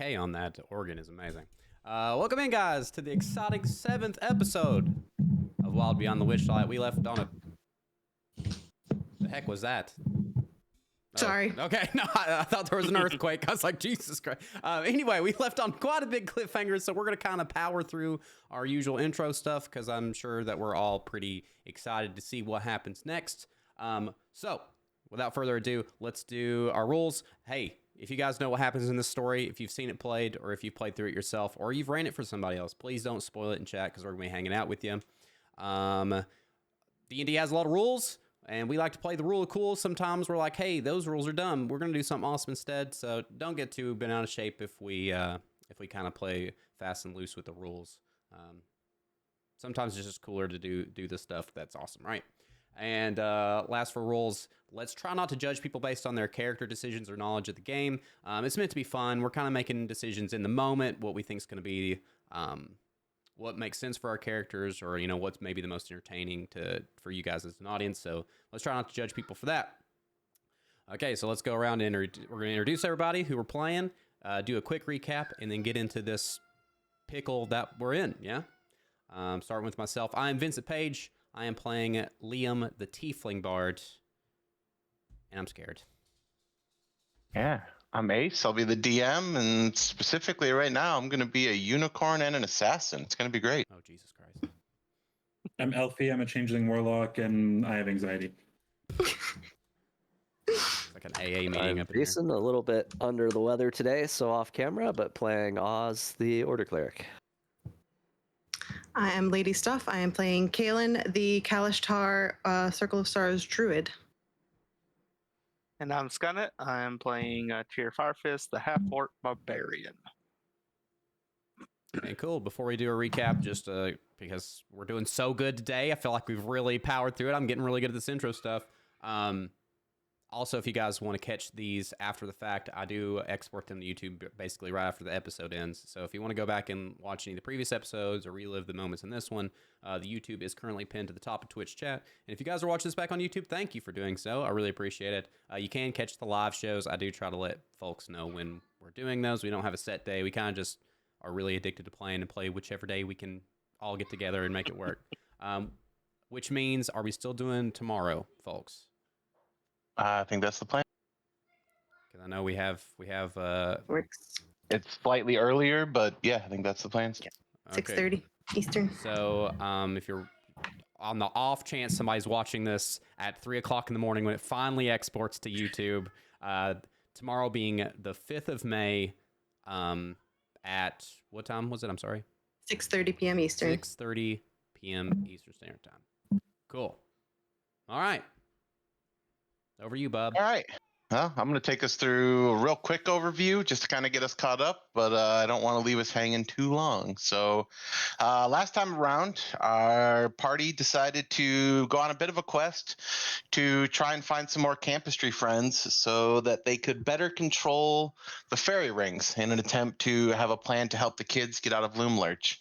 K on that organ is amazing. Welcome in, guys, to the exciting 7th episode of Wild Beyond the Witchlight. We left on a... The heck was that? Oh, Sorry. okay, no, I thought there was an earthquake. I was like, Jesus Christ. Anyway, we left on quite a big cliffhanger, so we're going to kind of power through our usual intro stuff because I'm sure that we're all pretty excited to see what happens next. So, without further ado, let's do our rules. Hey, if you guys know what happens in this story, if you've seen it played, or if you've played through it yourself, or you've ran it for somebody else, please don't spoil it in chat because we're going to be hanging out with you. D&D has a lot of rules. And we like to play the rule of cool. Sometimes we're like, hey, those rules are dumb. We're going to do something awesome instead. So don't get too bent out of shape if we kind of play fast and loose with the rules. Sometimes it's just cooler to do this stuff that's awesome, right? And last for rules, let's try not to judge people based on their character decisions or knowledge of the game. It's meant to be fun. We're kind of making decisions in the moment, what we think is going to be... what makes sense for our characters, or what's maybe the most entertaining for you guys as an audience. So let's try not to judge people for that. Okay, so let's go around and we're going to introduce everybody who we're playing, do a quick recap, and then get into this pickle that we're in. Yeah. Starting with myself, I am Vincent Page. I am playing Liam the Tiefling Bard, and I'm scared. Yeah, I'm Ace. I'll be the DM, and specifically right now, I'm going to be a unicorn and an assassin. It's going to be great. Oh, Jesus Christ. I'm Elfie. I'm a changeling warlock, and I have anxiety. It's like an AA meeting I'm up in here. Jason, a little bit under the weather today, so off camera, but playing Oz, the Order Cleric. I am Lady Stuff. I am playing Kaelin, the Kalishtar Circle of Stars Druid. And I'm Skunnet. I'm playing Tyr Firefist, the half-orc barbarian. Okay, cool. Before we do a recap, just because we're doing so good today, I feel like we've really powered through it. I'm getting really good at this intro stuff. Also, if you guys want to catch these after the fact, I do export them to YouTube basically right after the episode ends. So if you want to go back and watch any of the previous episodes or relive the moments in this one, the YouTube is currently pinned to the top of Twitch chat. And if you guys are watching this back on YouTube, thank you for doing so. I really appreciate it. You can catch the live shows. I do try to let folks know when we're doing those. We don't have a set day. We kind of just are really addicted to playing and play whichever day we can all get together and make it work. Which means, are we still doing tomorrow, folks? I think that's the plan. Because I know we have Works. It's slightly earlier, but yeah, I think that's the plan. Yeah. okay. 6:30 Eastern. So if you're on the off chance somebody's watching this at 3 o'clock in the morning when it finally exports to YouTube, tomorrow being the 5th of May, at what time was it? I'm sorry. 6:30 p.m. Eastern. 6:30 p.m. Eastern Standard Time. Cool. All right. Over to you, Bub. All right. Well, I'm going to take us through a real quick overview just to kind of get us caught up, but I don't want to leave us hanging too long. So last time around, our party decided to go on a bit of a quest to try and find some more campistry friends so that they could better control the fairy rings in an attempt to have a plan to help the kids get out of Loomlurch.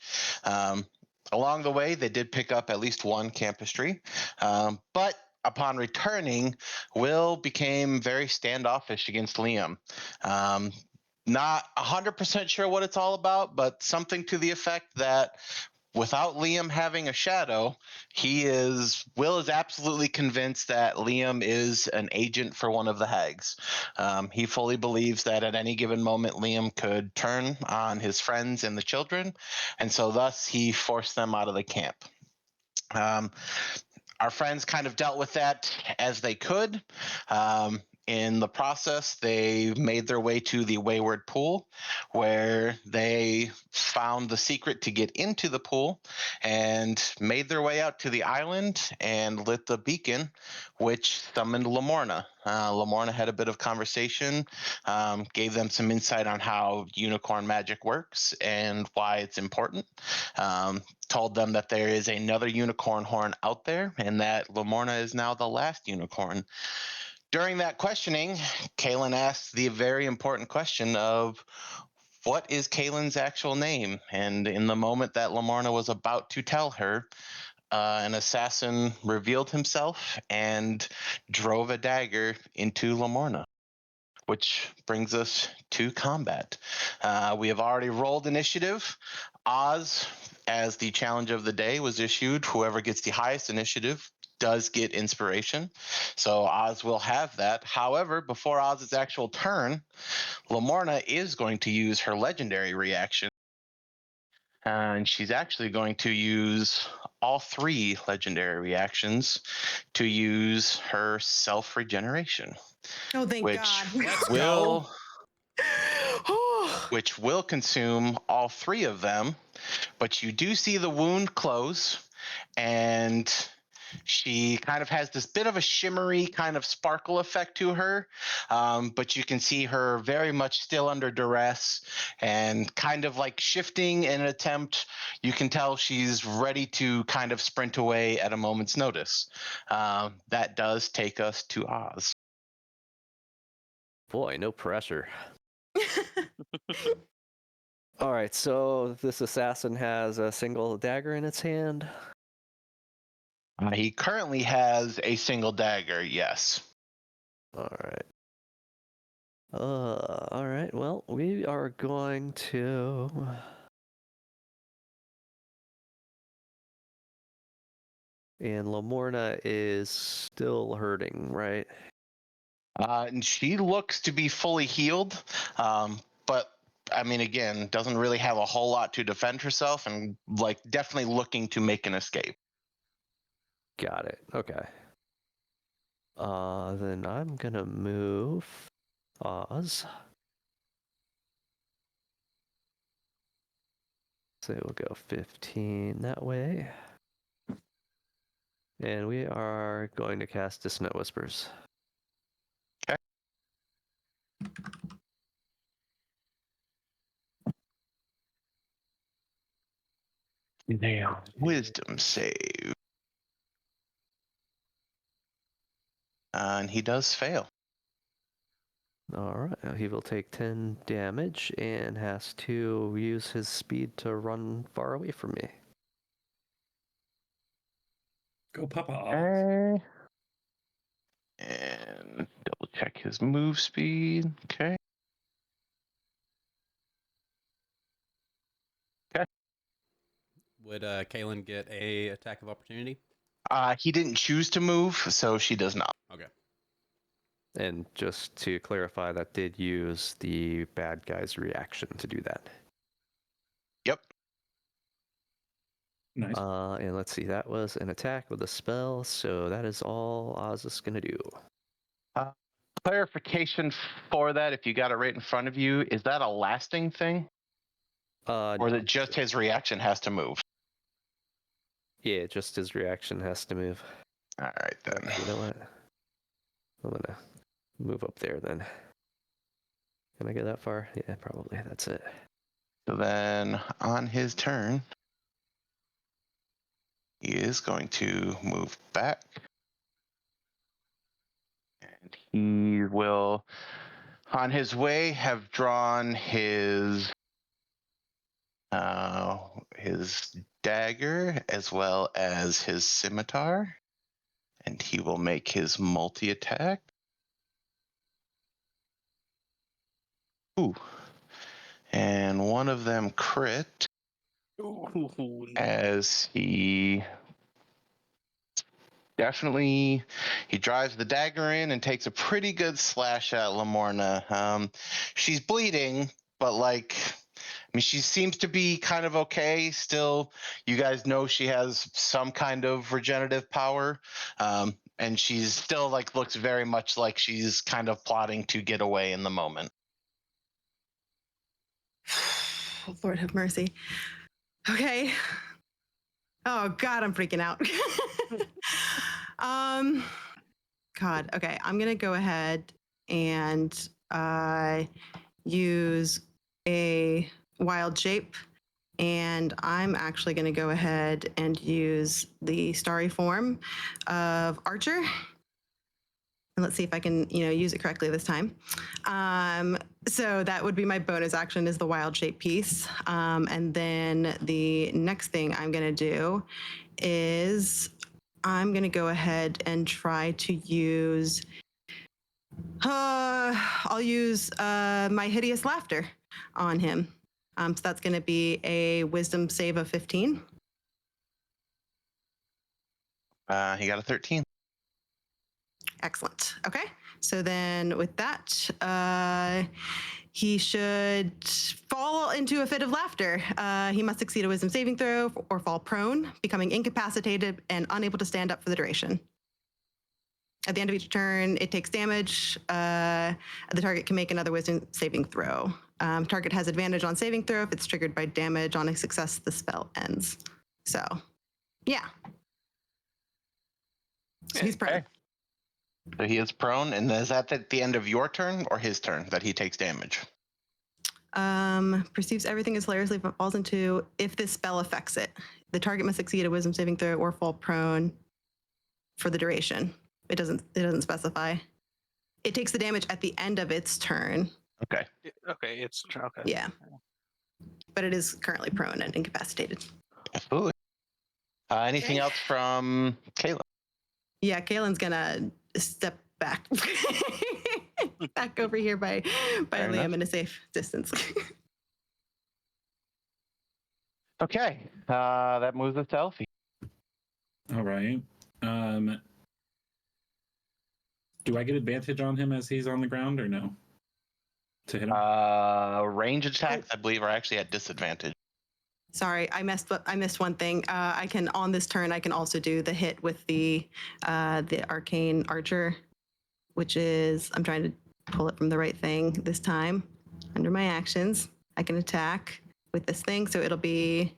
Along the way, they did pick up at least one campistry, but upon returning, Will became very standoffish against Liam. Not 100% sure what it's all about, but something to the effect that without Liam having a shadow, Will is absolutely convinced that Liam is an agent for one of the hags. He fully believes that at any given moment, Liam could turn on his friends and the children, and so thus he forced them out of the camp. Our friends kind of dealt with that as they could. In the process, they made their way to the Wayward Pool, where they found the secret to get into the pool and made their way out to the island and lit the beacon, which summoned Lamorna. Lamorna had a bit of conversation, gave them some insight on how unicorn magic works and why it's important. Told them that there is another unicorn horn out there and that Lamorna is now the last unicorn. During that questioning, Kaelin asked the very important question of, what is Kaelin's actual name? And in the moment that Lamorna was about to tell her, an assassin revealed himself and drove a dagger into Lamorna. which brings us to combat. We have already rolled initiative. Oz, as the challenge of the day was issued, whoever gets the highest initiative does get inspiration. So Oz will have that. However, before Oz's actual turn, Lamorna is going to use her legendary reaction. And she's actually going to use all 3 legendary reactions to use her self-regeneration. Oh, thank which God. Let's will Oh. which will consume all 3 of them, but you do see the wound close, and she kind of has this bit of a shimmery kind of sparkle effect to her, but you can see her very much still under duress and kind of like shifting in an attempt. You can tell she's ready to kind of sprint away at a moment's notice. That does take us to Oz. Boy, no pressure. All right, so this assassin has a single dagger in its hand. He currently has a single dagger, yes. All right. All right. Well, we are going to. And Lamorna is still hurting, right? And she looks to be fully healed, but I mean, again, doesn't really have a whole lot to defend herself, and like definitely looking to make an escape. Got it. Okay. Then I'm gonna move Oz. So we'll go 15 that way. And we are going to cast Dissonant Whispers. Damn. Wisdom save. And he does fail. All right, he will take 10 damage and has to use his speed to run far away from me. Go Papa Oz. Okay. And double check his move speed. Okay. Would Kaylin get a attack of opportunity? He didn't choose to move, so she does not. Okay. And just to clarify, that did use the bad guy's reaction to do that. Yep. Nice. And let's see, that was an attack with a spell, so that is all Oz is going to do. Clarification for that, if you got it right in front of you, is that a lasting thing? Or is it just his reaction has to move? Yeah, just his reaction has to move. All right, then. You know what? I'm going to move up there then. Can I get that far? Yeah, probably. That's it. So then on his turn, he is going to move back. And he will, on his way, have drawn his dagger as well as his scimitar. And he will make his multi-attack. Ooh. And one of them crit Ooh, as he definitely drives the dagger in and takes a pretty good slash at Lamorna. She's bleeding, but like, I mean, she seems to be kind of okay still. You guys know she has some kind of regenerative power, and she's still like looks very much like she's kind of plotting to get away in the moment. Oh, Lord have mercy. Okay. Oh God, I'm freaking out. God. Okay, I'm gonna go ahead and use a wild shape, and I'm actually gonna go ahead and use the starry form of Archer. And let's see if I can, use it correctly this time. So that would be my bonus action is the wild shape piece. And then the next thing I'm going to do is I'm going to go ahead and try to use I'll use my hideous laughter on him. So that's going to be a wisdom save of 15. He got a 13. Excellent. Okay. So then with that, he should fall into a fit of laughter. He must succeed a wisdom saving throw or fall prone, becoming incapacitated and unable to stand up for the duration. At the end of each turn, it takes damage. The target can make another wisdom saving throw. Target has advantage on saving throw if it's triggered by damage. On a success, the spell ends. So, yeah. So he's prone. Okay. So he is prone, and is that at the end of your turn or his turn that he takes damage? Perceives everything as hilariously but falls into if this spell affects it. The target must succeed a wisdom saving throw or fall prone for the duration. It doesn't specify. It takes the damage at the end of its turn. Okay. Okay, it's okay. Yeah. But it is currently prone and incapacitated. Absolutely. Anything else from Caleb? Yeah, Kaylin's gonna step back. Back over here by Fair Liam enough. in a safe distance. Okay. That moves us to Elfie. All right. Do I get advantage on him as he's on the ground or no? To hit him? Range attacks, I believe, are actually at disadvantage. Sorry, I missed one thing. I can on this turn I can also do the hit with the arcane archer, which is I'm trying to pull it from the right thing this time. Under my actions, I can attack with this thing, so it'll be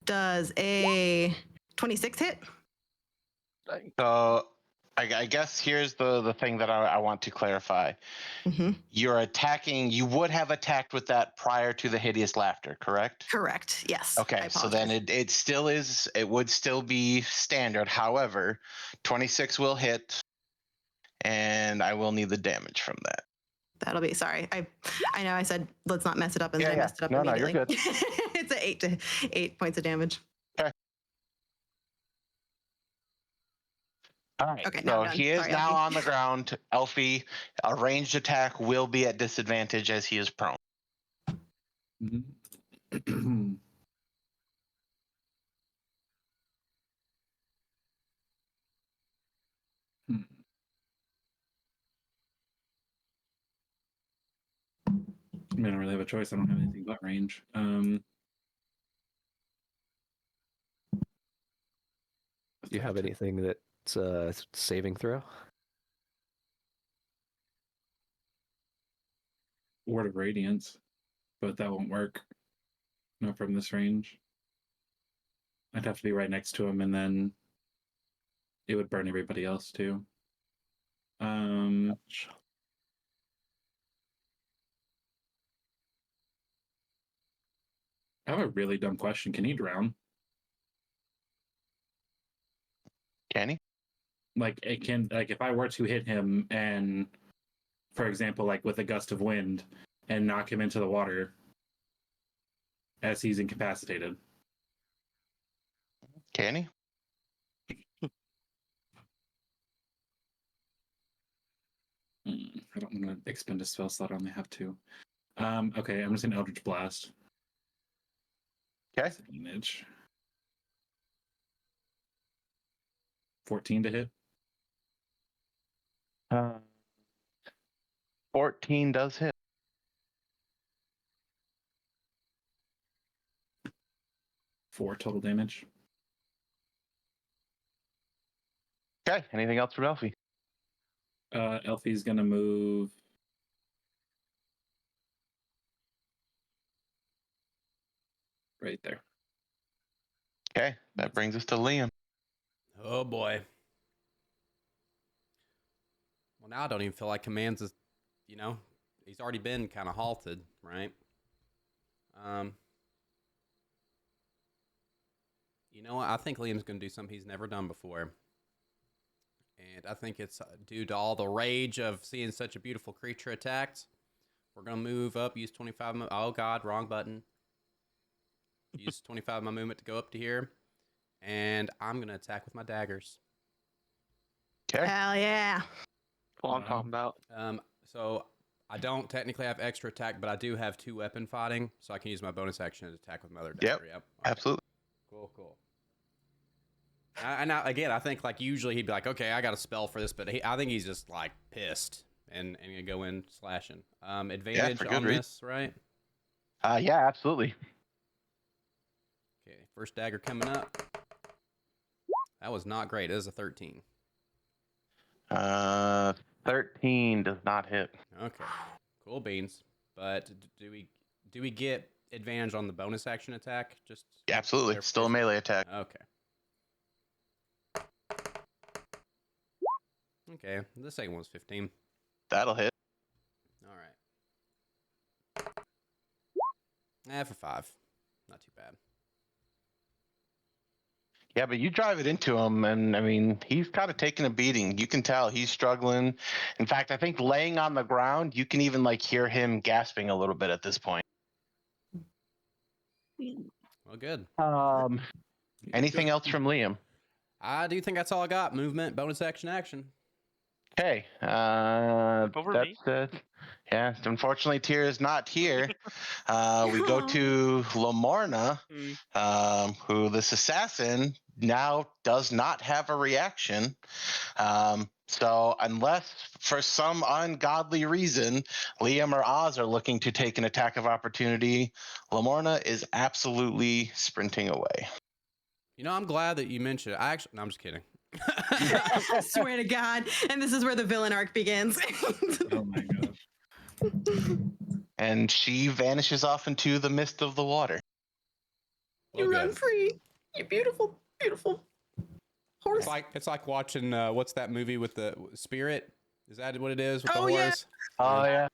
does a 26 hit? So I guess here's the thing that I want to clarify. Mm-hmm. You're attacking, you would have attacked with that prior to the hideous laughter, correct? Correct. Yes. Okay, so then it still is, it would still be standard. However, 26 will hit, and I will need the damage from that. That'll be sorry. I know I said let's not mess it up, and then I Yeah, messed it up no, you're immediately. good. It's a 8 points of damage. All right. Okay, now So I'm done. he is Sorry, now Elfie. on the ground. Elfie, a ranged attack will be at disadvantage as he is prone. Mhm. Hmm. I mean, I don't really have a choice. I don't have anything but range. Do you have anything that's saving throw? Word of Radiance, but that won't work. Not from this range. I'd have to be right next to him, and then it would burn everybody else too. I have a really dumb question. Can he drown? Can he? Like it can. Like if I were to hit him, and for example, like with a gust of wind, and knock him into the water, as he's incapacitated. Can he? I don't want to expend a spell slot. I only have 2. Okay, I'm just an Eldritch Blast. Okay. Image. 14 to hit. 14 does hit. 4 total damage. Okay. Anything else from Elfie? Elfie's gonna move. Right there. Okay. That brings us to Liam. Oh boy. Well, now I don't even feel like commands is, he's already been kind of halted, right? You know what? I think Liam's going to do something he's never done before. And I think it's due to all the rage of seeing such a beautiful creature attacked. We're going to move up, use 25. Oh, God, wrong button. Use 25 of my movement to go up to here. And I'm going to attack with my daggers. Okay. Hell yeah. What I'm talking about. So I don't technically have extra attack, but I do have 2 weapon fighting, so I can use my bonus action to attack with my other dagger. Yep. Okay. Absolutely. Cool. And again, I think like usually he'd be like, okay, I got a spell for this, but I think he's just like pissed and gonna go in slashing. Advantage on this, right? Yeah, absolutely. Okay, first dagger coming up. That was not great. It is a 13. 13 does not hit. Okay, cool beans. But do we get advantage on the bonus action attack? Just Yeah, absolutely. Still a melee attack. Okay. Okay, the second one's 15. That'll hit. All right. For 5. Not too bad. Yeah, but you drive it into him, and I mean, he's kind of taking a beating. You can tell he's struggling. In fact, I think laying on the ground, you can even like hear him gasping a little bit at this point. Well, good. Anything else from Liam? I do think that's all I got. Movement, bonus action, action. Okay. Over me. That's it. Yeah, unfortunately, Tyr is not here. We go to Lamorna, who this assassin now does not have a reaction. So unless for some ungodly reason Liam or Oz are looking to take an attack of opportunity, Lamorna is absolutely sprinting away. You know, I'm glad that you mentioned it. No, I'm just kidding. I swear to God. And this is where the villain arc begins. Oh my gosh. And she vanishes off into the mist of the water. You run free. You beautiful, beautiful horse. It's like watching what's that movie with the spirit? Is that what it is with the Oh, yeah. horse? Oh, yeah.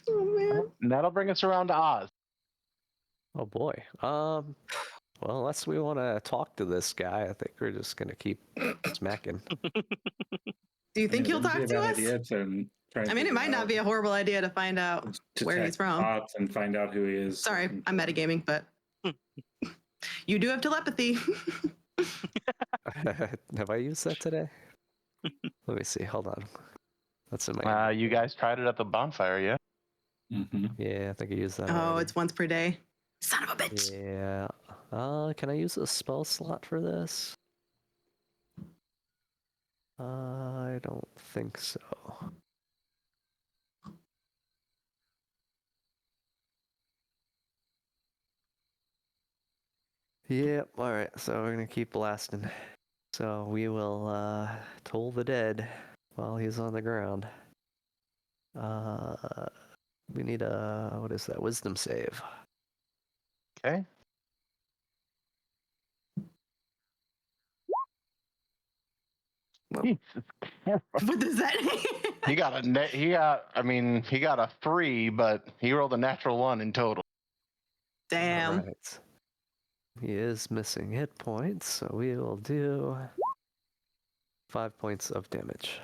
Oh, man. And that'll bring us around to Oz. Oh boy. Well, unless we want to talk to this guy, I think we're just gonna keep smacking. Do you think he'll talk to us? I mean, it might not be a horrible idea to find out where he's from. And find out who he is. Sorry, I'm metagaming, but you do have telepathy. Have I used that today? Let me see. Hold on. That's in my. You guys tried it at the bonfire, yeah? Mm-hmm. Yeah, I think I used that. Oh, already. it's once per day. Son of a bitch. Yeah. Can I use a spell slot for this? I don't think so. Yep. All right. So we're gonna keep blasting. So we will toll the dead while he's on the ground. We need a what is that? Wisdom save. Okay. What does that mean? He got a 3, but he rolled a natural 1 in total. Damn. All right. He is missing hit points, so we will do 5 points of damage.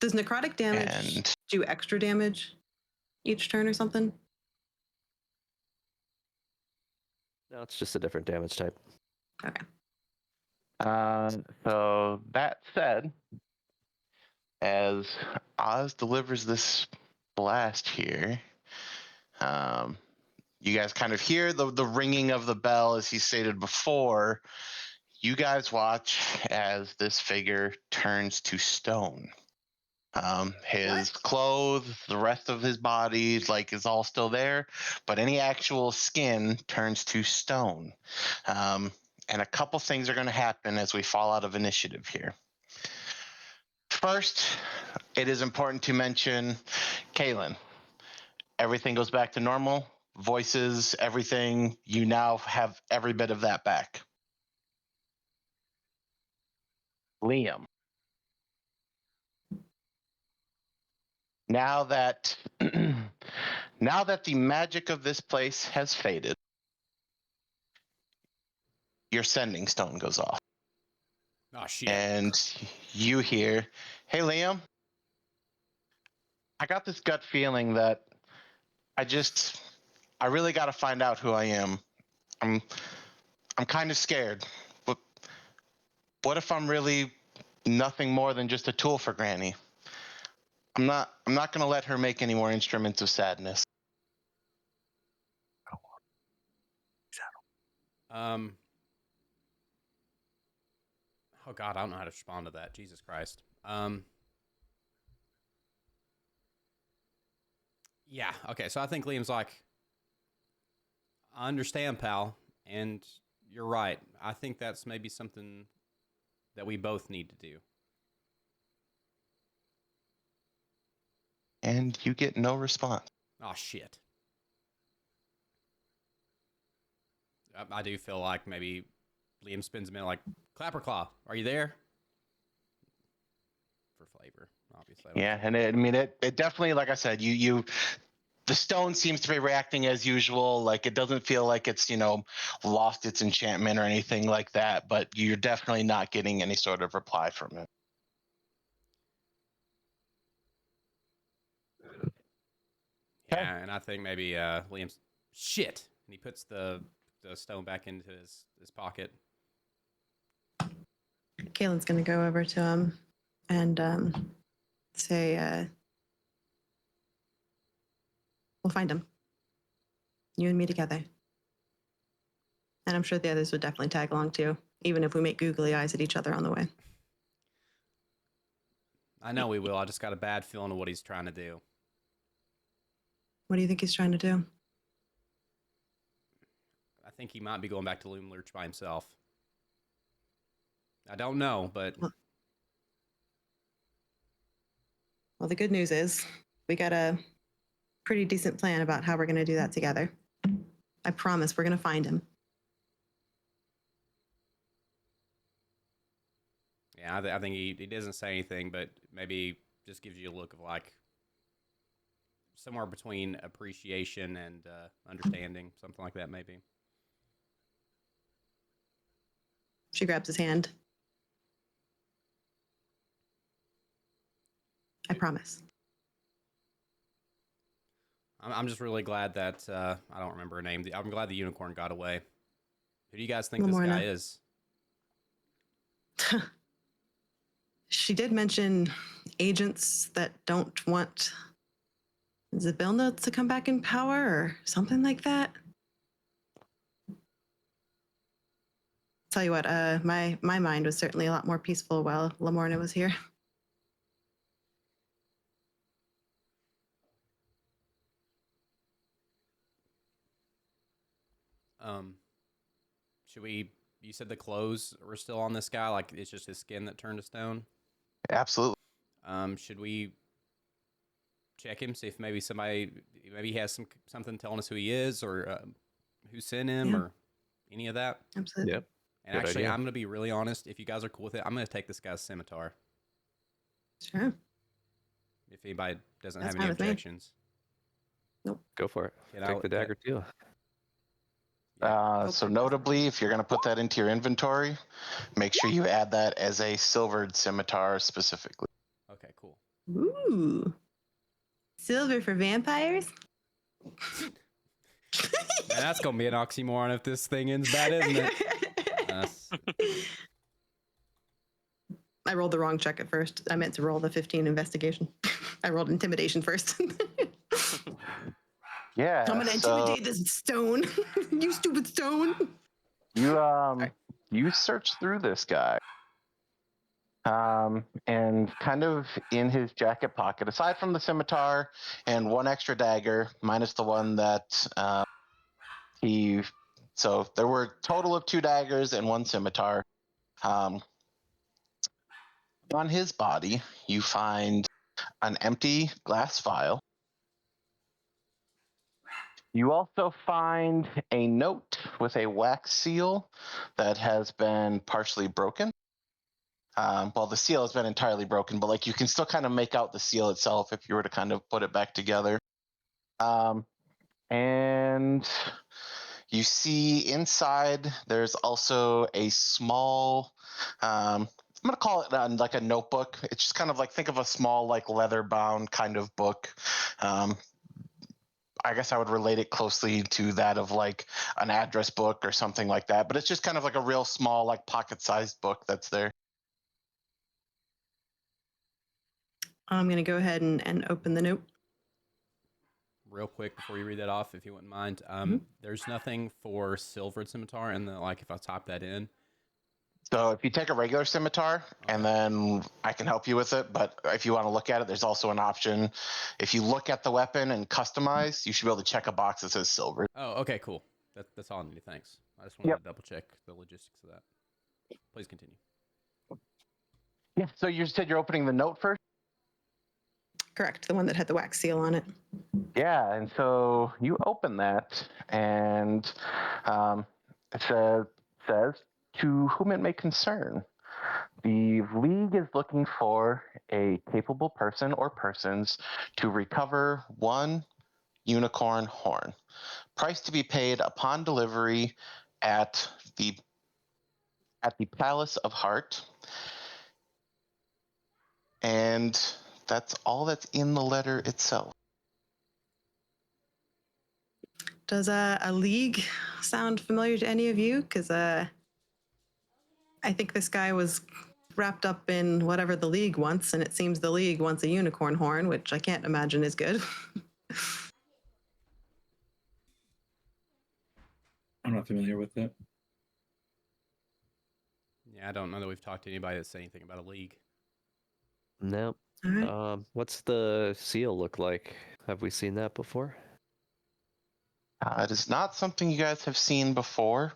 Does necrotic damage And do extra damage each turn or something? No, it's just a different damage type. Okay. so that said, as Oz delivers this blast here, you guys kind of hear the ringing of the bell as he stated before. You guys watch as this figure turns to stone. His clothes, the rest of his body, is all still there, but any actual skin turns to stone. And a couple things are going to happen as we fall out of initiative here. First, it is important to mention Kaylin. Everything goes back to normal. Voices, everything. You now have every bit of that back. Liam. Now that the magic of this place has faded, your sending stone goes off. Oh, shit. And you hear, "Hey, Liam, I got this gut feeling that I really got to find out who I am. I'm kind of scared. What if I'm really nothing more than just a tool for Granny. I'm not going to let her make any more instruments of sadness. Oh God, I don't know how to respond to that. Jesus Christ. Yeah. Okay. So I think Liam's like, I understand, pal, and you're right. I think that's maybe something that we both need to do. And you get no response. Oh shit. I do feel like maybe Liam spins a minute like, Clapperclaw, are you there? For flavor, obviously. Yeah, and it definitely, like I said, the stone seems to be reacting as usual. Like, it doesn't feel like it's, lost its enchantment or anything like that, but you're definitely not getting any sort of reply from it. Yeah, and I think maybe Liam's shit, and he puts the stone back into his pocket. Kaylin's going to go over to him and say, we'll find him. You and me together. And I'm sure the others would definitely tag along too, even if we make googly eyes at each other on the way. I know we will. I just got a bad feeling of what he's trying to do. What do you think he's trying to do? I think he might be going back to Loom Lurch by himself. I don't know, but... Well, the good news is we got a pretty decent plan about how we're going to do that together. I promise we're going to find him. Yeah, I think he doesn't say anything, but maybe just gives you a look of like somewhere between appreciation and understanding, something like that maybe. She grabs his hand. I promise. I'm just really glad that, I don't remember her name. I'm glad the unicorn got away. Who do you guys think Lamorna. this guy is? She did mention agents that don't want Zybilna to come back in power or something like that. Tell you what, my mind was certainly a lot more peaceful while Lamorna was here. Should we, you said the clothes were still on this guy, like it's just his skin that turned to stone? Absolutely. Should we check him, see if maybe he has something telling us who he is or who sent him or any of that? Absolutely. Yep. And Good actually, idea. I'm going to be really honest. If you guys are cool with it, I'm going to take this guy's scimitar. Sure. If anybody doesn't That's have any fine with me. objections. Go for it. Can I- Take the dagger too. So notably, if you're going to put that into your inventory, make sure you add that as a silvered scimitar specifically. Okay, cool. Ooh. Silver for vampires? Man, that's going to be an oxymoron if this thing ends bad, isn't it? I rolled the wrong check at first. I meant to roll the 15 investigation. I rolled intimidation first. Yeah. I'm gonna intimidate this stone. You stupid stone. You search through this guy. And kind of in his jacket pocket, aside from the scimitar and one extra dagger, minus the one that so there were a total of 2 daggers and 1 scimitar. On his body, you find an empty glass vial. You also find a note with a wax seal that has been partially broken. Well, the seal has been entirely broken, but like you can still kind of make out the seal itself if you were to kind of put it back together. And you see inside there's also a small, I'm going to call it like a notebook. It's just kind of like, think of a small like leather bound kind of book. I guess I would relate it closely to that of like an address book or something like that, but it's just kind of like a real small, like pocket-sized book that's there. I'm going to go ahead and open the note. Real quick before you read that off, if you wouldn't mind, Mhm. there's nothing for silvered scimitar, and like if I type that in. So if you take a regular scimitar, and Okay. then I can help you with it, but if you want to look at it, there's also an option. If you look at the weapon and customize, you should be able to check a box that says silver. Oh, okay, cool. That's all I needed. Thanks. I just wanted Yep. to double check the logistics of that. Please continue. Yeah. So you said you're opening the note first? Correct. The one that had the wax seal on it. Yeah, and so you open that, and it says, to whom it may concern, the League is looking for a capable person or persons to recover one unicorn horn. Price to be paid upon delivery at the Palace of Heart. And that's all that's in the letter itself. Does a league sound familiar to any of you? Because I think this guy was wrapped up in whatever the league wants, and it seems the league wants a unicorn horn, which I can't imagine is good. I'm not familiar with it. Yeah, I don't know that we've talked to anybody that said anything about a league. Nope. All right. What's the seal look like? Have we seen that before? It is not something you guys have seen before.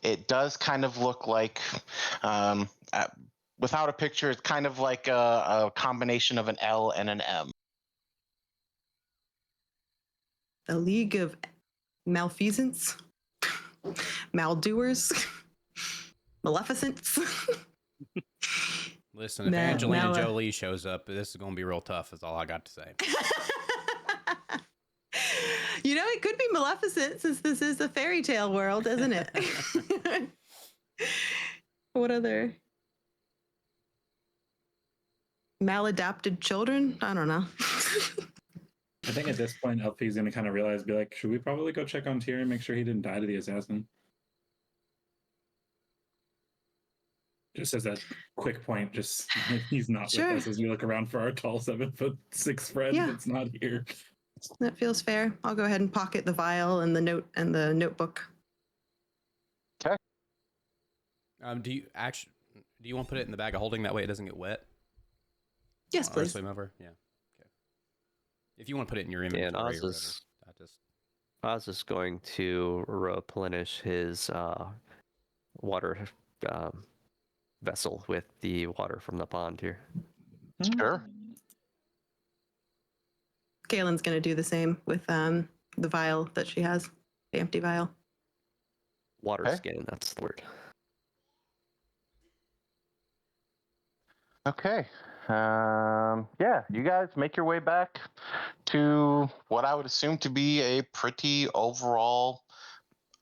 It does kind of look like, without a picture, it's kind of like a combination of an L and an M. The League of Malfeasance, Maldoers, Maleficents. Listen, if Nah, Angelina Mala. Jolie shows up, this is going to be real tough, is all I got to say. You know, it could be Maleficent since this is a fairy tale world, isn't it? What other maladapted children? I don't know. I think at this point, LP's going to kind of realize, be like, should we probably go check on Tyr and make sure he didn't die to the assassin? Just as a quick point, just he's not Sure. with us as we look around for our tall 7'6" friend Yeah. that's not here. That feels fair. I'll go ahead and pocket the vial and the note and the notebook. Do you want to put it in the bag of holding, that way it doesn't get wet? Yes, Or please. swim over? Yeah. Okay. If you want to put it in your inventory And or whatever, Oz is going to replenish his water vessel with the water from the pond here. Sure. Galen's going to do the same with the vial that she has, the empty vial. Water Okay. skin, that's the word. Okay. Yeah, you guys make your way back to what I would assume to be a pretty overall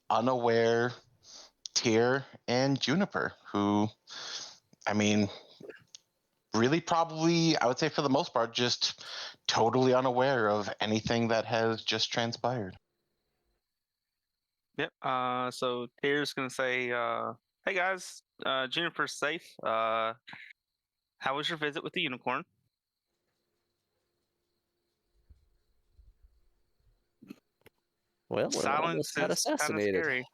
unaware Tyr and Juniper, who, I mean, really probably, I would say for the most part, just totally unaware of anything that has just transpired. Yep. So Tyr's gonna say, "Hey guys, Juniper's safe. How was your visit with the unicorn?" Well, we Silence almost got is kind of assassinated. scary.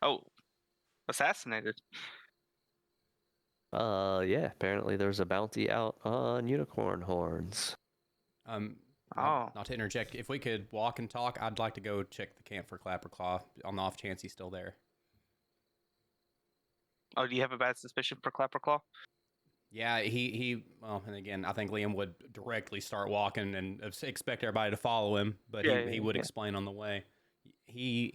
Oh, assassinated. Yeah, apparently there's a bounty out on unicorn horns. Oh. Not to interject, if we could walk and talk, I'd like to go check the camp for Clapperclaw on the off chance he's still there. Oh, do you have a bad suspicion for Clapperclaw? Yeah, well, and again, I think Liam would directly start walking and expect everybody to follow him, but he would explain on the way. He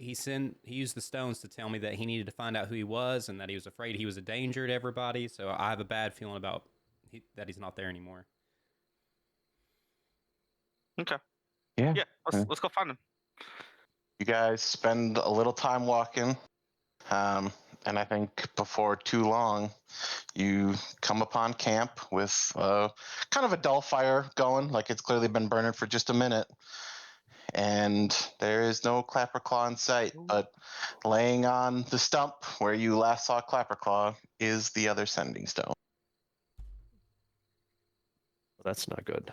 used the stones to tell me that he needed to find out who he was and that he was afraid he was a danger to everybody, so I have a bad feeling about that he's not there anymore. Okay. Yeah. Yeah, let's go find him. You guys spend a little time walking, and I think before too long, you come upon camp with kind of a dull fire going, like it's clearly been burning for just a minute. And there is no Clapperclaw in sight, but laying on the stump where you last saw Clapperclaw is the other sending stone. That's not good.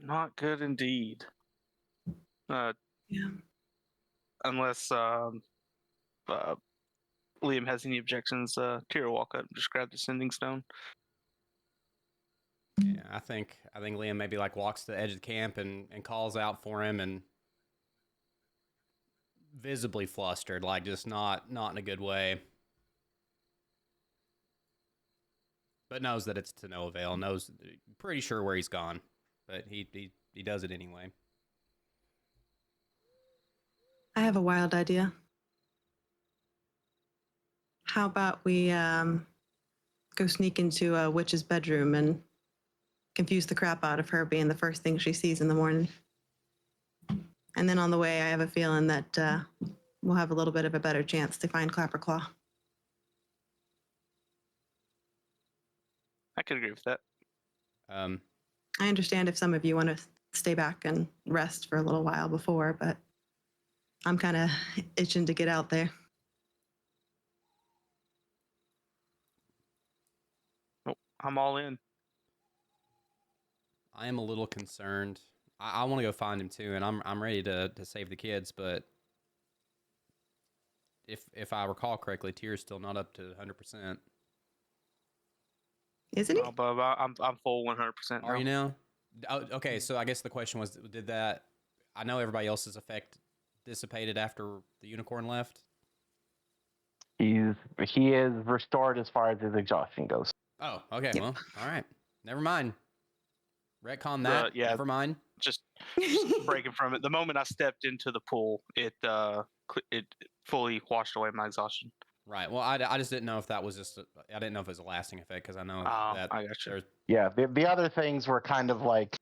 Not good indeed. Yeah. Unless Liam has any objections, Tyr will walk up and just grab the sending stone. Yeah, I think Liam maybe like walks to the edge of the camp and calls out for him, and visibly flustered, like just not in a good way. But knows that it's to no avail. Knows, pretty sure where he's gone, but he does it anyway. I have a wild idea. How about we go sneak into a witch's bedroom and confuse the crap out of her being the first thing she sees in the morning? And then on the way, I have a feeling that we'll have a little bit of a better chance to find Clapperclaw. I could agree with that. I understand if some of you want to stay back and rest for a little while before, but I'm kind of itching to get out there. Oh, I'm all in. I am a little concerned. I want to go find him too, and I'm ready to save the kids, but if I recall correctly, Tyr's still not up to 100%. Isn't he? Oh, but I'm full 100%. Are you now? Oh, okay, so I guess the question was, did that? I know everybody else's effect dissipated after the unicorn left. He is restored as far as his exhaustion goes. Oh, okay. Yep. Well, all right. Never mind. Retcon that. Yeah. Never mind. Just breaking from it. The moment I stepped into the pool, it fully washed away my exhaustion. Right. Well, I just didn't know if that was just. I didn't know if it was a lasting effect because I know that. I got you. there's- Yeah, the other things were kind of like,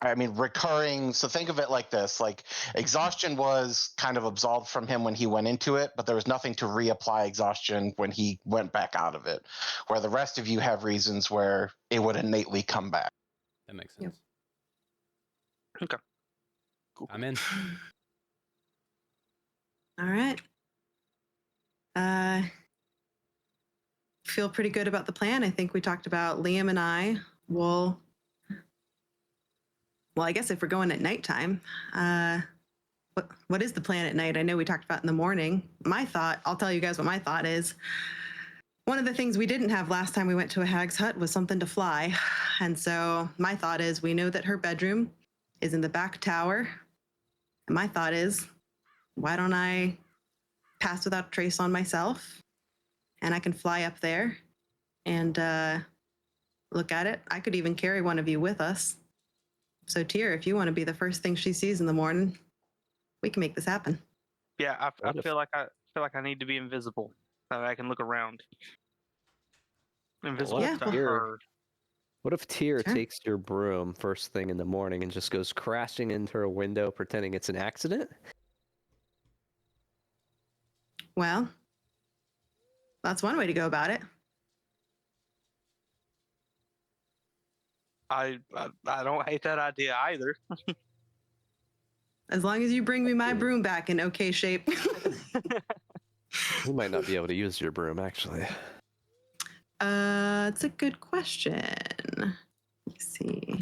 I mean, recurring. So think of it like this: like exhaustion was kind of absolved from him when he went into it, but there was nothing to reapply exhaustion when he went back out of it. Where the rest of you have reasons where it would innately come back. That makes Yep. sense. Okay. Cool. I'm in. All right. Feel pretty good about the plan. I think we talked about Liam and I will. Well, I guess if we're going at nighttime, what is the plan at night? I know we talked about in the morning. My thought, I'll tell you guys what my thought is. One of the things we didn't have last time we went to a hag's hut was something to fly. And so my thought is, we know that her bedroom is in the back tower. And my thought is, why don't I pass without trace on myself? And I can fly up there and look at it. I could even carry one of you with us. So Tyr, if you want to be the first thing she sees in the morning, we can make this happen. Yeah, I What if- feel like I need to be invisible. So I can look around. Invisible Yeah, to well- her. What if Tyr Sure. takes your broom first thing in the morning and just goes crashing into her window pretending it's an accident? Well, that's one way to go about it. I don't hate that idea either. As long as you bring me my broom back in okay shape. We might not be able to use your broom, actually. It's a good question. Let's see.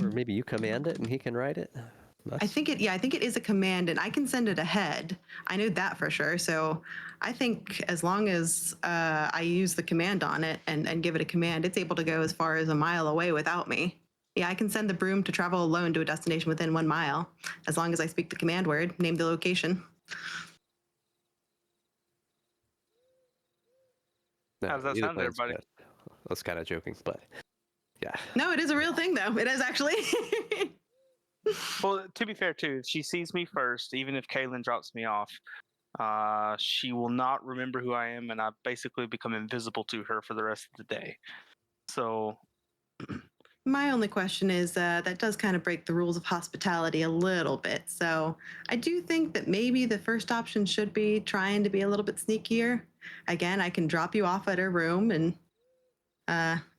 Or maybe you command it and he can ride it? I think it is a command and I can send it ahead. I know that for sure. So I think as long as I use the command on it and give it a command, it's able to go as far as a mile away without me. Yeah, I can send the broom to travel alone to a destination within 1 mile, as long as I speak the command word, name the location. No, How does that either sound, plan's everybody? good. I was kind of joking, but yeah. No, it is a real thing though. It is actually. Well, to be fair too, if she sees me first, even if Kaylin drops me off, she will not remember who I am, and I basically become invisible to her for the rest of the day. So My only question is that does kind of break the rules of hospitality a little bit. So I do think that maybe the first option should be trying to be a little bit sneakier. Again, I can drop you off at her room and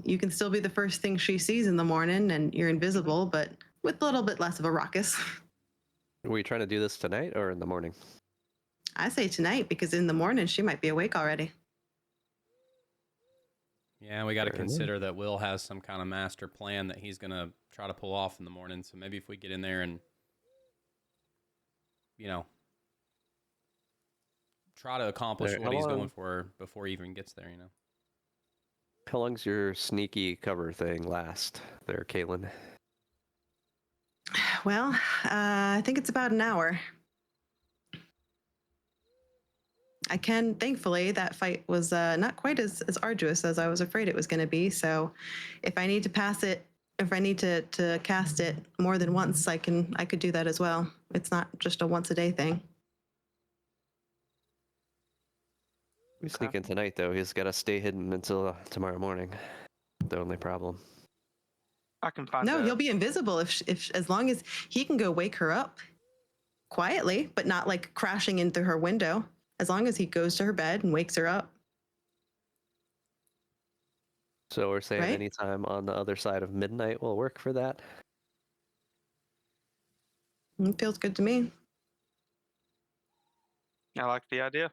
you can still be the first thing she sees in the morning and you're invisible, but with a little bit less of a ruckus. Were you trying to do this tonight or in the morning? I say tonight because in the morning she might be awake already. Yeah, we got to Fair enough. consider that Will has some kind of master plan that he's going to try to pull off in the morning. So maybe if we get in there and, try to accomplish Alright, what how he's going long- for before he even gets there, How long's your sneaky cover thing last there, Caitlin? Well, I think it's about an hour. Thankfully, that fight was not quite as arduous as I was afraid it was going to be. So if I need to if I need to cast it more than once, I could do that as well. It's not just a once a day thing. We sneak in tonight, though. He's got to stay hidden until tomorrow morning. The only problem. I can find. No, he'll be invisible if as long as he can go wake her up quietly, but not like crashing into her window. As long as he goes to her bed and wakes her up. So we're saying Right? anytime on the other side of midnight will work for that. It feels good to me. I like the idea.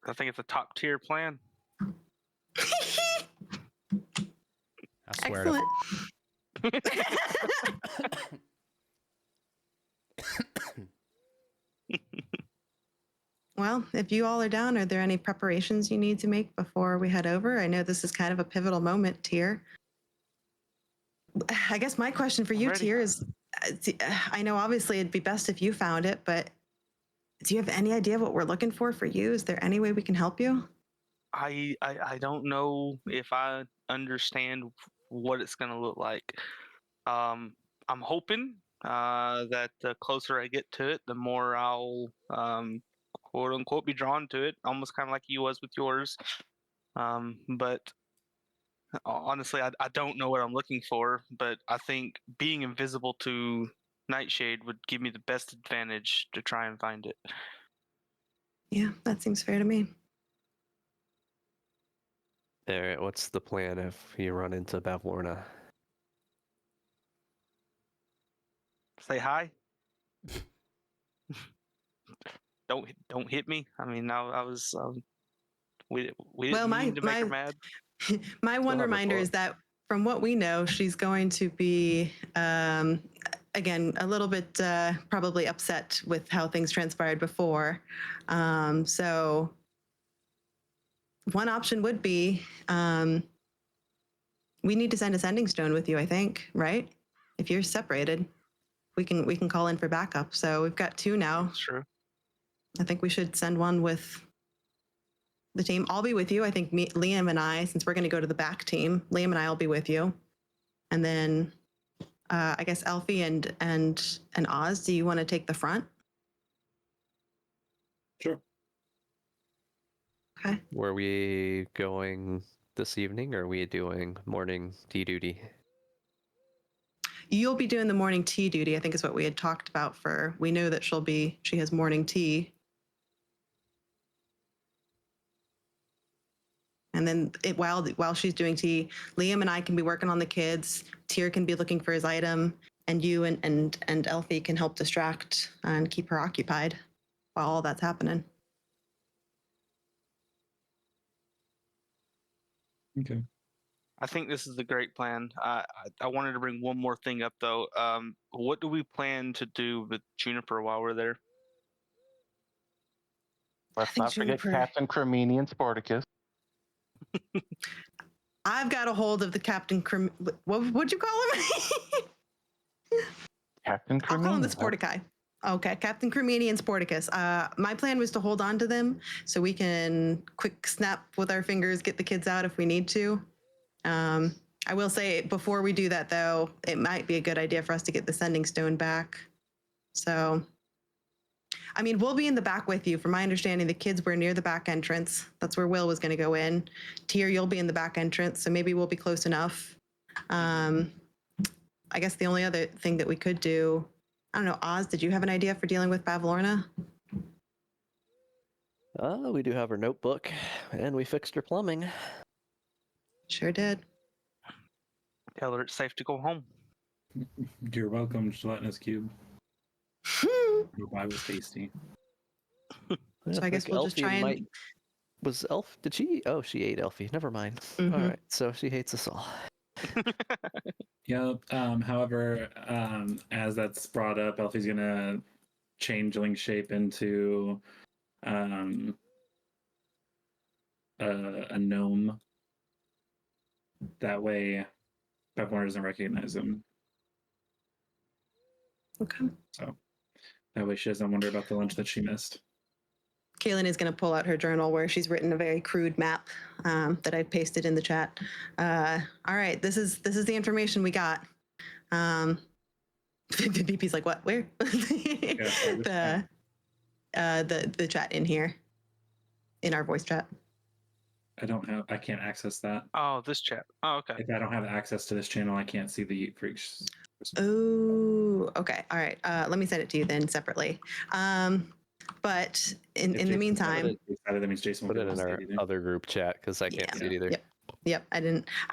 I think it's a top tier plan. I swear Excellent. Well, if you all are down, are there any preparations you need to make before we head over? I know this is kind of a pivotal moment here. I guess my question for you, Alrighty. Tyr, is I know obviously it'd be best if you found it, but do you have any idea what we're looking for you? Is there any way we can help you? I don't know if I understand what it's going to look like. I'm hoping that the closer I get to it, the more I'll quote unquote be drawn to it, almost kind of like you was with yours. But honestly, I don't know what I'm looking for, but I think being invisible to Nightshade would give me the best advantage to try and find it. Yeah, that seems fair to me. All right, what's the plan if you run into Bavlorna? Say hi. Don't hit me. I mean, I was we didn't mean to make her mad. My one have her reminder book. is that from what we know, she's going to be, again, a little bit probably upset with how things transpired before. So one option would be we need to send a sending stone with you, I think, right? If you're separated, we can call in for backup. So we've got 2 now. That's true. I think we should send one with the team. I'll be with you. I think Liam and I, since we're going to go to the back team, Liam and I will be with you. And then I guess Alfie and Oz, do you want to take the front? Sure. Okay. Were we going this evening, or are we doing morning tea duty? You'll be doing the morning tea duty, I think is what we had talked about we know that she has morning tea. And then while she's doing tea, Liam and I can be working on the kids. Tyr can be looking for his item, and you and Elfie can help distract and keep her occupied while all that's happening. Okay. I think this is a great plan. I wanted to bring one more thing up though. What do we plan to do with Juniper while we're there? Let's think not forget Juniper- Captain Cremini and Sporticus. I've got a hold of the Captain what'd you call him? Captain I'll call him the Cremini. Sportici. Okay, Captain Cremini and Sporticus. My plan was to hold on to them so we can quick snap with our fingers, get the kids out if we need to. I will say before we do that, though, it might be a good idea for us to get the sending stone back. So, I mean, we'll be in the back with you. From my understanding, the kids were near the back entrance. That's where Will was going to go in. Tyr, you'll be in the back entrance, so maybe we'll be close enough. I guess the only other thing that we could do, I don't know, Oz, did you have an idea for dealing with Bavlorna? We do have her notebook, and we fixed her plumbing. Sure did. Tell her it's safe to go home. You're welcome, gelatinous cube. Hope I was tasty. So I guess think we'll just Elfie try and might was Elf? Did she? Oh, she ate Elfie. Never mind. Mhm. All right, so she hates us all. Yep. However, as that's brought up, Elfie's gonna changeling shape into a gnome. That way, Pepmore doesn't recognize him. Okay. So that way, she doesn't wonder about the lunch that she missed. Kaylin is going to pull out her journal where she's written a very crude map that I pasted in the chat. All right, this is the information we got. BP's like, what? Where? The chat in here, in our voice chat. I can't access that. Oh, this chat. Oh, okay. If I don't have access to this channel, I can't see the freaks. Oh, okay. All right. Let me send it to you then separately. But in the meantime, that means Jason will Put be it able in to our see it either. other group chat because I can't Yeah. see it either. Yep. I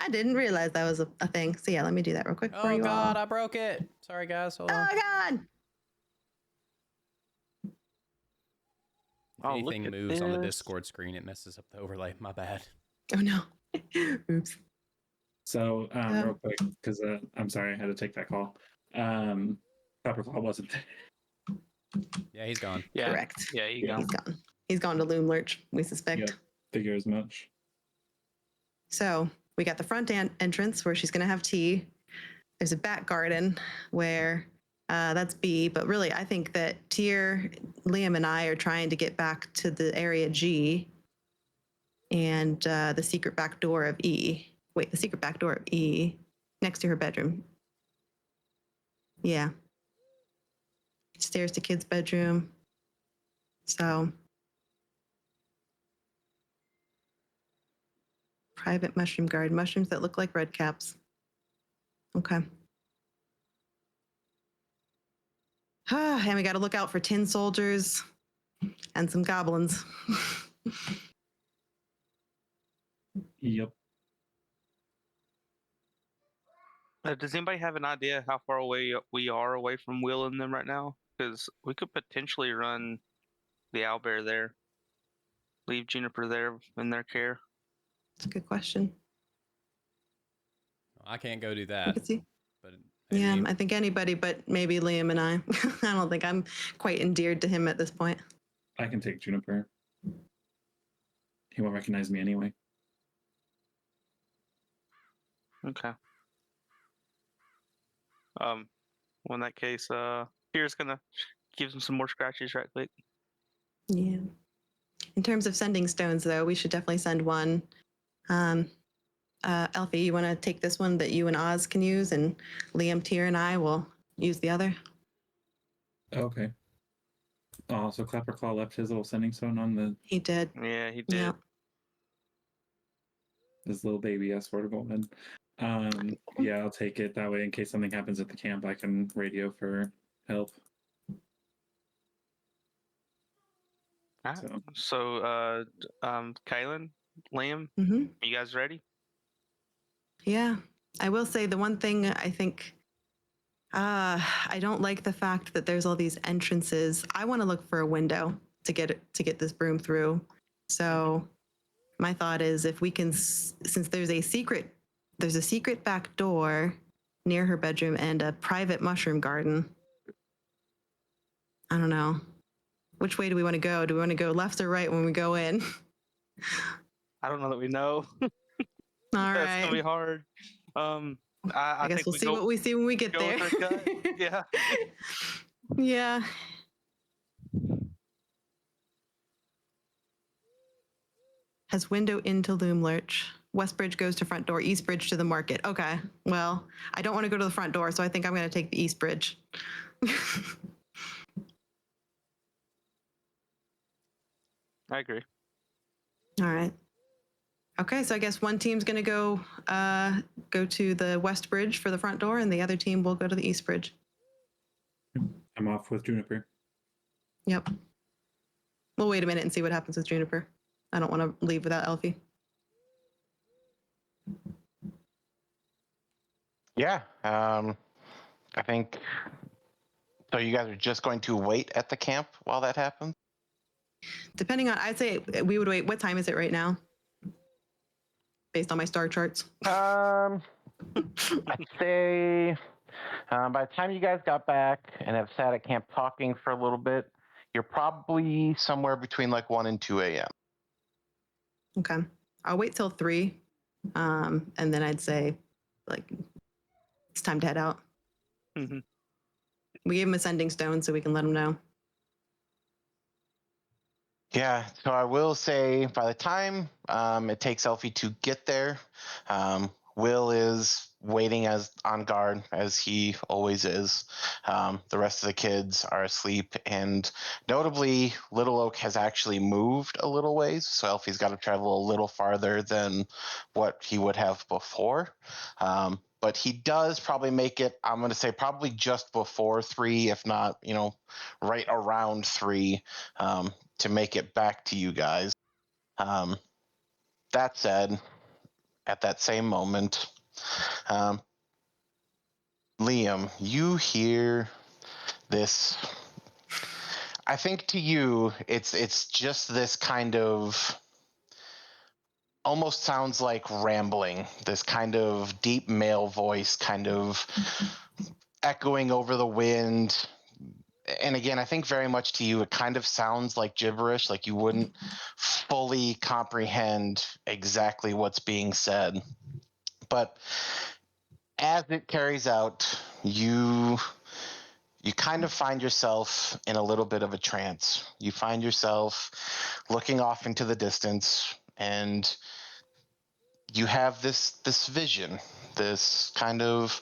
didn't realize that was a thing. So yeah, let me do that real quick for Oh you God, all. I broke it. Sorry guys. Hold Oh on. God. If Oh, look anything at moves on the this. Discord screen, it messes up the overlay. My bad. Oh no. Oops. So real quick, because I'm sorry, I had to take that call. Pepperclaw wasn't there. Yeah, he's gone. Yeah. Correct. Yeah, you go. He's gone. He's gone to Loom Lurch, we suspect. Yep, figure as much. So we got the front entrance where she's going to have tea. There's a back garden where that's B, but really I think that Tyr, Liam, and I are trying to get back to the area G and the secret back door of E. Wait, the secret back door of E next to her bedroom. Yeah. Stairs to kid's bedroom. So private mushroom garden, mushrooms that look like red caps. Okay. And we got to look out for tin soldiers and some goblins. Yep. Does anybody have an idea how far away we are away from Will and them right now? Because we could potentially run the owlbear there. Leave Juniper there in their care. That's a good question. I can't go do We that. could see. But Yeah, any- I think anybody but maybe Liam and I. I don't think I'm quite endeared to him at this point. I can take Juniper. He won't recognize me anyway. Okay. Well, in that case, Tyr's gonna give him some more scratches right quick. Yeah. In terms of sending stones, though, we should definitely send one. Elfie, you want to take this one that you and Oz can use, and Liam, Tyr, and I will use the other. Okay. Oh, so Clapperclaw left his little sending stone on the He did. Yeah, he did. Yeah. this little baby S word golden. Yeah, I'll take it that way in case something happens at the camp. I can radio for help. Alright. So, Kaylin, Liam, Mm-hmm. you guys ready? Yeah. I will say the one thing I think I don't like the fact that there's all these entrances. I want to look for a window to get this broom through. So my thought is if we can, since there's a secret back door near her bedroom and a private mushroom garden. I don't know. Which way do we want to go? Do we want to go left or right when we go in? I don't know that we know. All That's right. gonna be hard. I guess think we'll see what we see when we get go there. with our gut. Yeah. Yeah. Has window into Loom Lurch. West Bridge goes to front door. East Bridge to the market. Okay. Well, I don't want to go to the front door, so I think I'm going to take the East Bridge. I agree. All right. Okay, so I guess one team's going to go to the West Bridge for the front door, and the other team will go to the East Bridge. I'm off with Juniper. Yep. We'll wait a minute and see what happens with Juniper. I don't want to leave without Elfie. Yeah. I think. So you guys are just going to wait at the camp while that happens? Depending on, I'd say we would wait. What time is it right now? Based on my star charts. I'd say by the time you guys got back and have sat at camp talking for a little bit, you're probably Somewhere between like 1 and 2 a.m. Okay. I'll wait till 3. And then I'd say, like, it's time to head out. Mm-hmm. We gave him a sending stone so we can let him know. Yeah, so I will say by the time it takes Elfie to get there, Will is waiting as on guard as he always is. The rest of the kids are asleep, and notably, Little Oak has actually moved a little ways, so Elfie's got to travel a little farther than what he would have before. But he does probably make it, I'm going to say probably just before 3, if not, right around 3, to make it back to you guys. That said, at that same moment, Liam, you hear this. I think to you, it's just this kind of almost sounds like rambling, this kind of deep male voice kind of echoing over the wind. And again, I think very much to you, it kind of sounds like gibberish, like you wouldn't fully comprehend exactly what's being said. But as it carries out, you kind of find yourself in a little bit of a trance. You find yourself looking off into the distance, and you have this vision, this kind of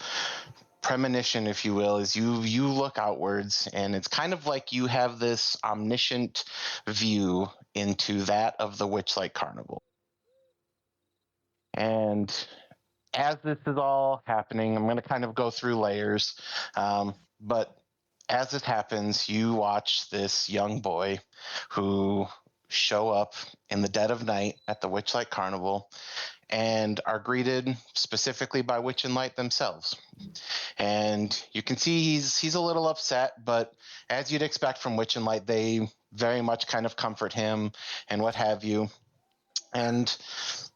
premonition, if you will, as you look outwards, and it's kind of like you have this omniscient view into that of the Witchlight Carnival. And as this is all happening, I'm going to kind of go through layers, but as this happens, you watch this young boy who show up in the dead of night at the Witchlight Carnival and are greeted specifically by Witch and Light themselves. And you can see he's a little upset, but as you'd expect from Witch and Light, they very much kind of comfort him and what have you. And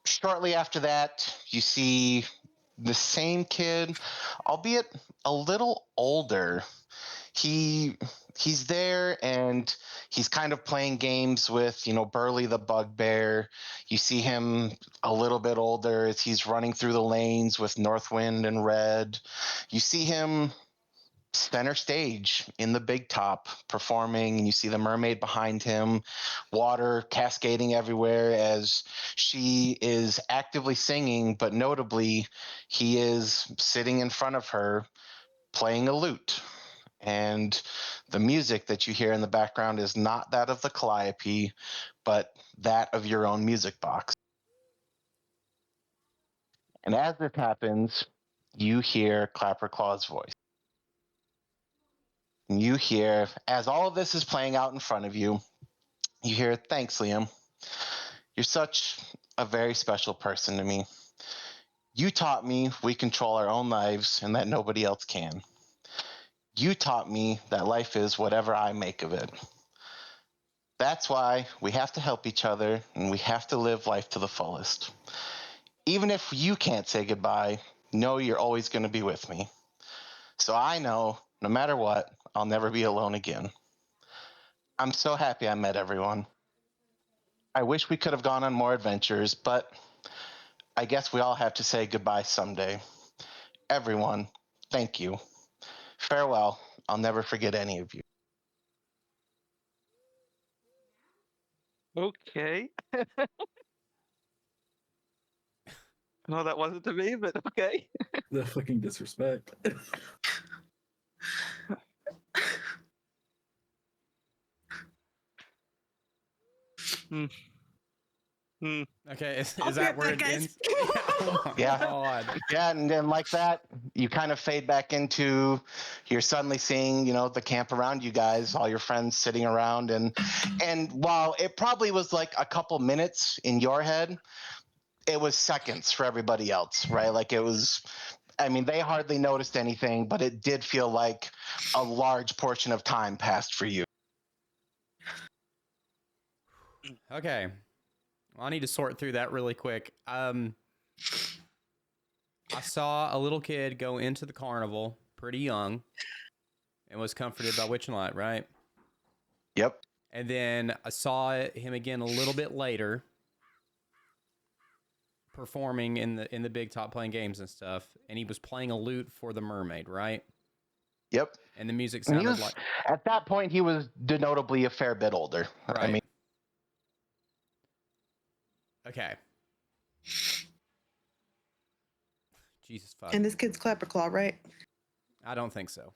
shortly after that, you see the same kid, albeit a little older. He's there, and he's kind of playing games with, Burley the Bugbear. You see him a little bit older as he's running through the lanes with Northwind and Red. You see him center stage in the big top performing, and you see the mermaid behind him, water cascading everywhere as she is actively singing, but notably he is sitting in front of her playing a lute. And the music that you hear in the background is not that of the Calliope, but that of your own music box. And as this happens, you hear Clapperclaw's voice. And you hear, as all of this is playing out in front of you, you hear, "Thanks, Liam. You're such a very special person to me. You taught me we control our own lives and that nobody else can. You taught me that life is whatever I make of it. That's why we have to help each other, and we have to live life to the fullest. Even if you can't say goodbye, know you're always going to be with me. So I know, no matter what, I'll never be alone again. I'm so happy I met everyone. I wish we could have gone on more adventures, but I guess we all have to say goodbye someday. Everyone, thank you. Farewell. I'll never forget any of you." Okay. No, that wasn't to me, but okay. The fucking disrespect. Hmm. Hmm. Okay, is I'll that be where right it back, ends? guys. Oh my Yeah. God. Yeah, and then like that, you kind of fade back into, you're suddenly seeing, the camp around you guys, all your friends sitting around, and while it probably was like a couple minutes in your head, it was seconds for everybody else, right? Like it was, I mean, they hardly noticed anything, but it did feel like a large portion of time passed for you. Okay. Well, I need to sort through that really quick. I saw a little kid go into the carnival, pretty young, and was comforted by Witchlight, right? Yep. And then I saw him again a little bit later, performing in the big top, playing games and stuff. And he was playing a lute for the mermaid, right? Yep. And the music And he sounded was, like at that point, he was denotably a fair bit older. right. I mean, okay. Jesus fuck. And this kid's Clapperclaw, right? I don't think so.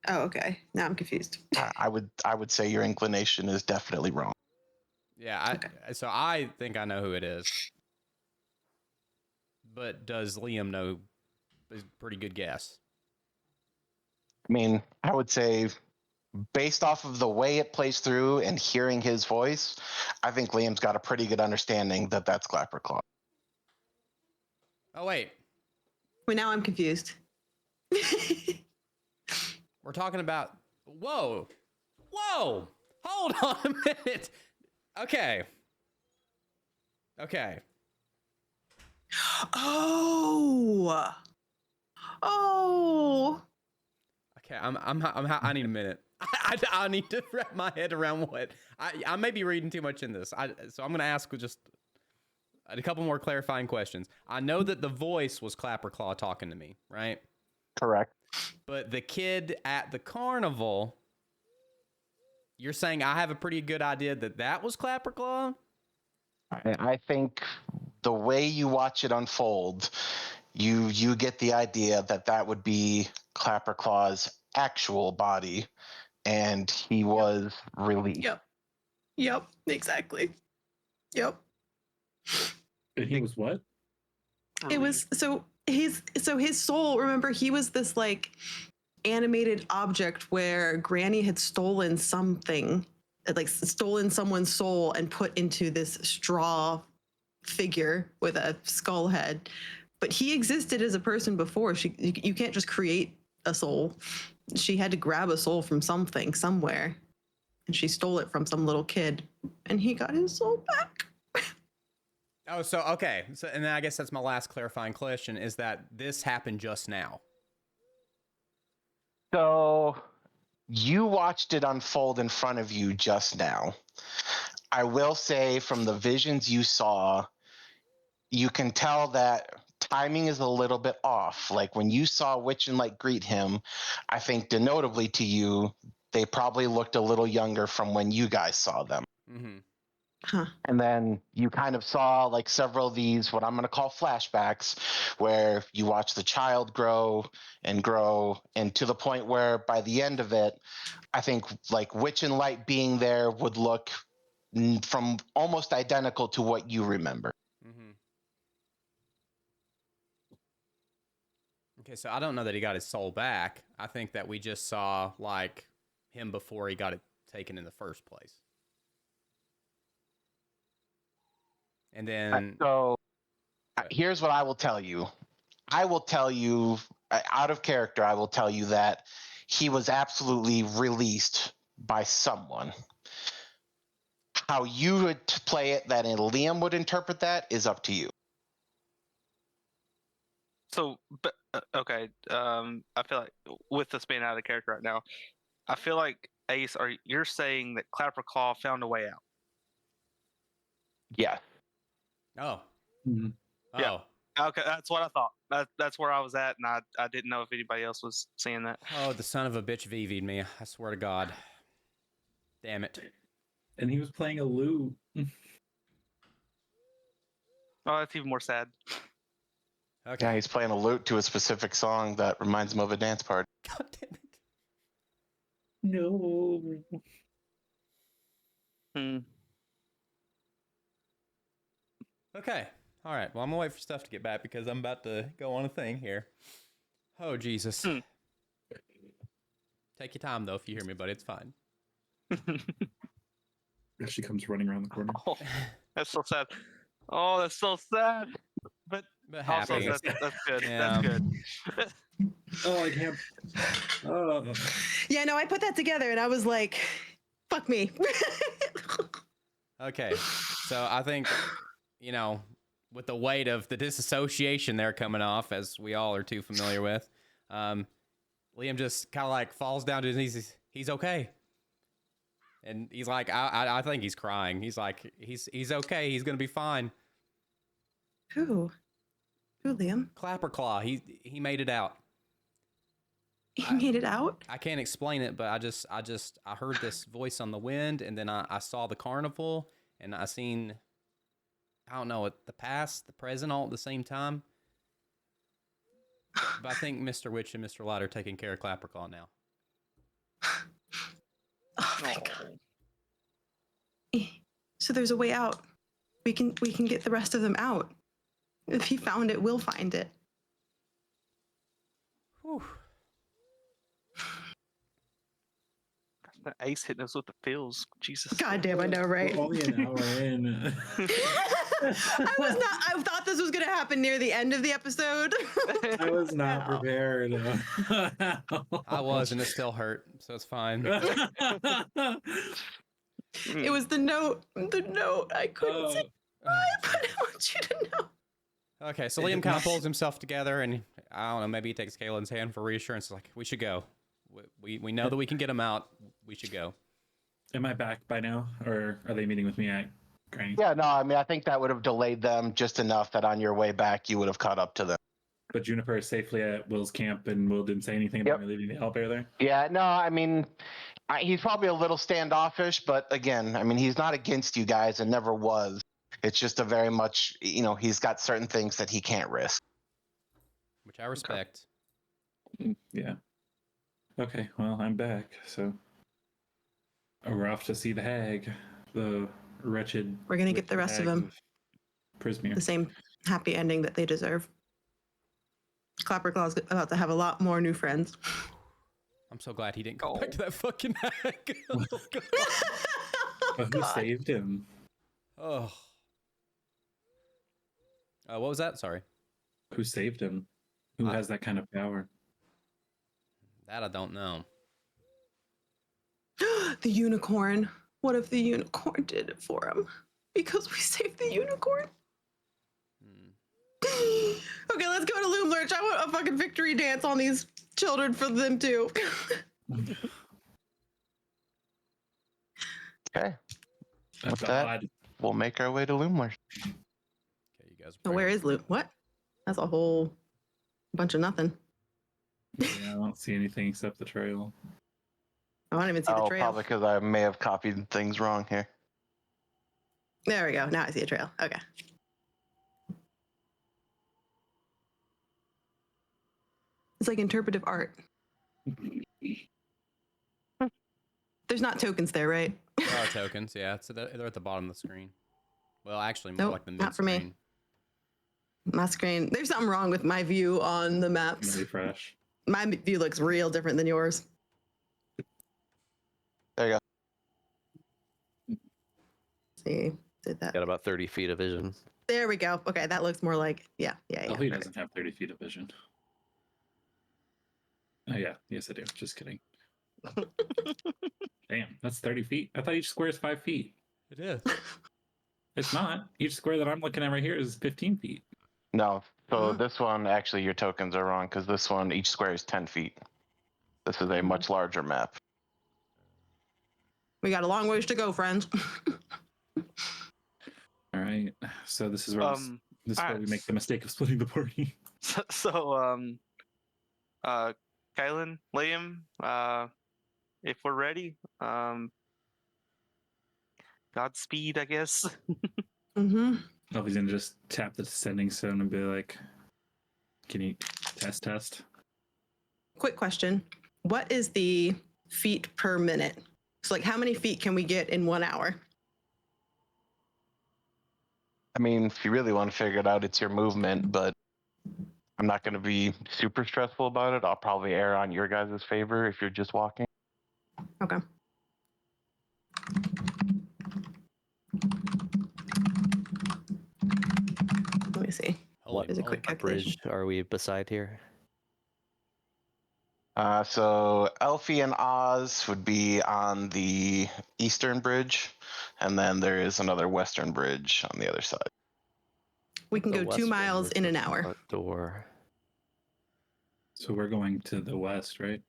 Oh, okay. Now I'm confused. I would say your inclination is definitely wrong. Yeah, so I think I know who it is. But does Liam know? Is a pretty good guess. I mean, I would say, based off of the way it plays through and hearing his voice, I think Liam's got a pretty good understanding that that's Clapperclaw. Oh, wait. Well, now I'm confused. We're talking about... Whoa! Whoa! Hold on a minute! Okay. Okay. Oh! Oh! Okay, I need a minute. I need to wrap my head around what... I may be reading too much in this. So I'm going to ask just a couple more clarifying questions. I know that the voice was Clapperclaw talking to me, right? Correct. But the kid at the carnival, you're saying I have a pretty good idea that was Clapperclaw? I think the way you watch it unfold, you get the idea that would be Clapperclaw's actual body, and he was released. Yep. Exactly. Yep. And he was what? It was his soul, remember, he was this like animated object where Granny had stolen something, like stolen someone's soul and put into this straw figure with a skull head. But he existed as a person before. You can't just create a soul. She had to grab a soul from something, somewhere. And she stole it from some little kid. And he got his soul back. Oh, so, okay. So, and then I guess that's my last clarifying question, is that this happened just now. So you watched it unfold in front of you just now. I will say, from the visions you saw, you can tell that timing is a little bit off. Like when you saw Witch and Light greet him, I think denotably to you, they probably looked a little younger from when you guys saw them. Mm-hmm. Huh. And then you kind of saw like several of these, what I'm going to call flashbacks, where you watch the child grow, and to the point where by the end of it, I think like Witch and Light being there would look from almost identical to what you remember. Mm-hmm. Okay, so I don't know that he got his soul back. I think that we just saw like him before he got it taken in the first place. And then Here's what I will tell you. I will tell you, out of character, I will tell you that he was absolutely released by someone. How you would play it, that Liam would interpret that, is up to you. So, but okay. I feel like with this being out of character right now, I feel like Ace, you're saying that Clapperclaw found a way out? Yeah. oh. Mm-hmm. Yeah. Okay, that's what I thought. That's where I was at, and I didn't know if anybody else was seeing that. Oh, the son of a bitch VV'd me. I swear to God. Damn it. And he was playing a lute. Oh, that's even more sad. Okay. Yeah, he's playing a lute to a specific song that reminds him of a dance party. God damn it. No. Okay. All right. Well, I'm going to wait for stuff to get back because I'm about to go on a thing here. Oh, Jesus. Take your time, though, if you hear me, buddy. It's fine. She comes running around the corner. Oh, that's so sad. Oh, that's so sad. But also, happy. that's good. Yeah. That's good. Oh, I can't. Oh. Yeah, no, I put that together and I was like, fuck me. Okay, so I think, with the weight of the disassociation there coming off, as we all are too familiar with, Liam just kind of like falls down to his knees. He's okay. And he's like, I think he's crying. He's like, he's okay. He's going to be fine. Who, Liam? Clapperclaw, he made it out. He made it out? I can't explain it, but I heard this voice on the wind, and then I saw the carnival, and I seen, I don't know, the past, the present, all at the same time. But I think Mr. Witch and Mr. Light are taking care of Clapperclaw now. Oh my god. So there's a way out. We can get the rest of them out. If he found it, we'll find it. Whew. Ace hitting us with the feels. Jesus. God damn, I know, right? We're only an hour in. I thought this was gonna happen near the end of the episode. I was not prepared. I was, and it still hurt, so it's fine. It was the note. I couldn't say goodbye, but I want you to know. Okay, so Liam kind of pulls himself together, and I don't know, maybe he takes Kaylin's hand for reassurance. Like, we should go. We know that we can get him out. We should go. Am I back by now, or are they meeting with me at Granny? Yeah, no, I mean, I think that would have delayed them just enough that on your way back, you would have caught up to them. But Juniper is safely at Will's camp, and Will didn't say anything about me leaving the elevator there? Yeah, no, I mean, he's probably a little standoffish, but again, I mean, he's not against you guys and never was. It's just a very much, he's got certain things that he can't risk. Which I respect. Yeah. Okay, well, I'm back, so we're off to see the hag, the wretched. We're gonna get the rest of them. Prismere. The same happy ending that they deserve. Clapperclaw's about to have a lot more new friends. I'm so glad he didn't go back to that fucking hag. Oh, God. But who saved him? Oh. What was that? Sorry. Who saved him? Who has that kind of power? That I don't know. The unicorn. What if the unicorn did it for him? Because we saved the unicorn? Okay, let's go to Loom Lurch. I want a fucking victory dance on these children for them too. Okay. Oh, With that, we'll make our way to Loomler. Okay, you guys. Oh, where is Loom? What? That's a whole bunch of nothing. Yeah, I don't see anything except the trail. I don't even see the trail. Probably because I may have copied things wrong here. There we go. Now I see a trail. Okay. It's like interpretive art. There's not tokens there, right? There are tokens, yeah. They're at the bottom of the screen. Well, actually, more Nope, like the mid not for me. screen. My screen. There's something wrong with my view on the maps. Refresh. My view looks real different than yours. There you go. See, did that? Got about 30 feet of vision. There we go. Okay, that looks more like yeah. Oh, he doesn't have 30 feet of vision. Oh yeah, yes I do. Just kidding. Damn, that's 30 feet. I thought each square is 5 feet. It is. It's not. Each square that I'm looking at right here is 15 feet. No, so this one, actually, your tokens are wrong because this one, each square is 10 feet. This is a much larger map. We got a long ways to go, friends. All right. So this is where where we make the mistake of splitting the party. So, Kylan, Liam, if we're ready, Godspeed, I guess. Mm-hmm. Oh, he's gonna just tap the descending stone and be like, "Can you test?" Quick question. What is the feet per minute? So, like, how many feet can we get in 1 hour? I mean, if you really want to figure it out, it's your movement, but I'm not going to be super stressful about it. I'll probably err on your guys' favor if you're just walking. Okay. Let me see. Holy Is a moly. quick calculation. Bridge are we beside here? So Elfie and Oz would be on the eastern bridge, and then there is another western bridge on the other side. We can The go 2 west miles bridge in is an the hour. Front door. So we're going to the west, right?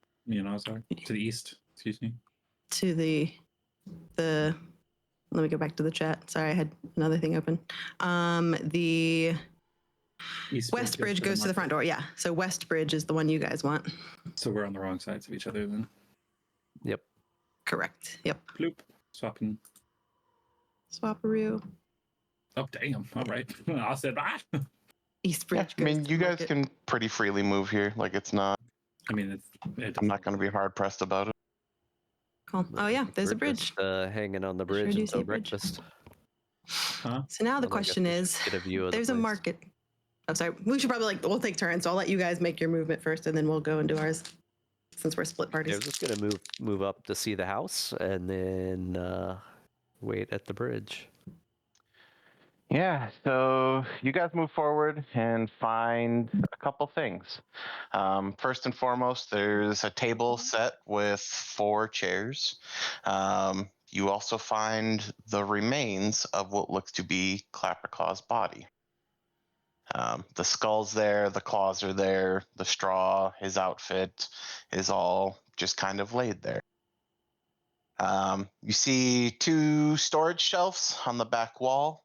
Sorry, to the east. Excuse me. To the let me go back to the chat. Sorry, I had another thing open. The East west bridge goes to the front market. door. Yeah. So west bridge is the one you guys want. So we're on the wrong sides of each other then. Yep. Correct. Yep. Bloop. Swapping. Swaparoo. Oh, damn. All right. I said, ah. East Yeah, bridge I goes mean, to you the guys market. can pretty freely move here. Like, it's not. I mean, I'm not going to be hard pressed about it. Cool. Oh yeah, there's a We're bridge. just, hanging on the Sure bridge do until see a bridge. breakfast. Huh? So now the Well, I guess question we should is, get a view of the there's a place. market. Oh, sorry. We should probably we'll take turns. So I'll let you guys make your movement first, and then we'll go and do ours, since we're split I parties. was just gonna move up to see the house and then wait at the bridge. Yeah, so you guys move forward and find a couple things. First and foremost, there's a table set with 4 chairs. You also find the remains of what looks to be Clapperclaw's body. The skull's there, the claws are there, the straw, his outfit is all just kind of laid there. You see 2 storage shelves on the back wall.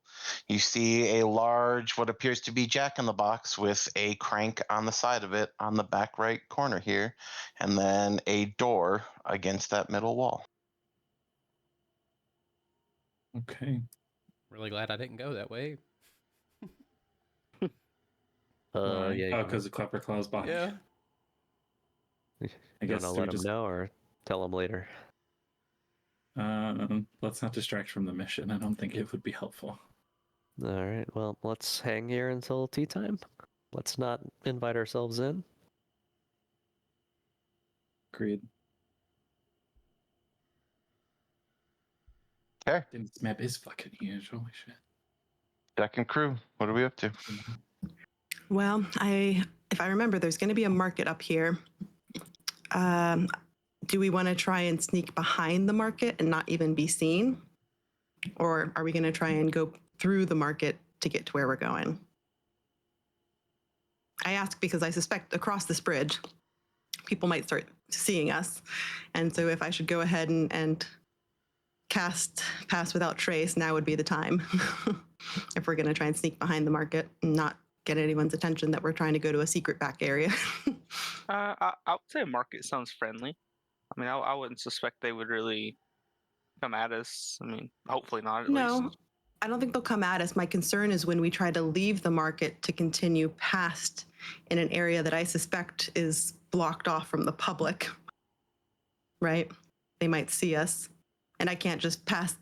You see a large, what appears to be jack-in-the-box with a crank on the side of it on the back right corner here, and then a door against that middle wall. Okay. Really glad I didn't go that way. Why? Yeah. Oh, because of Clapperclaw's body. Yeah. I You guess wanna we let him just. know or tell him later? Let's not distract from the mission. I don't think it would be helpful. All right. Well, let's hang here until tea time. Let's not invite ourselves in. Agreed. Okay, Damn, this map is fucking huge. Holy shit. deck and crew, what are we up to? Well, if I remember, there's going to be a market up here. Do we want to try and sneak behind the market and not even be seen? Or are we going to try and go through the market to get to where we're going? I ask because I suspect across this bridge, people might start seeing us. And so if I should go ahead and cast Pass Without Trace, now would be the time. If we're going to try and sneak behind the market and not get anyone's attention that we're trying to go to a secret back area. I would say market sounds friendly. I mean, I wouldn't suspect they would really come at us. I mean, hopefully not, at No, least. I don't think they'll come at us. My concern is when we try to leave the market to continue past in an area that I suspect is blocked off from the public, right? They might see us. And I can't just cast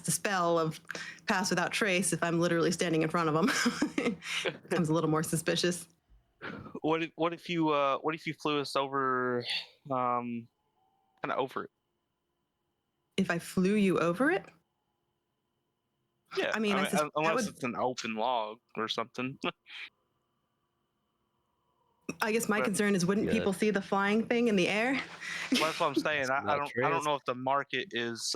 a spell of Pass Without Trace if I'm literally standing in front of them. Becomes a little more suspicious. What if you flew us over, kind of over it? If I flew you over it? Yeah, I mean, that unless would, it's an open log or something. I guess my But- concern is, wouldn't Yeah. people see the flying thing in the air? Well, that's what I'm saying. I Without don't trace. know if the market is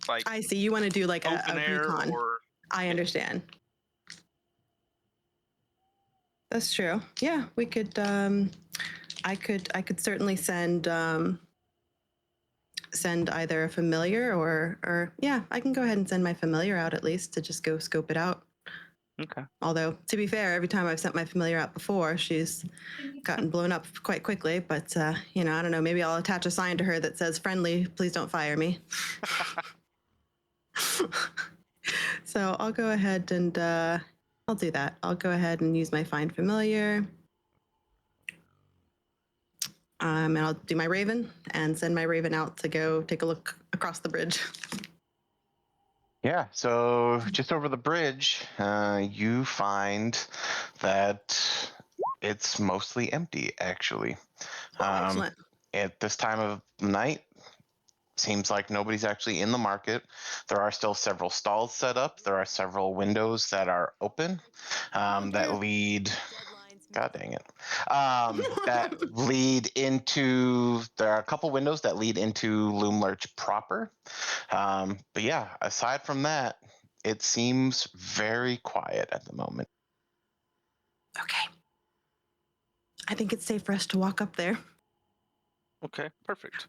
like I see. You want to do like a open air recon. or I understand. That's true. Yeah, we could. I could certainly send either a familiar or yeah, I can go ahead and send my familiar out at least to just go scope it out. okay. Although, to be fair, every time I've sent my familiar out before, she's gotten blown up quite quickly. But I don't know. Maybe I'll attach a sign to her that says "Friendly, please don't fire me." So I'll go ahead and I'll do that. I'll go ahead and use my Find Familiar. And I'll do my Raven and send my Raven out to go take a look across the bridge. Yeah, so just over the bridge, you find that it's mostly empty, actually. Excellent. At this time of night, seems like nobody's actually in the market. There are still several stalls set up. There are several windows that are open that lead God dang it. That lead into, there are a couple windows that lead into Loom Lurch proper. But yeah, aside from that, it seems very quiet at the moment. Okay. I think it's safe for us to walk up there. Okay, perfect.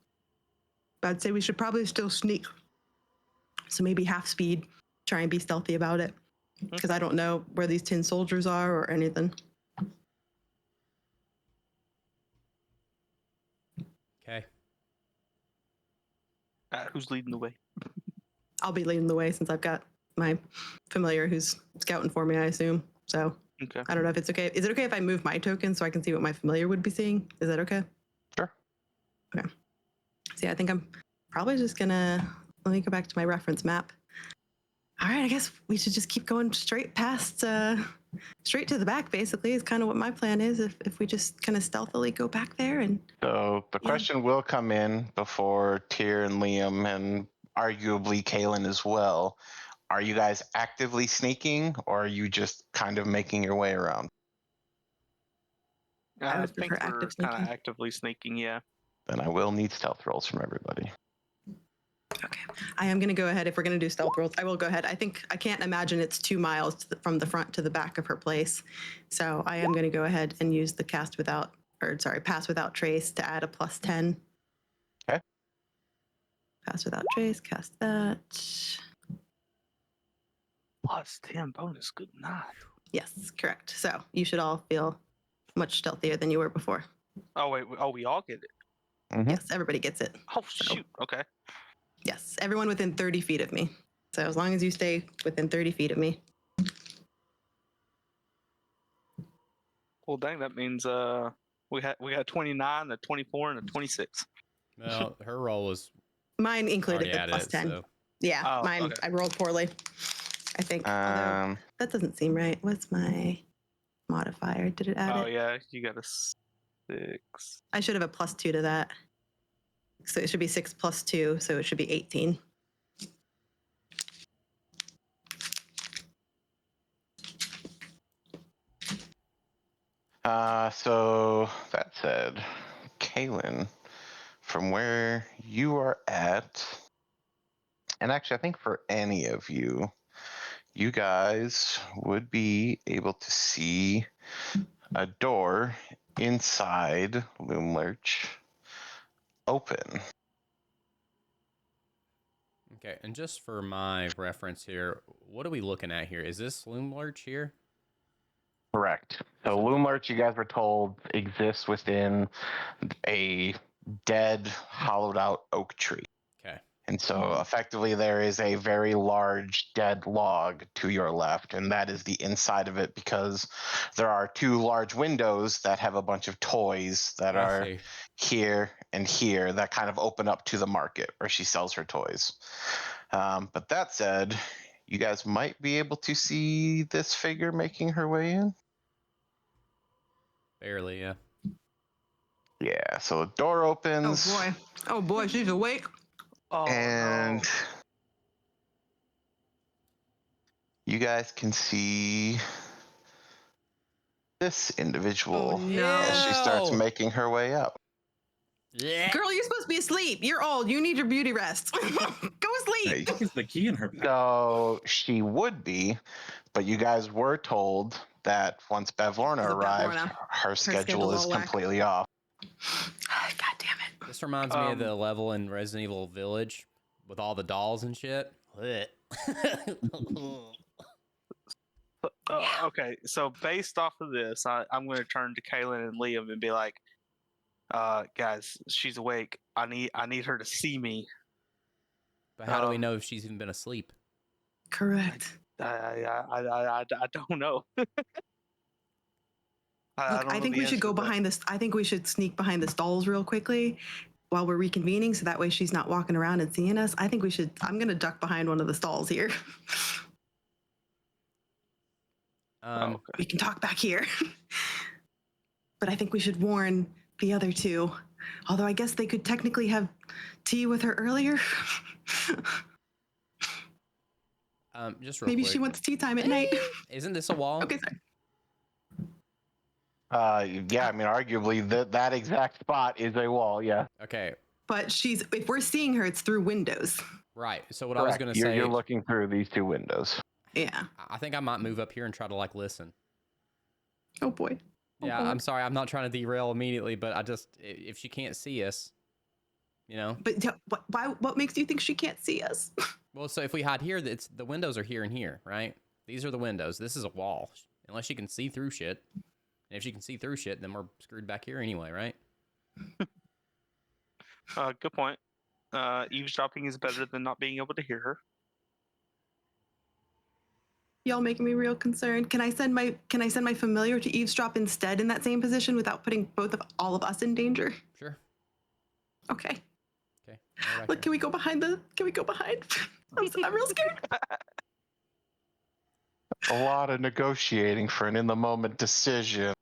But I'd say we should probably still sneak. So maybe half speed, try and be stealthy about it. Because I don't know where these tin soldiers are or anything. Okay. Who's leading the way? I'll be leading the way since I've got my familiar who's scouting for me, I assume. So Okay. I don't know if it's okay. Is it okay if I move my token so I can see what my familiar would be seeing? Is that okay? Sure. Okay. So yeah, I think I'm probably just gonna, let me go back to my reference map. All right, I guess we should just keep going straight past, straight to the back, basically, is kind of what my plan is. If we just kind of stealthily go back there and. So the Yeah. question will come in before Tyr and Liam and arguably Kaylin as well. Are you guys actively sneaking, or are you just kind of making your way around? I would think prefer we're active kind sneaking. of actively sneaking, yeah. Then I will need stealth rolls from everybody. Okay. I am going to go ahead. If we're going to do stealth rolls, I will go ahead. I think I can't imagine it's 2 miles from the front to the back of her place. So I am going to go ahead and use the pass without trace to add a +10. Okay. Pass without trace, cast that. +10 bonus, good night. Yes, correct. So you should all feel much stealthier than you were before. Oh, wait, we all get it. Mhm. Yes, everybody gets it. Oh, shoot, okay. Yes, everyone within 30 feet of me. So as long as you stay within 30 feet of me. Well, dang, that means we got 29, a 24, and a 26. Well, her roll was Mine included already the at plus it, 10. so Yeah, Oh, mine, okay. I rolled poorly, I think. Although that doesn't seem right. What's my modifier? Did it add Oh, it? yeah, you got a 6. I should have a +2 to that. So it should be 6 + 2, so it should be 18. So that said, Kaylin, from where you are at, and actually I think for any of you, you guys would be able to see a door inside Loom Lurch open. okay. And just for my reference here, what are we looking at here? Is this Loom Lurch here? Correct. So Loom Lurch, you guys were told, exists within a dead, hollowed out oak tree. Okay. And so effectively there is a very large dead log to your left, and that is the inside of it because there are 2 large windows that have a bunch of toys that I are see. here and here that kind of open up to the market where she sells her toys. But that said, you guys might be able to see this figure making her way in. Barely, yeah. Yeah, so the door opens. Oh boy, she's awake. Oh, And no. you guys can see this individual Oh, no. as she starts Ew. making her way up. Yeah. Girl, you're supposed to be asleep. You're old. You need your beauty rest. Go sleep. Hey. Is the key in her back? So she would be, but you guys were told that once Bevlorna Is it arrived, Bevlorna? her schedule schedule's is all whack. completely off. God damn it. This reminds me of the level in Resident Evil Village with all the dolls and shit. Blech. Okay, so based off of this, I'm going to turn to Kaylin and Liam and be like, guys, she's awake. I need her to see me. But how do we know if she's even been asleep? Correct. I don't know. I Look, don't I know think the we should answer go to that. behind this. I think we should sneak behind the stalls real quickly while we're reconvening so that way she's not walking around and seeing us. I think we should. I'm going to duck behind one of the stalls here. Okay. We can talk back here. But I think we should warn the other 2. Although I guess they could technically have tea with her earlier. Just real Maybe quick. she wants tea time at night. Isn't this a wall? Okay, sorry. Yeah, I mean, arguably that exact spot is a wall. Yeah, Okay, But if we're seeing her, it's through windows. right. So what I was correct. gonna You're say, looking through these two windows. Yeah. I think I might move up here and try to like listen. Oh boy. Oh, Yeah, boy. I'm sorry. I'm not trying to derail immediately, but if she can't see us, you know. But why? What makes you think she can't see us? Well, so if we hide here, the windows are here and here, right? These are the windows. This is a wall. Unless she can see through shit. And if she can see through shit, then we're screwed back here anyway, right? Good point. Eavesdropping is better than not being able to hear her. Y'all making me real concerned. Can I send my familiar to eavesdrop instead in that same position without putting all of us in danger? Sure. Okay. Okay. Look, can we go behind? I'm real scared. A lot of negotiating for an in the moment decision.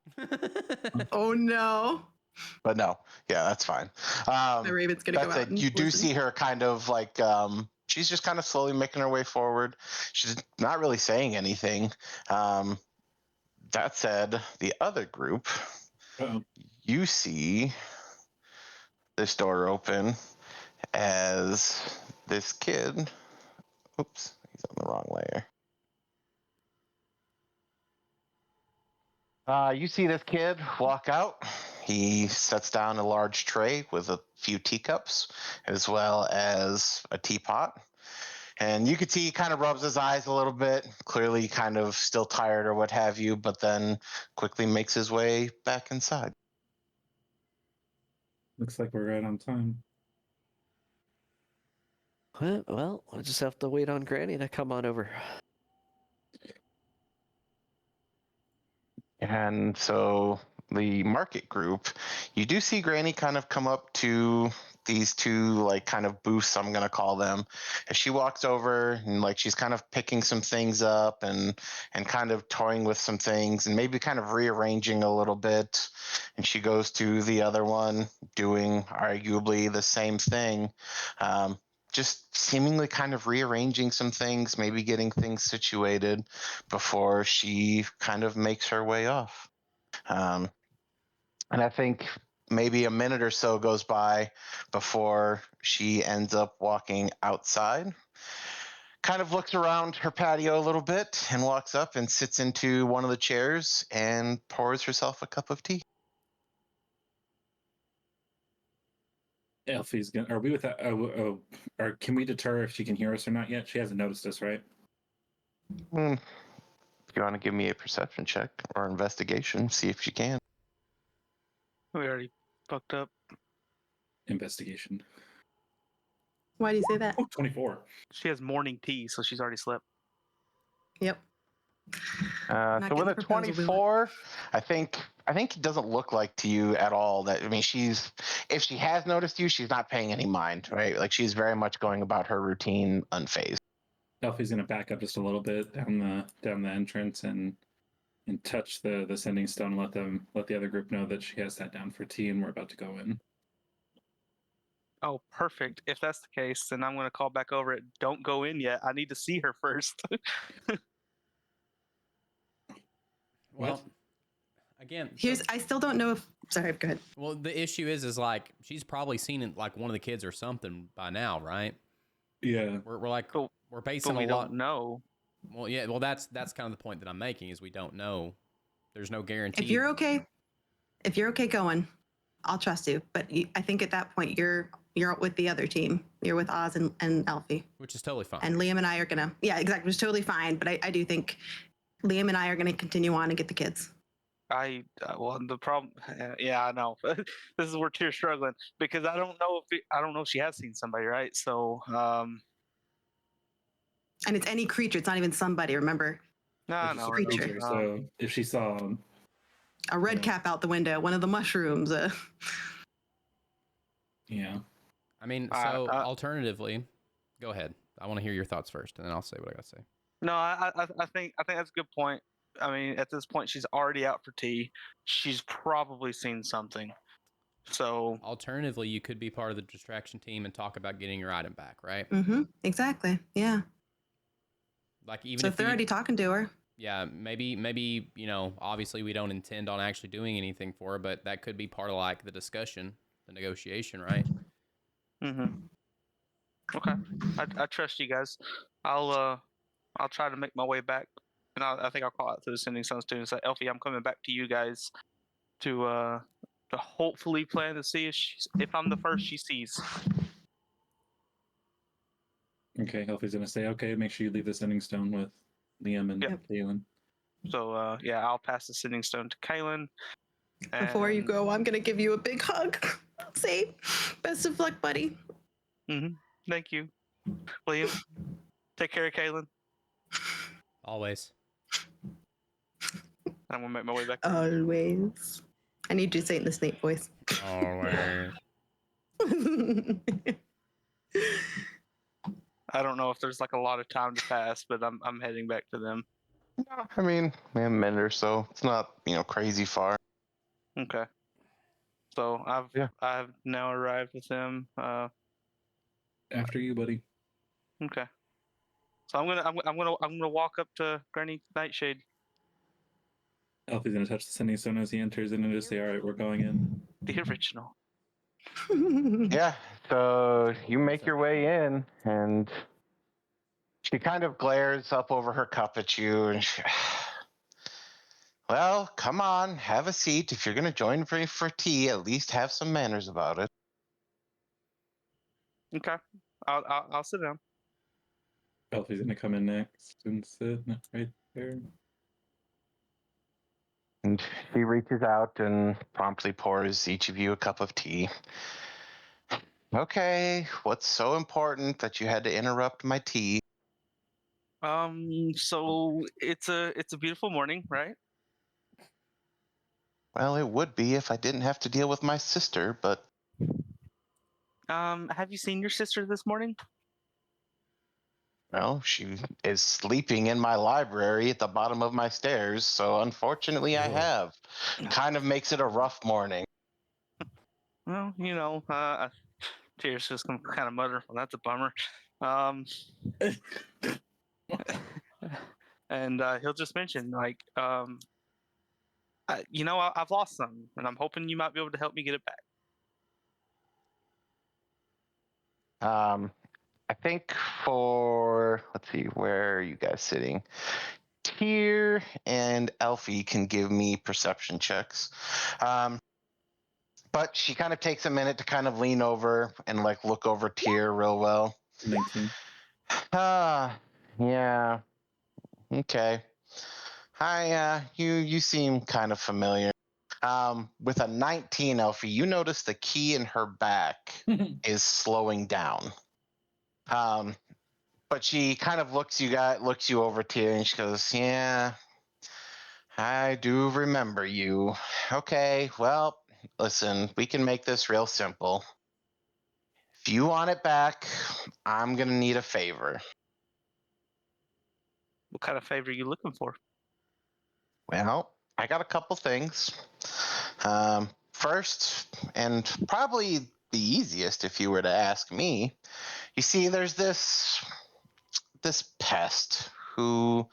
Oh no. But no, yeah, that's fine. The Raven's gonna go That out. said, And you do listen. see her kind of like she's just kind of slowly making her way forward. She's not really saying anything. That said, the other group, Uh-oh. you see this door open as this kid. Oops, he's on the wrong layer. You see this kid walk out. He sets down a large tray with a few teacups as well as a teapot. And you could see he kind of rubs his eyes a little bit, clearly kind of still tired or what have you, but then quickly makes his way back inside. Looks like we're right on time. Well, we'll just have to wait on Granny to come on over. And so the market group, you do see Granny kind of come up to these two like kind of booths, I'm gonna call them. As she walks over and like she's kind of picking some things up and kind of toying with some things and maybe kind of rearranging a little bit. And she goes to the other one, doing arguably the same thing. Just seemingly kind of rearranging some things, maybe getting things situated before she kind of makes her way off. And I think maybe a minute or so goes by before she ends up walking outside. Kind of looks around her patio a little bit and walks up and sits into one of the chairs and pours herself a cup of tea. Elfie's gonna. Are we with that? Or can we deter if she can hear us or not yet? She hasn't noticed us, right? If you want to give me a perception check or investigation, see if you can. We already fucked up. Investigation. Why do you say that? Oh, 24. She has morning tea, so she's already slept. Yep. So with a 24, I think it doesn't look like to you at all that, I mean, if she has noticed you, she's not paying any mind, right? Like she's very much going about her routine unfazed. Elfie's gonna back up just a little bit down the entrance and touch the sending stone and let the other group know that she has sat down for tea and we're about to go in. Oh, perfect. If that's the case, then I'm going to call back over it. Don't go in yet. I need to see her first. Well, again, I still don't know if. Sorry, go ahead. well, the issue is like she's probably seen it like one of the kids or something by now, right? Yeah. We're like But- we're basing but we a lot. don't know. Well, yeah. Well, that's kind of the point that I'm making is we don't know. There's no guarantee. If you're okay going, I'll trust you. But I think at that point you're with the other team. You're with Oz and Alfie. Which is totally fine. And Liam and I are gonna. Yeah, exactly. Which is totally fine. But I do think Liam and I are gonna continue on and get the kids. Well, the problem, yeah, I know. This is where Tier's struggling because I don't know if she has seen somebody, right? So, And it's any creature. It's not even somebody. Remember, no, It's just no, a creature, so if she saw a red Yeah. cap out the window, one of the mushrooms. yeah. I mean, so alternatively, go ahead. I want to hear your thoughts first, and then I'll say what I got to say. No, I think that's a good point. I mean, at this point, she's already out for tea. She's probably seen something. So, Alternatively, you could be part of the distraction team and talk about getting your item back, right? Mm-hmm. Exactly. Yeah. Like even So if if they're you, already talking to her. yeah, maybe obviously we don't intend on actually doing anything for her, but that could be part of like the discussion, the negotiation, right? Mm-hmm. Okay. I trust you guys. I'll try to make my way back, and I think I'll call out to the sending sun students that Elfie, I'm coming back to you guys to hopefully plan to see if I'm the first she sees. Okay, Elfie's gonna say, okay, make sure you leave the sending stone with Liam and Yep. Kaylin. So yeah, I'll pass the sending stone to Kaylin. Before you and- go, I'm gonna give you a big hug. Say, best of luck, buddy. Mhm. Thank you, William. Take care of Kaylin. Always. I'm gonna make my way back. Always. I need you to say it in the Snape voice. Always. I don't know if there's like a lot of time to pass, but I'm heading back to them. No, I mean, a minute or so. It's not, crazy far. Okay. So I've now arrived with them. After you, buddy. Okay. So I'm gonna walk up to Granny Nightshade. Elfie's gonna touch the sending stone as he enters and just say, all right, we're going in. The original. Yeah, so you make your way in, and she kind of glares up over her cup at you, and well, come on, have a seat. If you're going to join me for tea, at least have some manners about it. Okay. I'll sit down. Elfie's gonna come in next and sit right there. And she reaches out and promptly pours each of you a cup of tea. Okay, what's so important that you had to interrupt my tea? So it's a beautiful morning, right? Well, it would be if I didn't have to deal with my sister, but Have you seen your sister this morning? well, she is sleeping in my library at the bottom of my stairs, so unfortunately I have. Kind of makes it a rough morning. Well, Tears just gonna kind of mutter, well, that's a bummer. And he'll just mention, like, I've lost some, and I'm hoping you might be able to help me get it back. I think let's see, where are you guys sitting? Tyr and Elfie can give me perception checks. But she kind of takes a minute to kind of lean over and like look over Tyr real well. 19. Yeah. Okay. Hi, you seem kind of familiar. With a 19, Elfie, you notice the key in her back is slowing down. But she kind of looks you over to you, and she goes, "Yeah, I do remember you. Okay, well, listen, we can make this real simple. If you want it back, I'm gonna need a favor." What kind of favor are you looking for? Well, I got a couple things. First, and probably the easiest if you were to ask me, you see, there's this pest who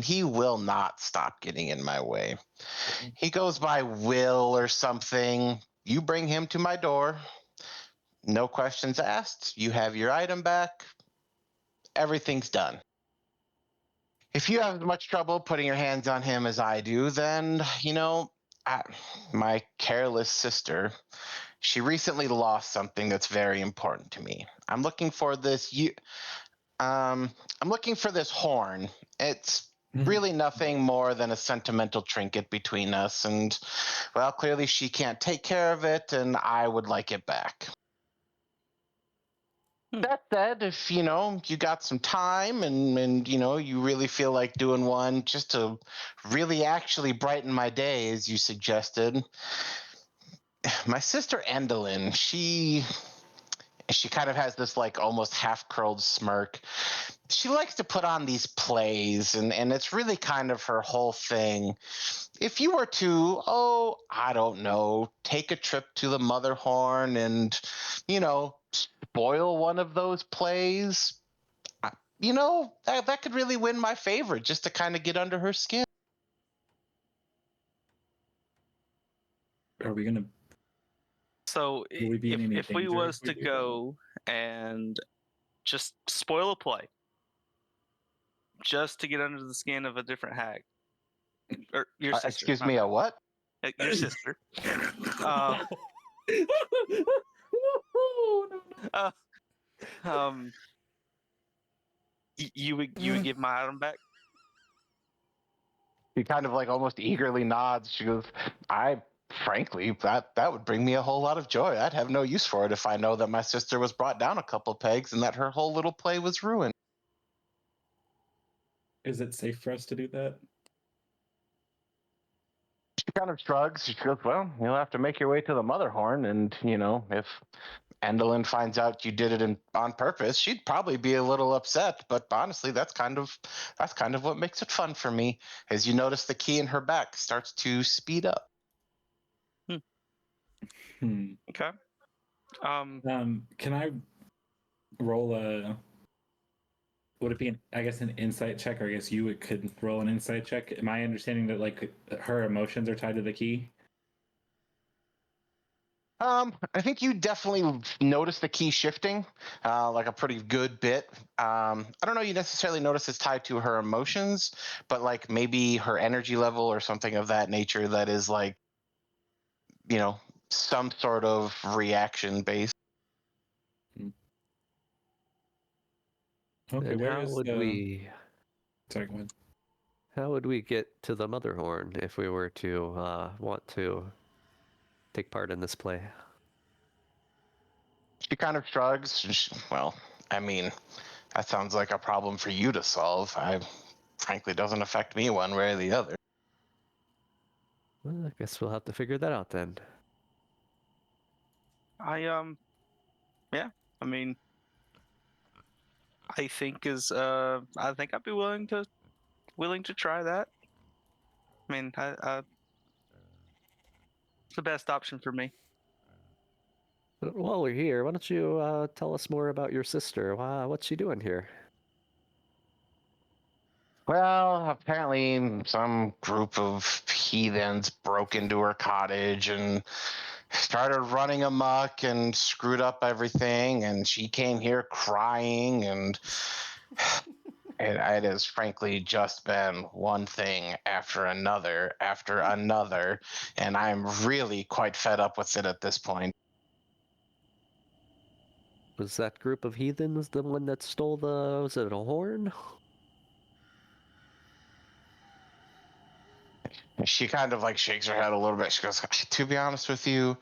he will not stop getting in my way. He goes by Will or something. You bring him to my door, no questions asked. You have your item back. Everything's done. If you have as much trouble putting your hands on him as I do, then, my careless sister, she recently lost something that's very important to me. I'm looking for this horn. It's really nothing more than a sentimental trinket between us, and well, clearly she can't take care of it, and I would like it back. That said, if you got some time and you really feel like doing one just to really actually brighten my day, as you suggested, my sister Endelin, she kind of has this like almost half curled smirk. She likes to put on these plays, and it's really kind of her whole thing. If you were to, I don't know, take a trip to the Motherhorn and, spoil one of those plays, that could really win my favor, just to kind of get under her skin. Are we gonna? So Will we be in any if we danger was if we to do that? go and just spoil a play, just to get under the skin of a different hag, or your sister. Excuse my me, bad. a what? Your sister. no, no. Um, you would give my item back. She kind of like almost eagerly nods. She goes, frankly, that would bring me a whole lot of joy. I'd have no use for it if I know that my sister was brought down a couple pegs and that her whole little play was ruined. Is it safe for us to do that? She kind of shrugs. She goes, well, you'll have to make your way to the Mother Horn, and if Endelyn finds out you did it on purpose, she'd probably be a little upset. But honestly, that's kind of what makes it fun for me. As you notice, the key in her back starts to speed up. Okay. Can I roll a? Would it be an insight check, or I guess you could roll an insight check? Am I understanding that like her emotions are tied to the key? I think you definitely notice the key shifting, like a pretty good bit. I don't know you necessarily notice it's tied to her emotions, but like maybe her energy level or something of that nature that is like, some sort of reaction based. Okay, And where how is would the? we? Sorry, go ahead. How would we get to the Motherhorn if we were to want to take part in this play? She kind of shrugs. Well, I mean, that sounds like a problem for you to solve. Frankly, doesn't affect me one way or the other. Well, I guess we'll have to figure that out then. Yeah. I mean, I think I'd be willing to try that. I mean, it's the best option for me. While we're here, why don't you tell us more about your sister? What's she doing here? Well, apparently some group of heathens broke into her cottage and started running amok and screwed up everything. And she came here crying, and it has frankly just been one thing after another, and I'm really quite fed up with it at this point. Was that group of heathens the one that stole was it a horn? She kind of like shakes her head a little bit. She goes, to be honest with you,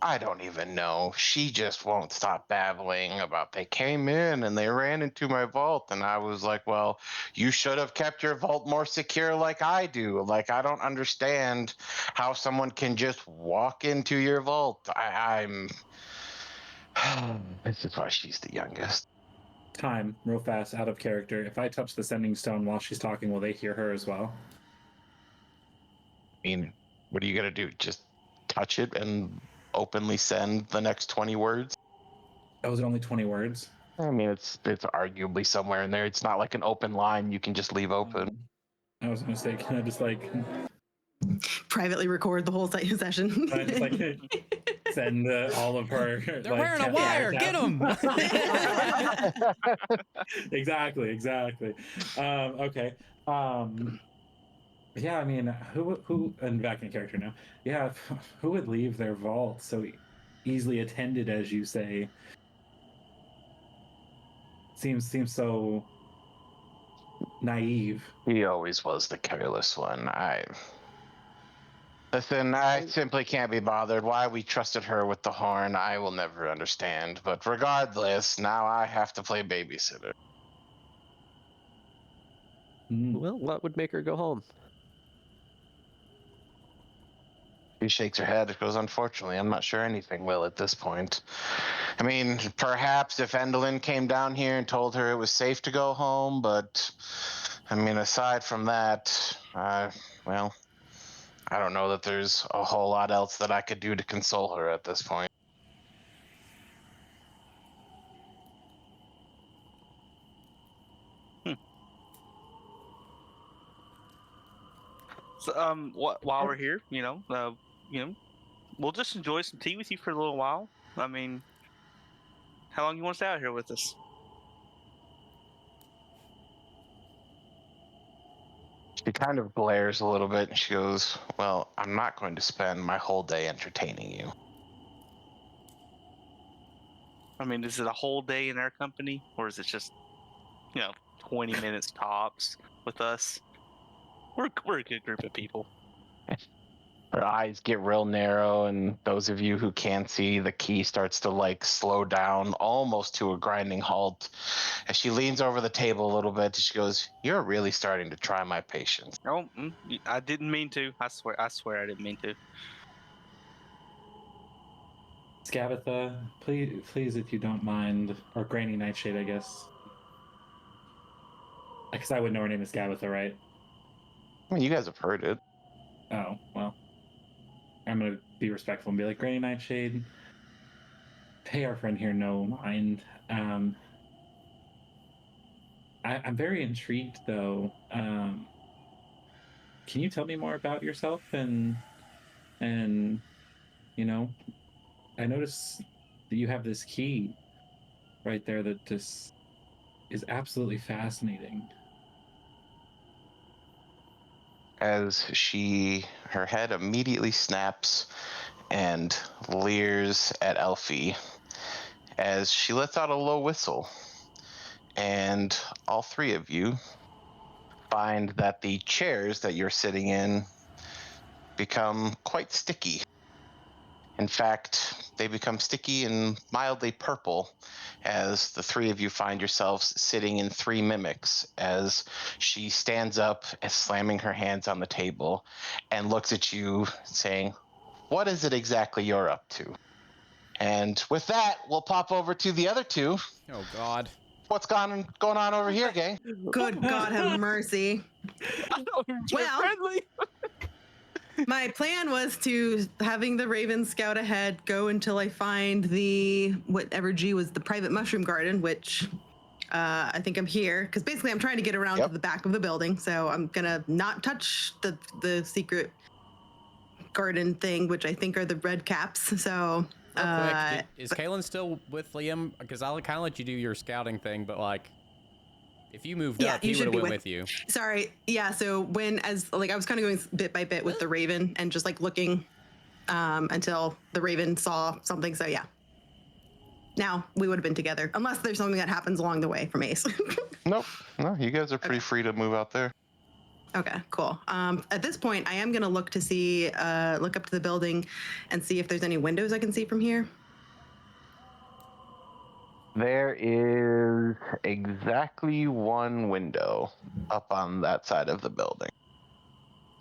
I don't even know. She just won't stop babbling about they came in and they ran into my vault. And I was like, well, you should have kept your vault more secure like I do. Like, I don't understand how someone can just walk into your vault. I'm. This is why she's the youngest. Time, real fast, out of character. If I touch the sending stone while she's talking, will they hear her as well? I mean, what are you going to do? Just touch it and openly send the next 20 words? Oh, was it only 20 words? I mean, it's arguably somewhere in there. It's not like an open line you can just leave open. I was going to say, can I just like Privately record the whole session. I just like send all of her? They're wearing a wire. Get them. Exactly. Okay. Yeah, I mean, who and back in character now? Yeah, who would leave their vault so easily attended, as you say? Seems so naive. He always was the careless one. I simply can't be bothered. Why we trusted her with the horn, I will never understand. But regardless, now I have to play babysitter. Well, what would make her go home? She shakes her head. It goes, unfortunately, I'm not sure anything will at this point. I mean, perhaps if Endelyn came down here and told her it was safe to go home, but I mean, aside from that, well, I don't know that there's a whole lot else that I could do to console her at this point. So, while we're here, we'll just enjoy some tea with you for a little while. I mean, how long you want to stay out here with us? She kind of glares a little bit and she goes, "Well, I'm not going to spend my whole day entertaining you." I mean, is it a whole day in our company, or is it just, 20 minutes tops with us? We're a good group of people. Her eyes get real narrow, and those of you who can see, the key starts to like slow down almost to a grinding halt as she leans over the table a little bit. She goes, "You're really starting to try my patience." Oh, I didn't mean to. I swear I didn't mean to. Scabatha, please, if you don't mind, or Granny Nightshade, I guess. Because I would know her name is Scabatha, right? I mean, you guys have heard it. Oh, well. I'm going to be respectful and be like, Granny Nightshade, pay our friend here no mind. I'm very intrigued, though. Can you tell me more about yourself? And I notice that you have this key right there that just is absolutely fascinating. As her head immediately snaps and leers at Elfie as she lets out a low whistle. And all three of you find that the chairs that you're sitting in become quite sticky. In fact, they become sticky and mildly purple as the three of you find yourselves sitting in three mimics as she stands up, slamming her hands on the table, and looks at you saying, "What is it exactly you're up to?" And with that, we'll pop over to the other two. Oh God. What's going on over here, gang? Good God have mercy. Well, friendly. my plan was to having the Raven scout ahead, go until I find the whatever G was the private mushroom garden, which I think I'm here because basically I'm trying to get around to the back of the building, so I'm gonna not touch the secret garden thing, which I think are the red caps. So Real quick, is Kaylin still with Liam? Because I'll kind of let you do your scouting thing, but like, if you moved up, he would have went with you. Sorry, yeah. So I was kind of going bit by bit with the Raven and just like looking until the Raven saw something. So yeah, now we would have been together unless there's something that happens along the way from Ace. Nope. No, you guys are pretty free to move out there. Okay, cool. At this point, I am going to look to see, look up to the building and see if there's any windows I can see from here. There is exactly one window up on that side of the building.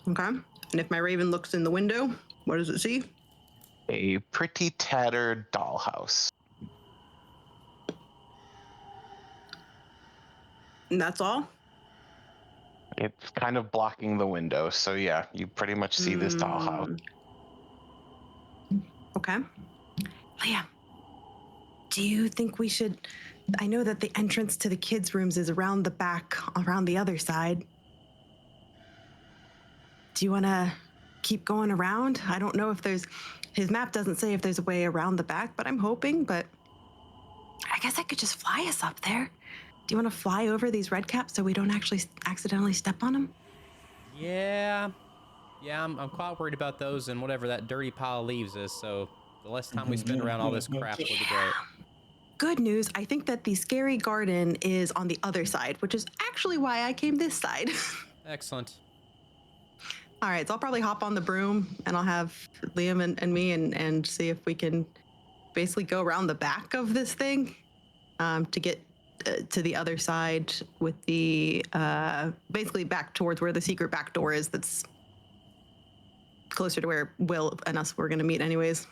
Okay. And if my Raven looks in the window, what does it see? A pretty tattered dollhouse. And that's all? It's kind of blocking the window, so yeah, you pretty much see this dollhouse. Okay. Liam, do you think we should... I know that the entrance to the kids' rooms is around the back, around the other side. Do you want to keep going around? I don't know if there's... His map doesn't say if there's a way around the back, but I'm hoping, but... I guess I could just fly us up there. Do you want to fly over these red caps so we don't actually accidentally step on them? Yeah, I'm quite worried about those and whatever that dirty pile of leaves is, so the less time we spend around all this crap would be great. Good news, I think that the scary garden is on the other side, which is actually why I came this side. Excellent. All right, so I'll probably hop on the broom and I'll have Liam and me and see if we can basically go around the back of this thing to get to the other side with the basically back towards where the secret back door is. That's closer to where Will and us were going to meet anyways.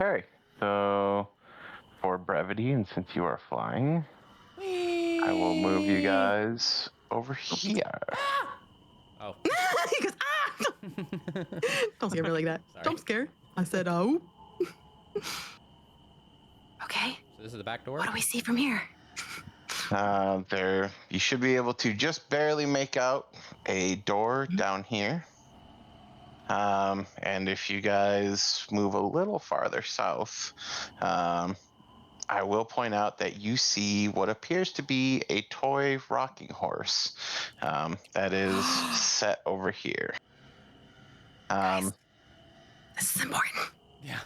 Okay, so for brevity and since you are flying, I will move you guys over here. Oh. He goes, ah! Don't scare me like that. Sorry. Don't scare. I said, oh. Okay. So this is the back door? What do we see from here? There, you should be able to just barely make out a door down here. And if you guys move a little farther south, I will point out that you see what appears to be a toy rocking horse that is set over here. Guys, this is important. Yeah.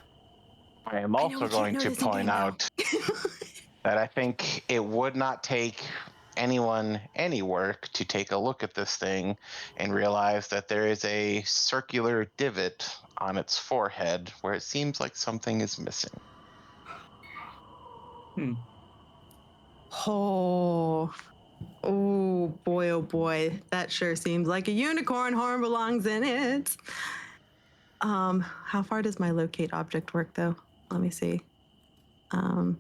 I am I know also we can't going know to this in point game, though. out that I think it would not take anyone any work to take a look at this thing and realize that there is a circular divot on its forehead where it seems like something is missing. Oh, oh boy, that sure seems like a unicorn horn belongs in it. How far does my locate object work though? Let me see. Um,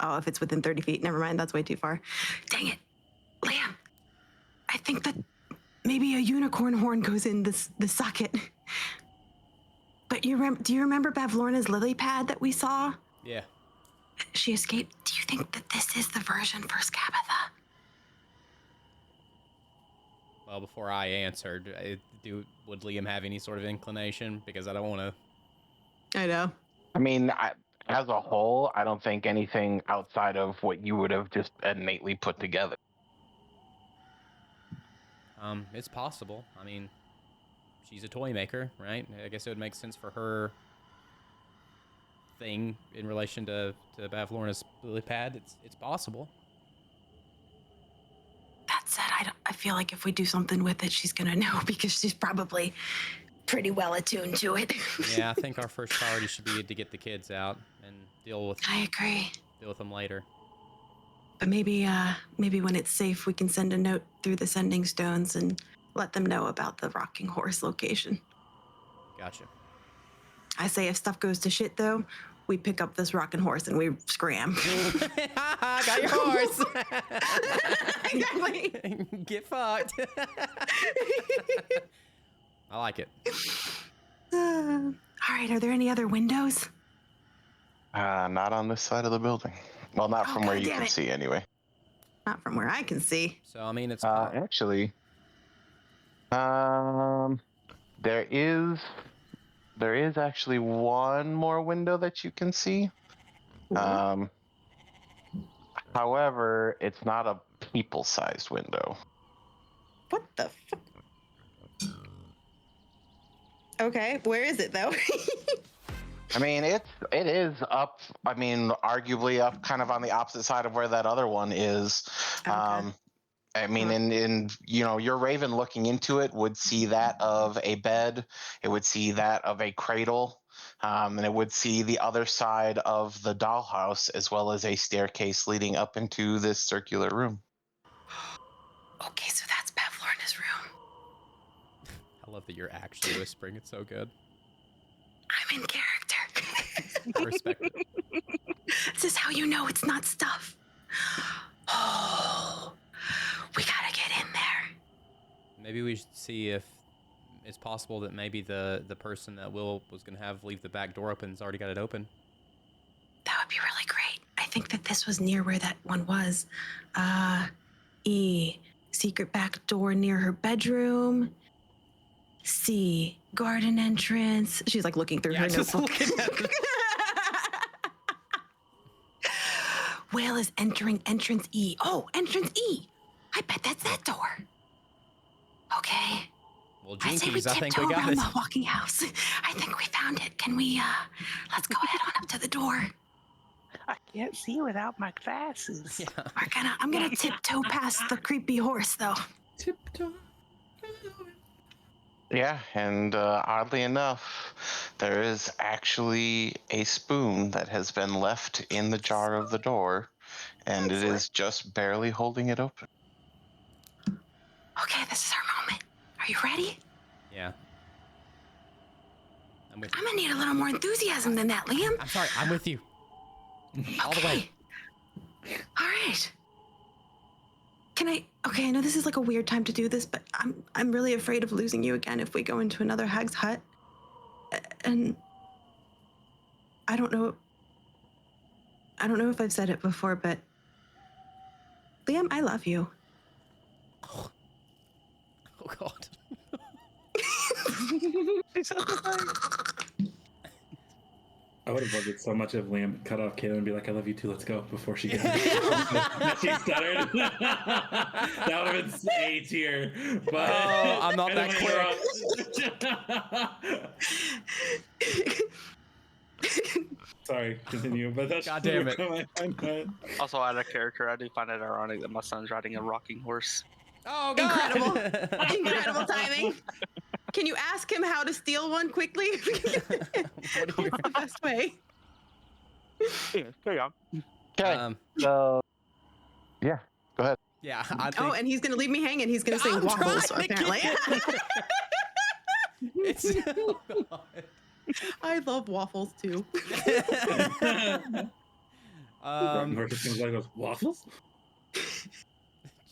Oh, if it's within 30 feet, never mind. That's way too far. Dang it, Liam. I think that maybe a unicorn horn goes in the socket. But do you remember Bavlorna's lily pad that we saw? Yeah. She escaped. Do you think that this is the version for Scabatha? Well, before I answered, would Liam have any sort of inclination? Because I don't want to. I know. I mean, as a whole, I don't think anything outside of what you would have just innately put together. It's possible. I mean, she's a toy maker, right? I guess it would make sense for her thing in relation to Bavlorna's lily pad. It's possible. That said, I feel like if we do something with it, she's gonna know because she's probably pretty well attuned to it. Yeah, I think our first priority should be to get the kids out and deal with I agree. them later. But maybe when it's safe, we can send a note through the sending stones and let them know about the rocking horse location. Gotcha. I say if stuff goes to shit, though, we pick up this rocking horse and we scram. Got your horse. Exactly. Get fucked. I like it. All right, are there any other windows? Not on this side of the building. Well, not from where you can see, anyway. Not from where I can see. So, I mean, it's... Actually, there is actually one more window that you can see. However, it's not a people-sized window. What the fuck? Okay, where is it, though? I mean, it is up. I mean, arguably up, kind of on the opposite side of where that other one is. Okay. I mean, in your Raven looking into it would see that of a bed. It would see that of a cradle, and it would see the other side of the dollhouse, as well as a staircase leading up into this circular room. Okay, so that's Bavlorna's room. I love that you're actually whispering. It's so good. I'm in character. I respect it. This is how you know it's not stuff. Oh, we gotta get in there. Maybe we should see if it's possible that maybe the person that Will was going to have leave the back door open has already got it open. That would be really great. I think that this was near where that one was. E, secret back door near her bedroom. C, garden entrance. She's like looking through her just notebook. looking at it. Will is entering entrance E. Oh, entrance E. I bet that's that door. Okay. Well, I say we Jinkies, I think we tiptoe got around it. the walking house. I think we found it. Can we, let's go head on up to the door. I can't see without my glasses. Yeah. I'm gonna tiptoe past the creepy horse, though. Tiptoe. Yeah, and oddly enough, there is actually a spoon that has been left in the jar of the door, and it is just barely holding it open. Okay, this is our moment. Are you ready? Yeah. I'm with I'm you. gonna need a little more enthusiasm than that, Liam. I'm sorry. I'm with you. All the way. All right. Okay, I know this is like a weird time to do this, but I'm really afraid of losing you again if we go into another hag's hut. And I don't know if I've said it before, but Liam, I love you. Oh God. I would have loved it so much if Liam cut off Kayla and be like, "I love you too. Let's go." Before she gets she stuttered. That would have been A tier. But Oh, I'm not that quick. Sorry, continue. But that's God damn it. Also, out of character, I do find it ironic that my son's riding a rocking horse. Oh God. Incredible. Incredible timing. Can you ask him how to steal one quickly? What do you- What's the best way? Yeah, carry on. Okay. So, yeah, go ahead. Yeah, I think Oh, and he's gonna leave me hanging. He's gonna sing I'm waffles, trying to apparently. it's oh God. I love waffles too. Waffles?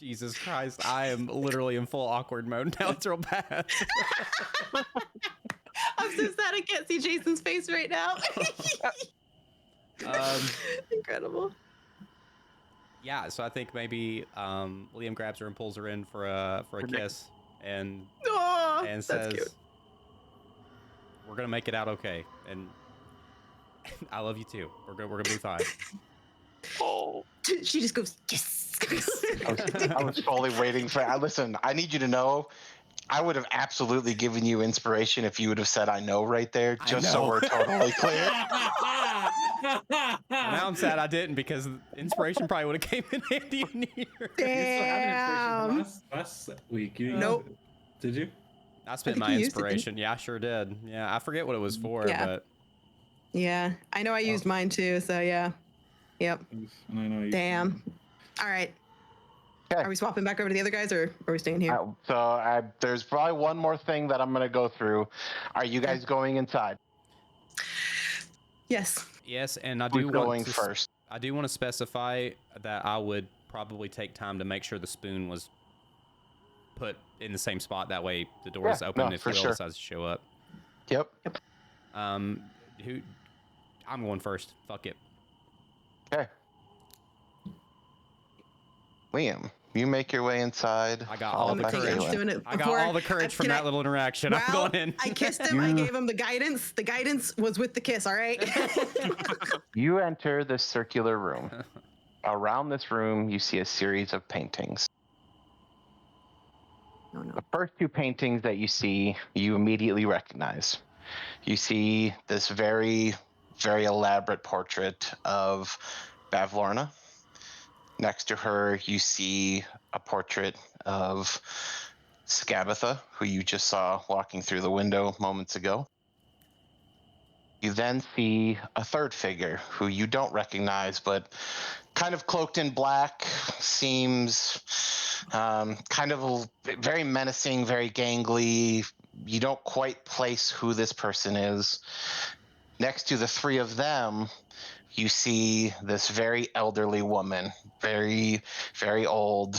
Jesus Christ, I am literally in full awkward mode now. It's real bad. I'm so sad I can't see Jason's face right now. Incredible. Yeah, so I think maybe Liam grabs her and pulls her in for a kiss, and Oh, and that's says, cute. "We're gonna make it out okay, and I love you too. We're gonna be fine." Oh, She just goes, yes. I was fully waiting for. Listen, I need you to know, I would have absolutely given you inspiration if you would have said "I know" right there, I just so know. we're totally clear. Well, now I'm sad I didn't, because inspiration probably would have came in handy in here. Damn. Last week. You Nope. Did you? I spent think my you used it, didn't inspiration. Yeah, I sure did. Yeah, I forget what it was for, Yeah. but Yeah, I know I used mine too, so yeah. Yep. And I know you. Damn. All right. Okay. Are we swapping back over to the other guys, or are we staying here? There's probably one more thing that I'm going to go through. Are you guys going inside? Yes. yes, and I Who's do want going to first? I do want to specify that I would probably take time to make sure the spoon was put in the same spot. That way the door is Yeah, open no, if for Will sure. decides to show up. Yep. Who? I'm going first. Fuck it. Okay. Liam, you make your way inside. I got followed all the by I'm courage. doing it I got before- all the courage from can I- that little interaction. I'm Well, going in. I kissed him. I gave him the guidance. The guidance was with the kiss, all right? You enter this circular room. Around this room, you see a series of paintings. Oh, no. The first two paintings that you see, you immediately recognize. You see this very, very elaborate portrait of Bavlorna. Next to her, you see a portrait of Scabatha, who you just saw walking through the window moments ago. You then see a third figure who you don't recognize, but kind of cloaked in black, seems kind of very menacing, very gangly. You don't quite place who this person is. Next to the three of them, you see this very elderly woman, very, very old,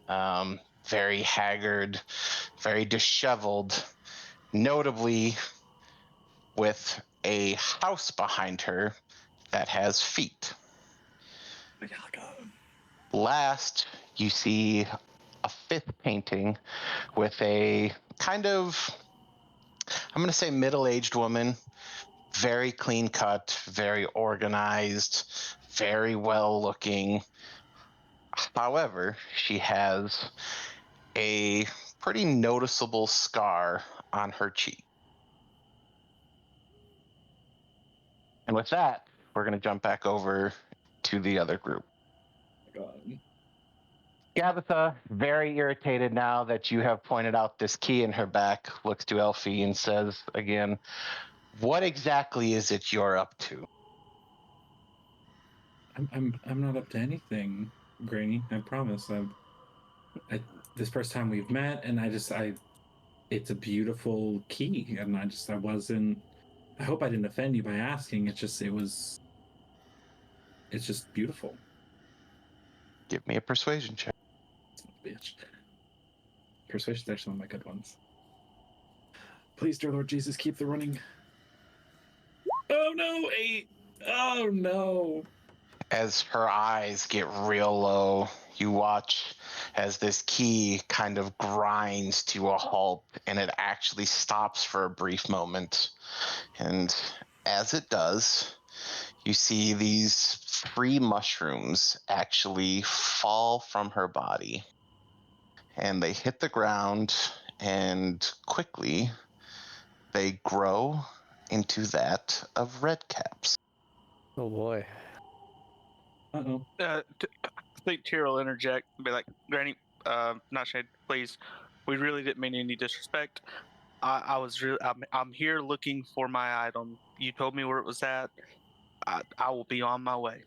very haggard, very disheveled, notably with a house behind her that has feet. Last, you see a fifth painting with a kind of, I'm going to say middle-aged woman, very clean cut, very organized, very well looking. However, she has a pretty noticeable scar on her cheek. And with that, we're going to jump back over to the other group. Gabatha, very irritated now that you have pointed out this key in her back, looks to Elfie and says again, "What exactly is it you're up to?" I'm not up to anything, Granny. I promise. This first time we've met, and it's a beautiful key, and I wasn't. I hope I didn't offend you by asking. It's just beautiful. Give me a persuasion check. Bitch. Persuasion's actually one of my good ones. Please, dear Lord Jesus, keep the running. Oh no, 8. Oh no. As her eyes get real low, you watch as this key kind of grinds to a halt and it actually stops for a brief moment. And as it does, you see these 3 mushrooms actually fall from her body. And they hit the ground, and quickly they grow into that of red caps. Oh boy. Uh-oh. I think Tyr will interject and be like, Granny, not Shade, please. We really didn't mean any disrespect. I was really, I'm here looking for my item. You told me where it was at. I will be on my way.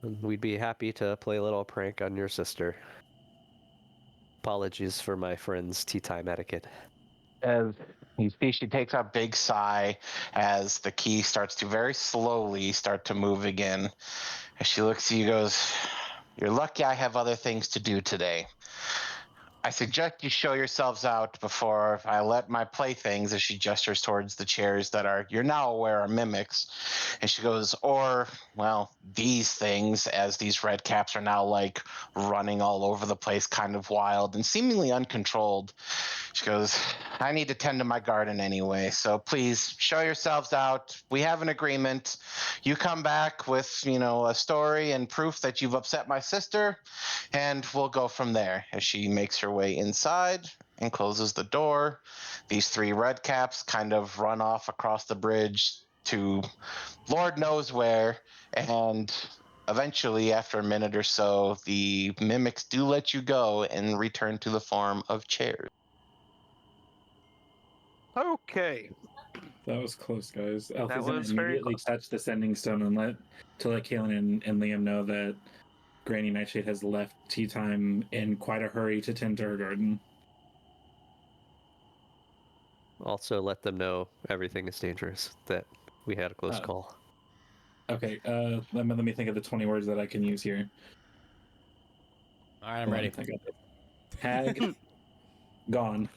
And we'd be happy to play a little prank on your sister. Apologies for my friend's tea time etiquette. As you see, she takes a big sigh as the key starts to very slowly start to move again. As she looks at you, goes, "You're lucky I have other things to do today. I suggest you show yourselves out before I let my playthings," as she gestures towards the chairs that are, you're now aware, are mimics. And she goes, "or, well, these things," as these red caps are now like running all over the place, kind of wild and seemingly uncontrolled. She goes, "I need to tend to my garden anyway, so please show yourselves out. We have an agreement. You come back with, a story and proof that you've upset my sister, and we'll go from there." As she makes her way inside and closes the door, these 3 red caps kind of run off across the bridge to Lord knows where, and eventually, after a minute or so, the mimics do let you go and return to the form of chairs. Okay. That was close, guys. Alfie's That gonna was very immediately close. touch the sending stone and let Kaylin and Liam know that Granny Nightshade has left tea time in quite a hurry to tend to her garden. Also, let them know everything is dangerous, that we had a close call. Okay, let me think of the 20 words that I can use here. All right, I'm ready. I got it. Hag, gone.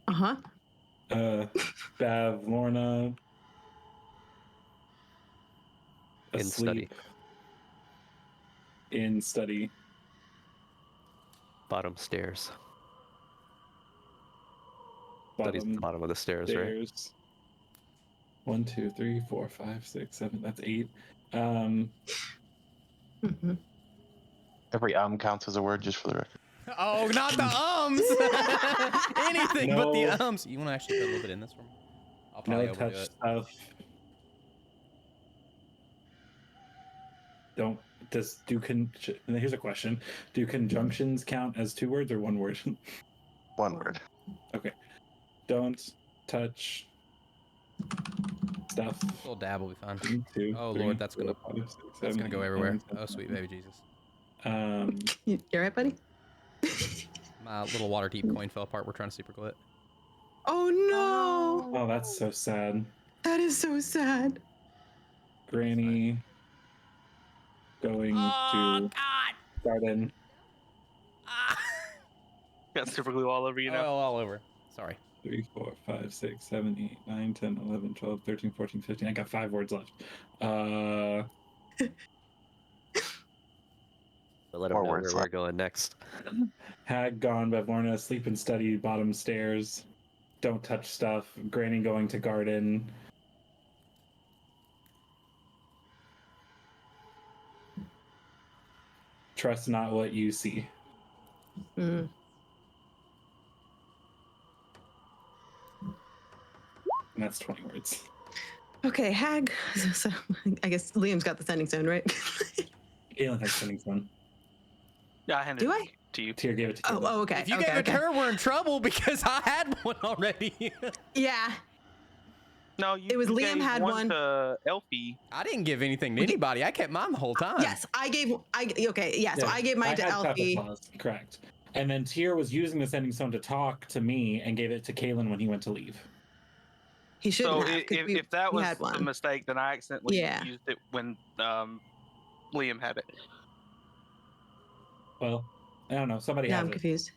Uh-huh. Bav, Lorna, In study. asleep. In study. Bottom stairs. Study's at the bottom of the stairs, right? 1, 2, 3, 4, 5, 6, 7. That's 8. Mhm. Every counts as a word, just for the record. Oh, not the ums! Anything but the ums. You want to actually put a little bit in this for me? I'll probably No overdo touch it. stuff. Don't. Here's a question. Do conjunctions count as 2 words or 1 word? 1 word. Okay. Don't touch stuff. A little dab will be fine. 1, 2, Oh 3, Lord, that's 4, gonna 5, 6, 7, go 8, everywhere. 9, 10, Oh sweet baby Jesus. You all right, buddy? My little water deep coin fell apart. We're trying to super glue it. Oh no! Oh, that's so sad. That is so sad. Granny going to garden. Got super glue all over you now. Oh, all over. Sorry. 3, 4, 5, 6, 7, 8, 9, 10, 11, 12, 13, 14, 15. I got 5 words left. But let them More know words where we're left. going next. Hag gone, Bevlorna sleep and study, bottom stairs. Don't touch stuff. Granny going to garden. Trust not what you see. Mm. And that's 20 words. Okay, Hag. So I guess Liam's got the sending stone, right? Galen has sending stone. Yeah, I handed Do it I? to you. Tyr gave it to Galen. Oh, okay. If you okay, gave it to okay. her, we're in trouble because I had one already. Yeah. No, you. It was you Liam gave had one. to Elfie. I didn't give anything to anybody. I kept mine the whole time. Yes, okay, yeah, so I gave mine to had Elfie. Claws, correct. And then Tyr was using the sending stone to talk to me and gave it to Kaylin when he went to leave. He shouldn't So have, 'cause if that we was had the one. mistake, then I accidentally Yeah. used it when Liam had it. Well, I don't know. Somebody Now has I'm it. confused.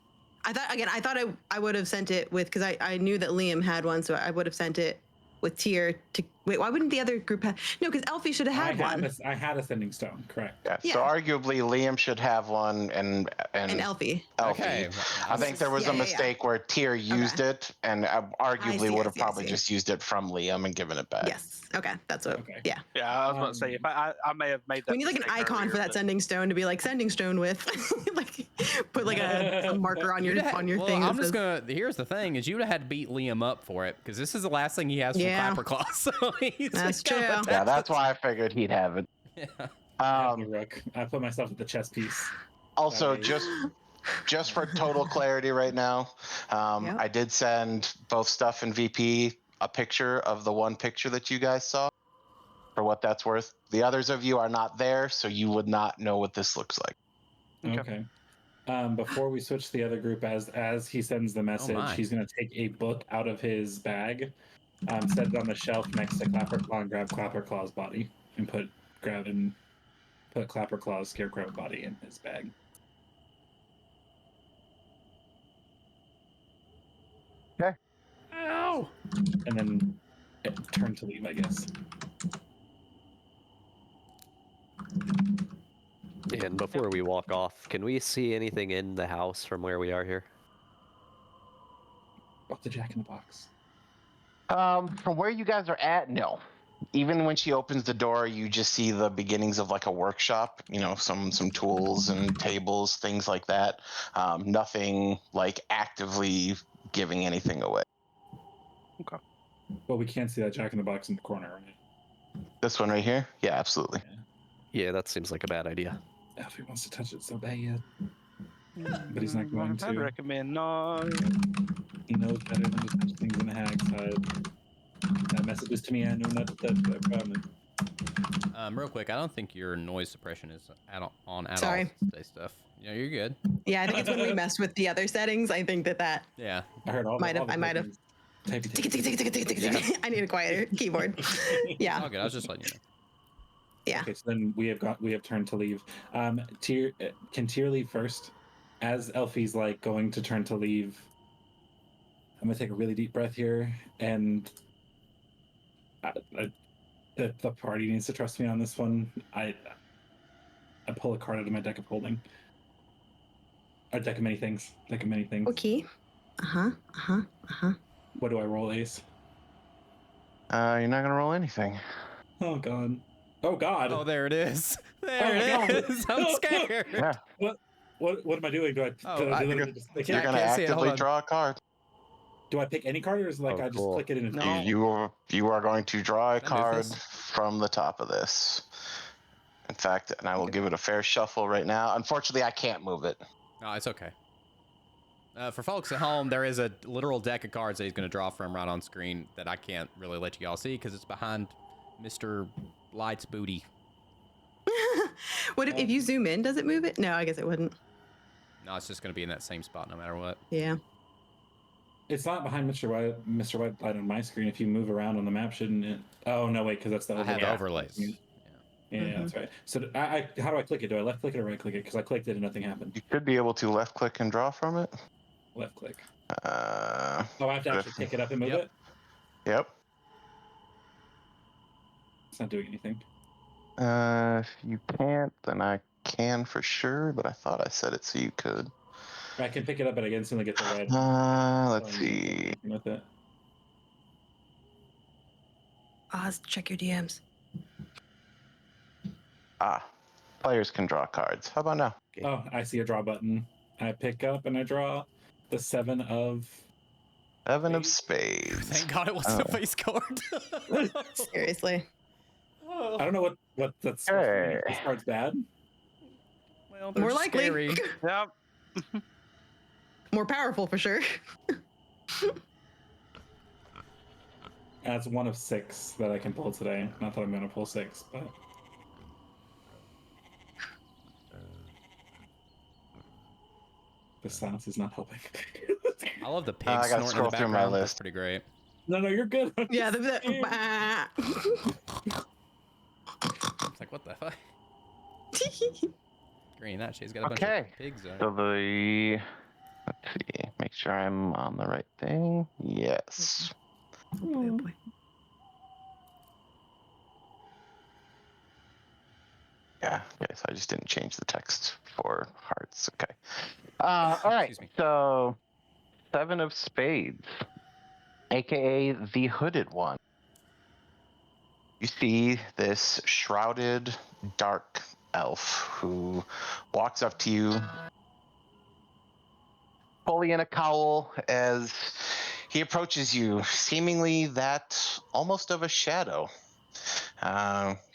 I thought I would have sent it with, because I knew that Liam had one, so I would have sent it with Tyr to wait. Why wouldn't the other group have? No, because Elfie should have had one. I had a sending stone, correct? Yeah, Yeah. so arguably Liam should have one, and And Elfie. Okay. I think there was Yeah, a yeah, yeah. mistake where Tyr used it, and arguably see, would I have see, I probably see. just used it from Liam and given it back. Yes. Okay, that's what. Okay. Yeah. Yeah, I was about to say if I may have made that. We need like an mistake icon earlier, for that but- sending stone to be like sending stone with, like put like a marker on your You'd have- on your well, thing. I'm that just says- gonna. Here's the thing: is you'd have had to beat Liam up for it because this is the last thing he has from Yeah. Clapper Claw. So he's That's gotta true. attack Yeah, that's this- why I figured he'd have it. Yeah. I have the rook. I put myself at the chess piece. Also, That just for total clarity right now, Yep. I did send both Stuff and VP a picture of the one picture that you guys saw. For what that's worth, the others of you are not there, so you would not know what this looks like. Okay. Before we switch to the other group, as he sends the message, my. he's going to take a book out of his bag, set it on the shelf next to Clapper Claw, and grab Clapper Claw's body, and put Clapper Claw's scarecrow body in his bag. Okay. Ow! And then turn to leave, I guess. And before we walk off, can we see anything in the house from where we are here? Oh, the Jack in the Box. From where you guys are at, no. Even when she opens the door, you just see the beginnings of like a workshop. You know, some tools and tables, things like that. Nothing like actively giving anything away. Well, we can't see that Jack in the Box in the corner, right? This one right here? Yeah, absolutely. Yeah, that seems like a bad idea. Alfie wants to touch it so bad. But he's not going I'd to. recommend not. He knows better than to touch things in the hag side. That message is to me, I know not to touch, I promise. Real quick, I don't think your noise suppression is on at Sorry. all today stuff. Yeah, you're good. Yeah, I think it's when we messed with the other settings. I think that Yeah. I heard all Might the have- I might have- Typey, tick, tick, tick, tick, tick, tick, tick. I need a quieter keyboard. All Yeah, good. I was just letting you know. yeah. Okay, so then we have turned to leave. Can Tyr leave first? As Elfie's like going to turn to leave, I'm gonna take a really deep breath here, and the party needs to trust me on this one. I pull a card out of my deck of holding. A deck of many things. Deck of many things. Okay. What do I roll, Ace? You're not gonna roll anything. Oh god. Oh god. Oh, there it is. Oh There my it God. is. I'm scared. Yeah, What am I doing? Do I, Oh, do I I do think literally just click you're it? gonna can't see it. Hold actively on. draw a card. Do I pick any card, or is it like Oh, I just cool. click it in? No. You are going to draw a Can I move card this? from the top of this. In fact, and I will give it a fair shuffle right now. Unfortunately, I can't move it. No, it's okay. For folks at home, there is a literal deck of cards that he's going to draw from right on screen that I can't really let you all see because it's behind Mr. Light's booty. What if you zoom in? Does it move it? No, I guess it wouldn't. No, it's just going to be in that same spot no matter what. Yeah. It's not behind Mr. White light on my screen. If you move around on the map, shouldn't it? Oh no, wait, because that's the I have overlay. overlays. Yeah, Mhm. that's right. So how do I click it? Do I left click it or right click it? Because I clicked it and nothing happened. You should be able to left click and draw from it. Left click. Uh, Oh, I have to actually pick it up and move Yep. it. yep. It's not doing anything. If you can't, then I can for sure, but I thought I said it so you could. I can pick it up, but I can instantly get the red. Let's So I'm see. working with it. Oz, check your DMs. Players can draw cards. How about now? Oh, I see a draw button. I pick up and I draw the 7 of. Seven of spades. Thank God it wasn't Oh. a face card. Seriously. Oh, I don't know what that's. Hey. This card's bad. well, they're More likely. scary. Yep. More powerful for sure. That's 1 of 6 that I can pull today. Not that I'm gonna pull 6, but. The silence is not helping. I love the pig I gotta snorting in scroll the through my background. That's list. pretty great. No, you're good. I'm Yeah. just scared. It's like, what the fuck? Green, that she's got a bunch Okay. of pigs on it. So let's see, make sure I'm on the right thing. Yes. Oh boy. Yeah, okay, so I just didn't change the text for hearts. Okay. All right, Excuse me. so 7 of spades, aka the hooded one. You see this shrouded, dark elf who walks up to you, fully in a cowl, as he approaches you, seemingly that almost of a shadow.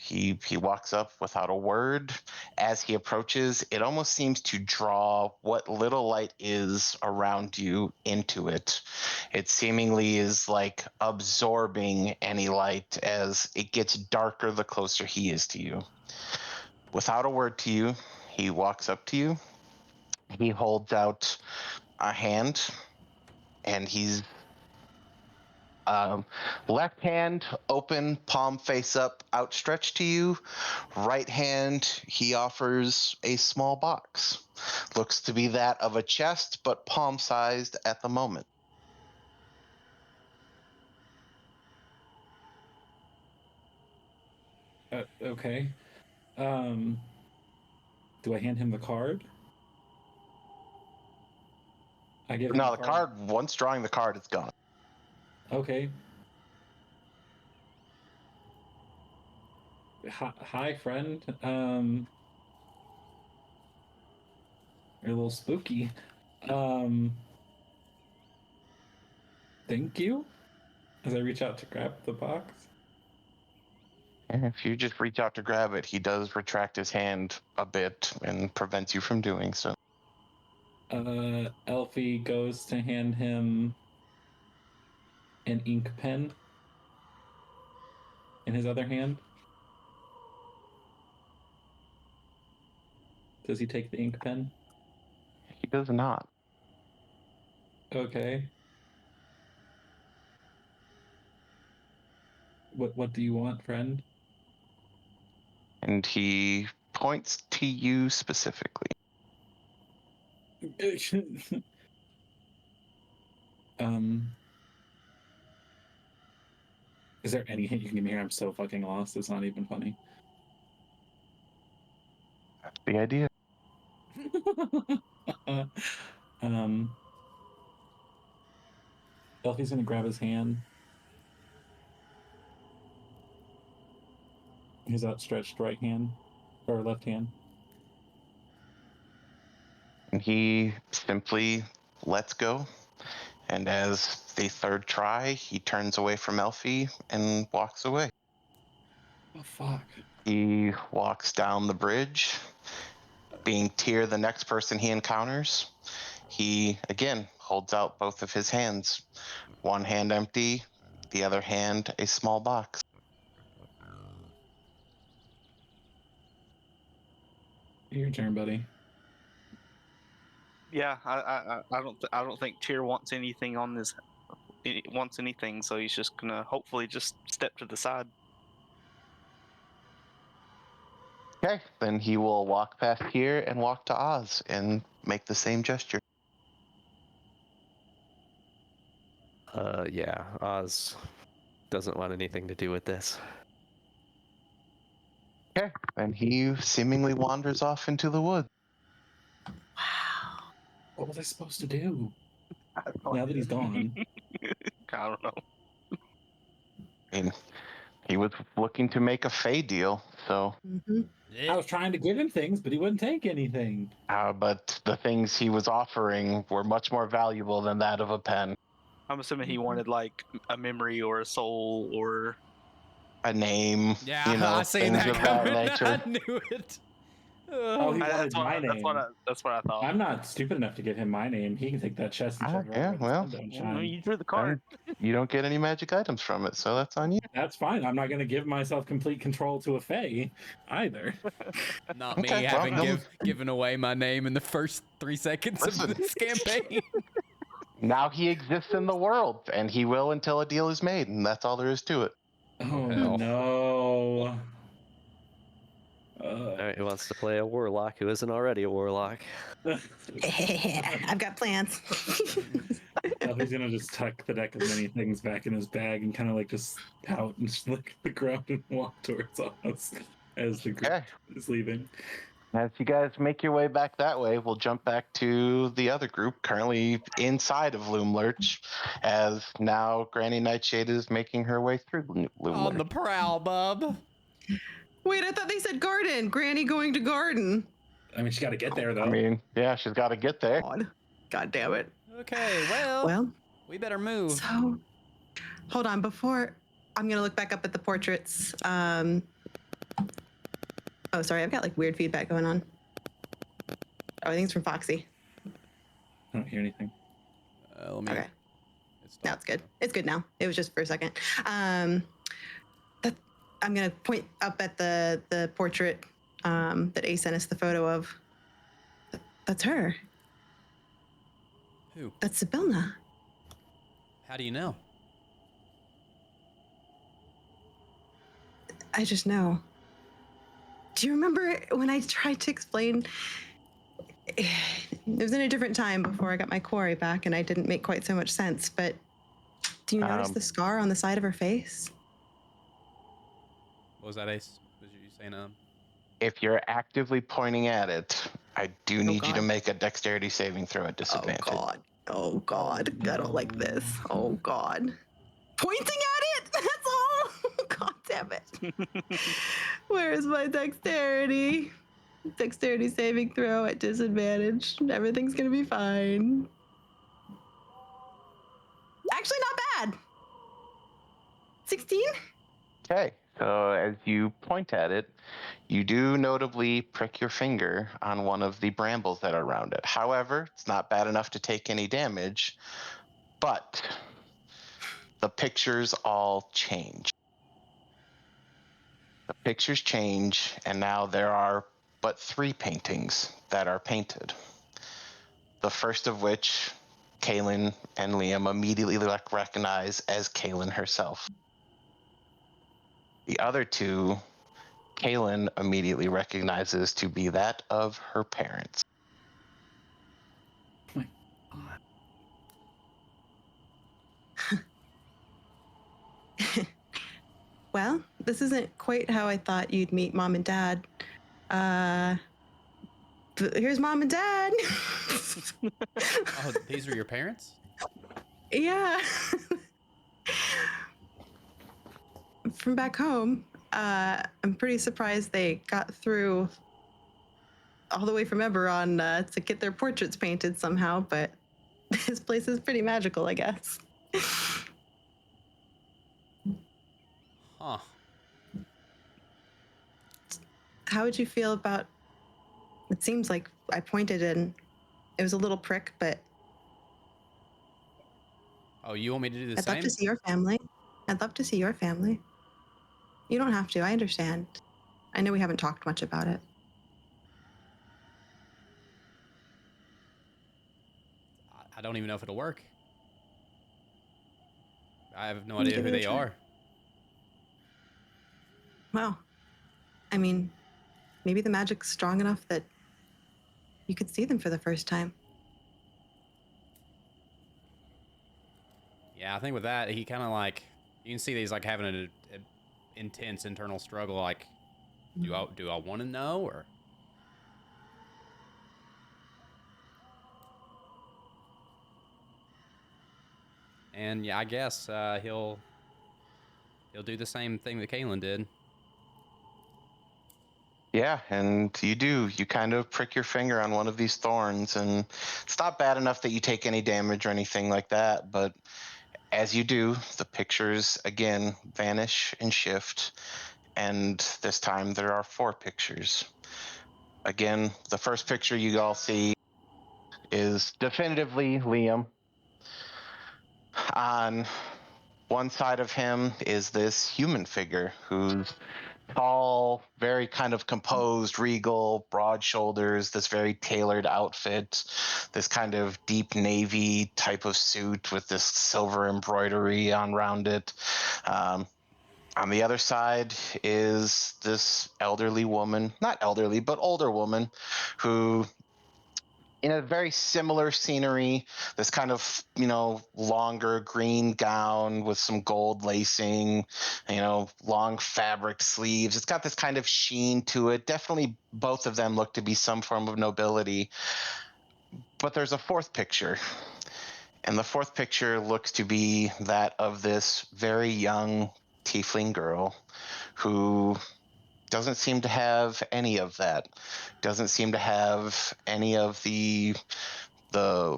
He walks up without a word. As he approaches, it almost seems to draw what little light is around you into it. It seemingly is like absorbing any light as it gets darker the closer he is to you. Without a word to you, he walks up to you. He holds out a hand, and he's left hand open, palm face up, outstretched to you. Right hand, he offers a small box. Looks to be that of a chest, but palm sized at the moment. Okay. Do I hand him the card? I give him No, the card, once drawing the card, it's gone. Okay. Hi, friend. You're a little spooky. Thank you. As I reach out to grab the box. And if you just reach out to grab it, he does retract his hand a bit and prevents you from doing so. Elfie goes to hand him an ink pen in his other hand. Does he take the ink pen? He does not. Okay. What do you want, friend? And he points to you specifically. Is there any hint you can give me here? I'm so fucking lost. It's not even funny. That's the idea. Elfie's gonna grab his hand. His outstretched right hand or left hand. And he simply lets go. And as the third try, he turns away from Elfie and walks away. Oh fuck. He walks down the bridge, being Tyr the next person he encounters. He, again, holds out both of his hands. One hand empty, the other hand a small box. Your turn, buddy. Yeah, I don't think Tyr wants anything on this. Wants anything, so he's just gonna hopefully just step to the side. Okay, then he will walk past here and walk to Oz and make the same gesture. Yeah, Oz doesn't want anything to do with this. Okay, then he seemingly wanders off into the woods. Wow. What was I supposed to do? Now that he's gone. I don't know. I mean, he was looking to make a Fey deal, so. Mm-hmm. I was trying to give him things, but he wouldn't take anything. But the things he was offering were much more valuable than that of a pen. I'm assuming he wanted like a memory or a soul or A name, Yeah, you know, I seen things that of that coming. nature. I knew it. Oh, he wanted my name. That's what I thought. I'm not stupid enough to give him my name. He can take that chest and check it Yeah, out. well, You drew the card. You don't get any magic items from it, so that's on you. That's fine. I'm not going to give myself complete control to a Fae either. Not Okay, me well, having given away my name in the first 3 seconds Listen. of this campaign. Now he exists in the world, and he will until a deal is made, and that's all there is to it. Oh, hell. no. Alright, who wants to play a warlock who isn't already a warlock? I've got plans. He's gonna just tuck the deck of many things back in his bag and kind of like just pout and just look at the ground and walk towards us. as the group Okay. is leaving. As you guys make your way back that way, we'll jump back to the other group currently inside of Loom Lurch, as now Granny Nightshade is making her way through Loom On the Lurch. prowl, bub. Wait, I thought they said garden. Granny going to garden. I mean, she got to get there though. I mean, yeah, she's got to get there. God damn it. Okay, well, we better move. So, hold on. Before, I'm going to look back up at the portraits. Oh, sorry. I've got like weird feedback going on. Oh, I think it's from Foxy. I don't hear anything. Let me. Okay. Now it's good. It's good now. It was just for a second. I'm going to point up at the portrait that Ace sent us the photo of. That's her. Who? That's Sibilna. How do you know? I just know. Do you remember when I tried to explain? It was in a different time before I got my quarry back, and I didn't make quite so much sense. But do you notice the scar on the side of her face? What was that, Ace? Was you saying If you're actively pointing at it, I do need you to God. make a dexterity saving throw at disadvantage. Oh God. I don't like this. Oh God. Pointing at it? That's all. God damn it. Where is my dexterity? Dexterity saving throw at disadvantage. Everything's gonna be fine. Actually, not bad. 16? Okay, so as you point at it, you do notably prick your finger on one of the brambles that are around it. However, it's not bad enough to take any damage, but the pictures all change. The pictures change, and now there are but 3 paintings that are painted. The first of which Kaylin and Liam immediately recognize as Kaylin herself. The other 2, Kaylin immediately recognizes to be that of her parents. Well, this isn't quite how I thought you'd meet Mom and Dad. Here's Mom and Dad. Oh, these are your parents? Yeah. From back home. I'm pretty surprised they got through all the way from Eberron to get their portraits painted somehow, but this place is pretty magical, I guess. Huh. How would you feel about... It seems like I pointed and it was a little prick, but... Oh, you want me to do the I'd same? love to see your family. I'd love to see your family. You don't have to, I understand. I know we haven't talked much about it. I don't even know if it'll work. I have no Give idea who it a they try. are. Well, I mean, maybe the magic's strong enough that you could see them for the first time. Yeah, I think with that, he kind of like, you can see that he's like having an intense internal struggle. Like, do I want to know, or? And yeah, I guess he'll do the same thing that Kaylin did. Yeah, and you do. You kind of prick your finger on one of these thorns, and it's not bad enough that you take any damage or anything like that, but as you do, the pictures again vanish and shift, and this time there are 4 pictures. Again, the first picture you all see is definitively Liam. On one side of him is this human figure who's tall, very kind of composed, regal, broad shoulders, this very tailored outfit, this kind of deep navy type of suit with this silver embroidery around it. On the other side is this elderly woman, not elderly, but older woman, who in a very similar scenery, this kind of, longer green gown with some gold lacing, long fabric sleeves. It's got this kind of sheen to it. Definitely both of them look to be some form of nobility. But there's a fourth picture. And the fourth picture looks to be that of this very young tiefling girl who doesn't seem to have any of that. Doesn't seem to have any of the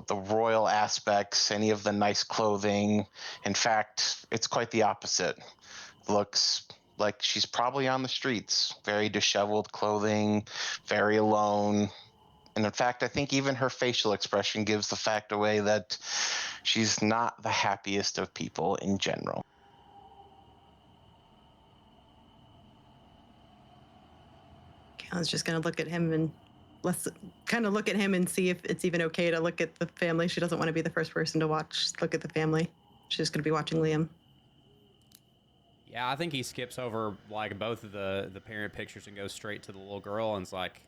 royal aspects, any of the nice clothing. In fact, it's quite the opposite. Looks like she's probably on the streets. Very disheveled clothing, very alone. And in fact, I think even her facial expression gives the fact away that she's not the happiest of people in general. Kalen's just gonna look at him and let's kind of look at him and see if it's even okay to look at the family. She doesn't want to be the first person to look at the family. She's just gonna be watching Liam. Yeah, I think he skips over like both of the parent pictures and goes straight to the little girl and's like,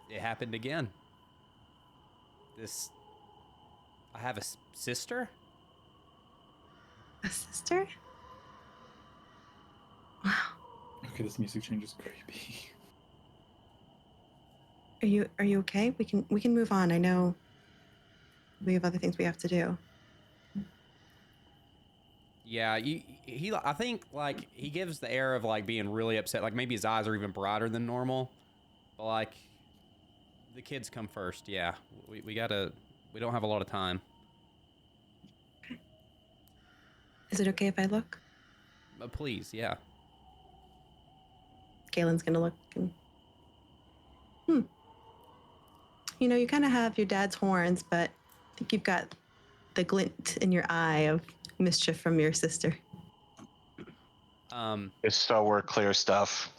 it happened again. I have a sister? A sister? Wow. Okay, this music change is creepy. Are you okay? We can move on. I know we have other things we have to do. Yeah, I think like he gives the air of like being really upset. Like maybe his eyes are even brighter than normal. But like the kids come first. Yeah, we don't have a lot of time. Okay. Is it okay if I look? Please, yeah. Galen's gonna look and you kind of have your dad's horns, but I think you've got the glint in your eye of mischief from your sister. Just so we're clear, stuff.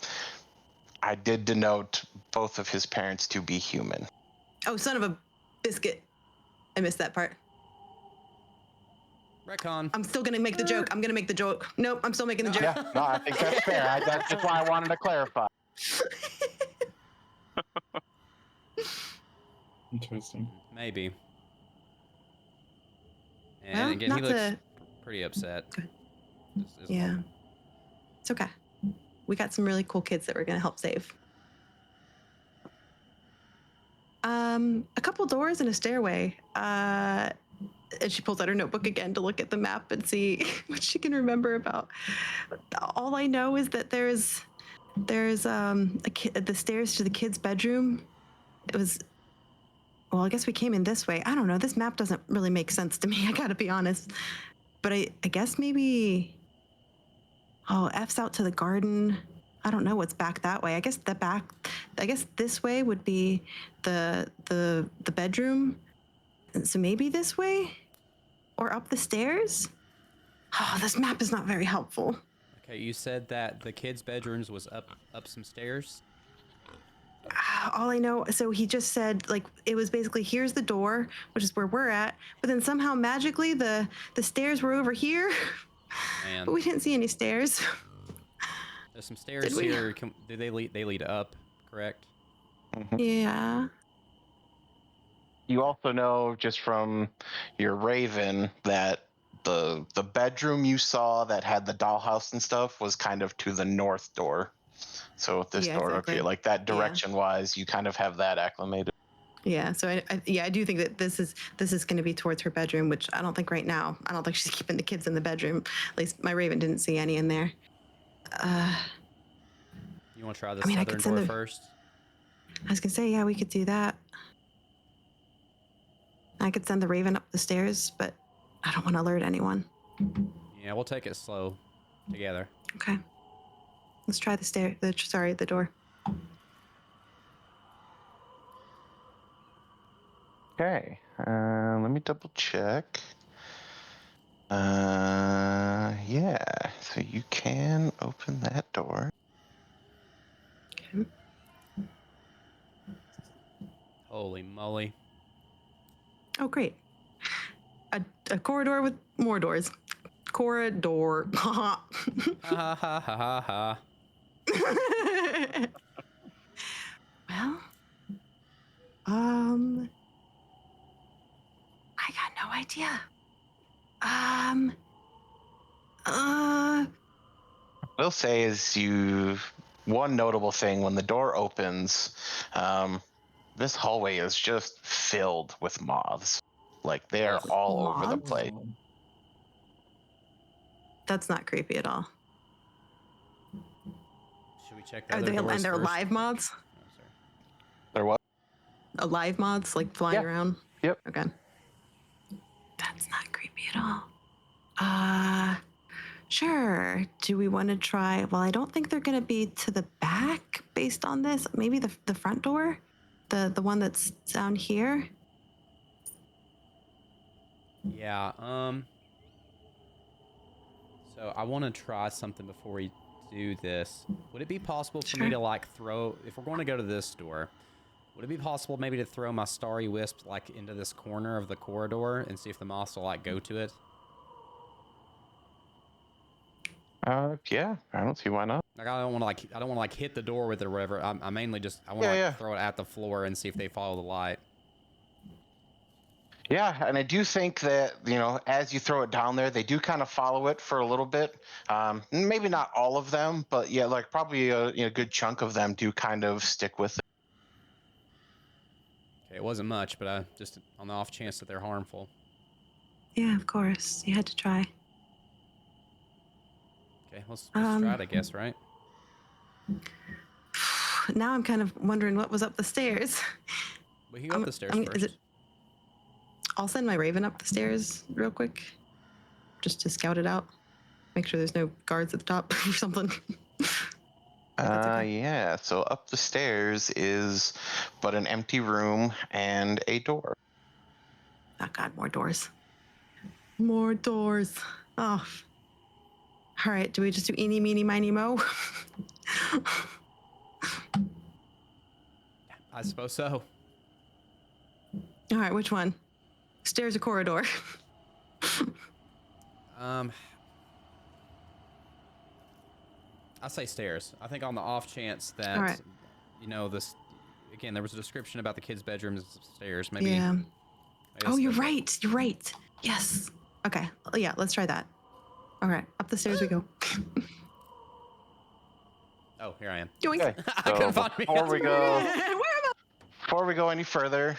I did denote both of his parents to be human. Oh, son of a biscuit. I missed that part. Retcon. I'm still gonna make the joke. I'm gonna make the joke. Nope, I'm still making the joke. Yeah, no, I think that's fair. That's just why I wanted to clarify. Interesting. Maybe. And Well, again, he not looks to- pretty upset. Good. As Yeah. well. It's okay. We got some really cool kids that we're gonna help save. A couple doors and a stairway. And she pulls out her notebook again to look at the map and see what she can remember about. All I know is that there's the stairs to the kid's bedroom. It was. Well, I guess we came in this way. I don't know. This map doesn't really make sense to me. I gotta be honest. But I guess maybe. Oh, F's out to the garden. I don't know what's back that way. I guess this way would be the bedroom. So maybe this way? Or up the stairs? Oh, this map is not very helpful. Okay, you said that the kids' bedrooms was up some stairs. All I know, so he just said, like, it was basically, here's the door, which is where we're at, but then somehow magically the stairs were over here. Man. But we didn't see any stairs. There's some stairs here. Do they lead up, correct? Mm-hmm. Yeah. You also know just from your Raven that the bedroom you saw that had the dollhouse and stuff was kind of to the north door. So this door, exactly. okay, like that direction wise, you kind of have that acclimated. Yeah, so I do think that this is going to be towards her bedroom, which I don't think right now. I don't think she's keeping the kids in the bedroom. At least my Raven didn't see any in there. You want to try the southern door first? I was going to say, yeah, we could do that. I could send the Raven up the stairs, but I don't want to alert anyone. Yeah, we'll take it slow together. Okay. Let's try the door. Okay, let me double check. Yeah, so you can open that door. Okay. Holy moly. Oh, great. A corridor with more doors. corridor. Ha ha ha ha ha ha. Well, I got no idea. Will say is one notable thing when the door opens, this hallway is just filled with moths. Like they are all over the Moths? place. That's not creepy at all. Should we check the Are other they doors and they're first? live moths? Oh, sorry. They're what? Live moths, like flying Yeah. around? Yep. Okay. That's not creepy at all. Sure. Do we want to try? Well, I don't think they're going to be to the back based on this. Maybe the front door? The one that's down here? Yeah. So I want to try something before we do this. Would it be possible for me Sure. to like throw, if we're going to go to this door, would it be possible maybe to throw my starry wisp like into this corner of the corridor and see if the moths will like go to it? Yeah, I don't see why not. Like I don't want to like hit the door with it or whatever. I mainly just I want to Yeah, like throw it at the floor and see if they follow the light. Yeah, and I do think that, as you throw it down there, they do kind of follow it for a little bit. Maybe not all of them, but yeah, like probably a good chunk of them do kind of stick with it. Okay, it wasn't much, but I just on the off chance that they're harmful. Yeah, of course. You had to try. Okay, let's try it, I guess, right? Now I'm kind of wondering what was up the stairs. We can go up the stairs is first. it- I'll send my raven up the stairs real quick, just to scout it out. Make sure there's no guards at the top or something. That's okay. Yeah, so up the stairs is but an empty room and a door. Oh God, more doors. More doors. Oh. All right, do we just do eeny, meeny, miny, mo? I suppose so. All right, which one? Stairs or corridor? I say stairs. I think on the off chance that, All right. this, again, there was a description about the kids' bedrooms stairs. Maybe. Yeah. I guess Oh, you're the- right. You're right. Yes. Okay. Yeah, let's try that. All right, up the stairs we go. Oh, here I am. Yoink. Okay, I couldn't so find me. before we go, Where am I? before we go any further,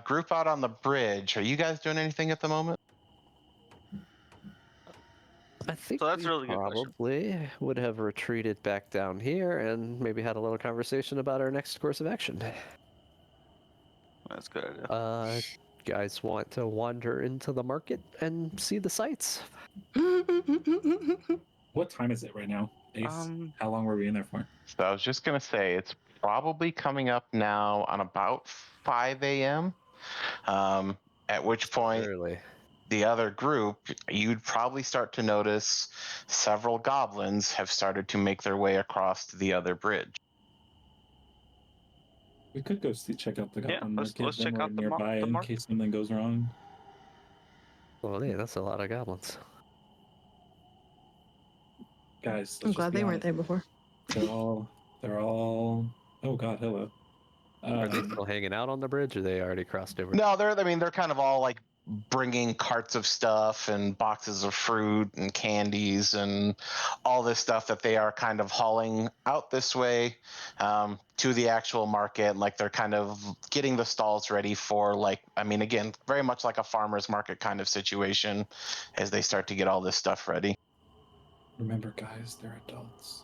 group out on the bridge. Are you guys doing anything at the moment? I think So that's we a really good question. probably would have retreated back down here and maybe had a little conversation about our next course of action. That's a good idea. Guys want to wander into the market and see the sights? What time is it right now, Ace? How long were we in there for? So I was just gonna say it's probably coming up now on about 5 a.m. At which point Early. the other group, you'd probably start to notice several goblins have started to make their way across to the other bridge. We could go check out the Yeah, goblin let's market check when out we're nearby the in market. case something goes wrong. Well, yeah, that's a lot of goblins. Guys, I'm let's glad just be they weren't honest. there before. They're all. Oh God, hello. Are they still hanging out on the bridge, or they already crossed over? No, they're kind of all like bringing carts of stuff and boxes of fruit and candies and all this stuff that they are kind of hauling out this way to the actual market. Like they're kind of getting the stalls ready for again, very much like a farmer's market kind of situation as they start to get all this stuff ready. Remember, guys, they're adults.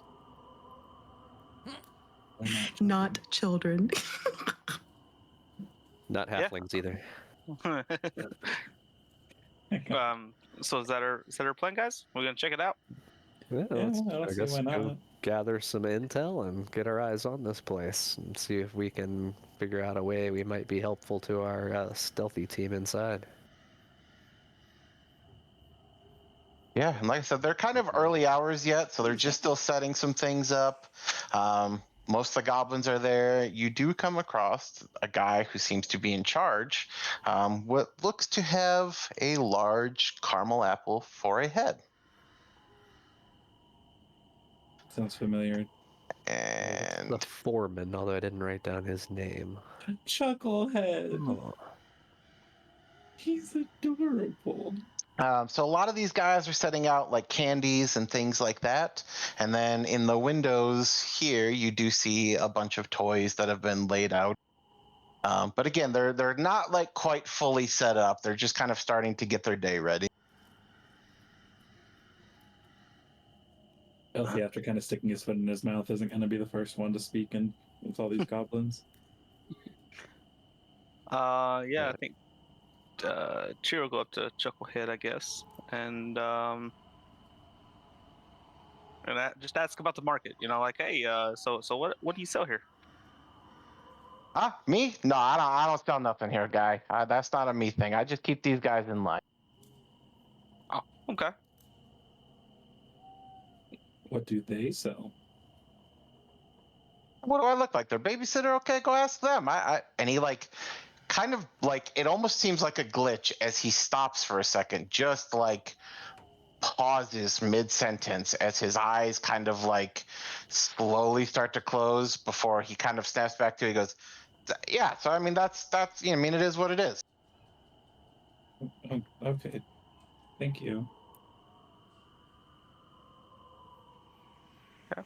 They're Not children. Not Yeah. halflings either. So is that our plan, guys? We're gonna check it out. Yeah, Yeah, let's, I don't I see guess why go not. gather some intel and get our eyes on this place and see if we can figure out a way we might be helpful to our stealthy team inside. Yeah, and like I said, they're kind of early hours yet, so they're just still setting some things up. Most of the goblins are there. You do come across a guy who seems to be in charge. What looks to have a large caramel apple for a head. Sounds familiar. And The foreman, although I didn't write down his name. Chucklehead. Oh, He's adorable. so a lot of these guys are setting out like candies and things like that. And then in the windows here, you do see a bunch of toys that have been laid out. But again, they're not like quite fully set up. They're just kind of starting to get their day ready. Elfie, after kind of sticking his foot in his mouth, isn't going to be the first one to speak and with all these goblins. Yeah, I think Cheer will go up to Chucklehead, I guess, and just ask about the market. You know, like, hey, so what do you sell here? Me? No, I don't sell nothing here, guy. That's not a me thing. I just keep these guys in line. Oh, okay. What do they sell? What do I look like? Their babysitter? Okay, go ask them. And he like kind of like it almost seems like a glitch as he stops for a second, just like pauses mid-sentence as his eyes kind of like slowly start to close before he kind of snaps back to it. He goes, yeah, so I mean that's you know, I mean it is what it is. Oh, okay. Thank you. Yeah,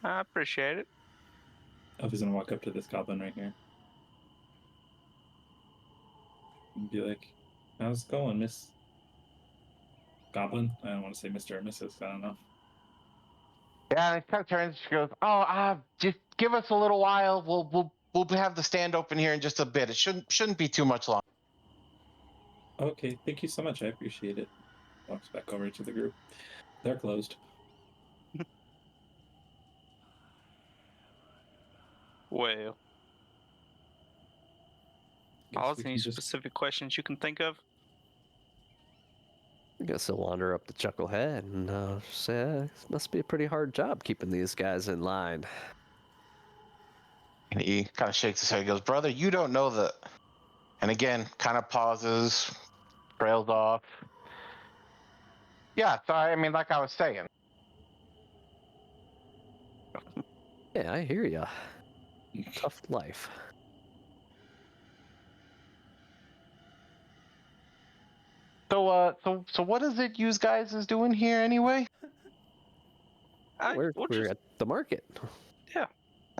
I appreciate it. Elfie's going to walk up to this goblin right here. And be like, how's it going, Miss Goblin? I don't want to say Mr. or Mrs. I don't know. Yeah, and he kind of turns. She goes, "Oh, just give us a little while. We'll have the stand open here in just a bit. It shouldn't be too much longer." Okay, thank you so much. I appreciate it. Walks back over to the group. They're closed. Well, Guess Paul's we any can just specific questions you can think of? I guess I'll wander up to Chucklehead and say, this must be a pretty hard job keeping these guys in line. And he kind of shakes his head. He goes, "Brother, you don't know that." And again, kind of pauses, trails off. Yeah, so I mean, like I was saying. Yeah, I hear ya. Tough life. So what is it you guys is doing here anyway? We're Just, at the market. yeah.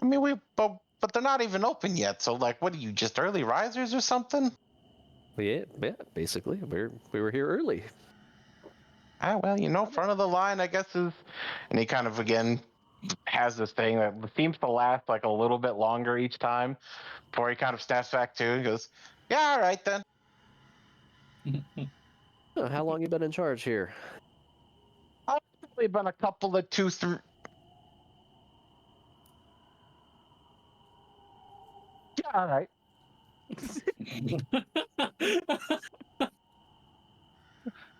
I mean, but they're not even open yet. So like, what are you, just early risers or something? Yeah, basically. We were here early. Well, you know, front of the line, I guess is, and he kind of again has this thing that seems to last like a little bit longer each time before he kind of snaps back to. He goes, "Yeah, all right then." Oh, how long you been in charge here? I've probably been a couple of 2, 3. Yeah, all right.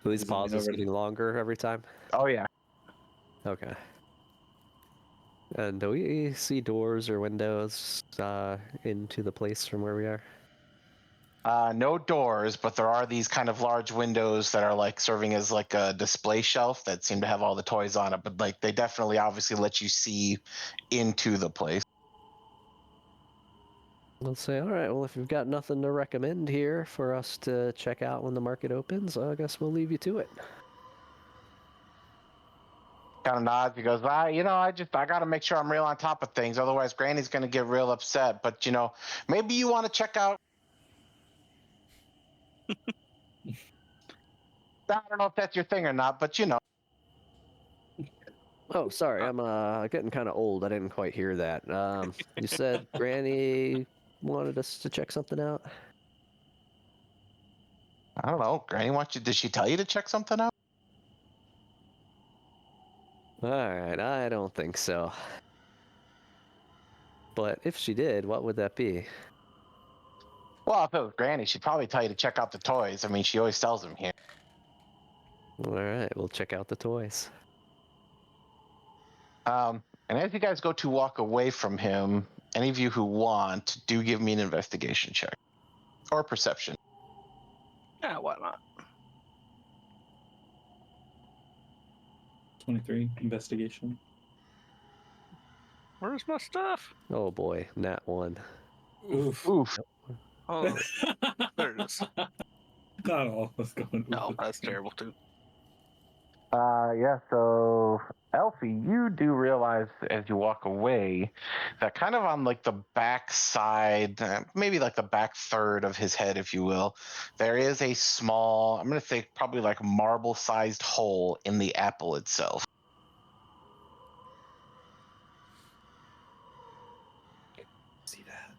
Are these He's leaning pauses over to- getting longer every time? Oh yeah. Okay. And do we see doors or windows into the place from where we are? No doors, but there are these kind of large windows that are like serving as like a display shelf that seem to have all the toys on it. But like they definitely obviously let you see into the place. We'll say, all right, well, if you've got nothing to recommend here for us to check out when the market opens, I guess we'll leave you to it. Kind of nods. He goes, you know, I got to make sure I'm real on top of things. Otherwise, Granny's going to get real upset. But, you know, maybe you want to check out. I don't know if that's your thing or not, but, you know. Oh, sorry, I'm getting kind of old. I didn't quite hear that. You said Granny wanted us to check something out? I don't know. Granny wants you. Did she tell you to check something out? All right, I don't think so. But if she did, what would that be? Well, if it was Granny, she'd probably tell you to check out the toys. I mean, she always sells them here. All right, we'll check out the toys. And as you guys go to walk away from him, any of you who want, do give me an investigation check or perception. Yeah, why not? 23 investigation. Where's my stuff? Oh boy, nat 1. Oof. Oof. Oh, there it is. Not all of us going. No, oof. that's terrible too. Yeah, so Elfie, you do realize as you walk away that kind of on like the back side, maybe like the back third of his head, if you will, there is a small, I'm going to say probably like marble sized hole in the apple itself. See that?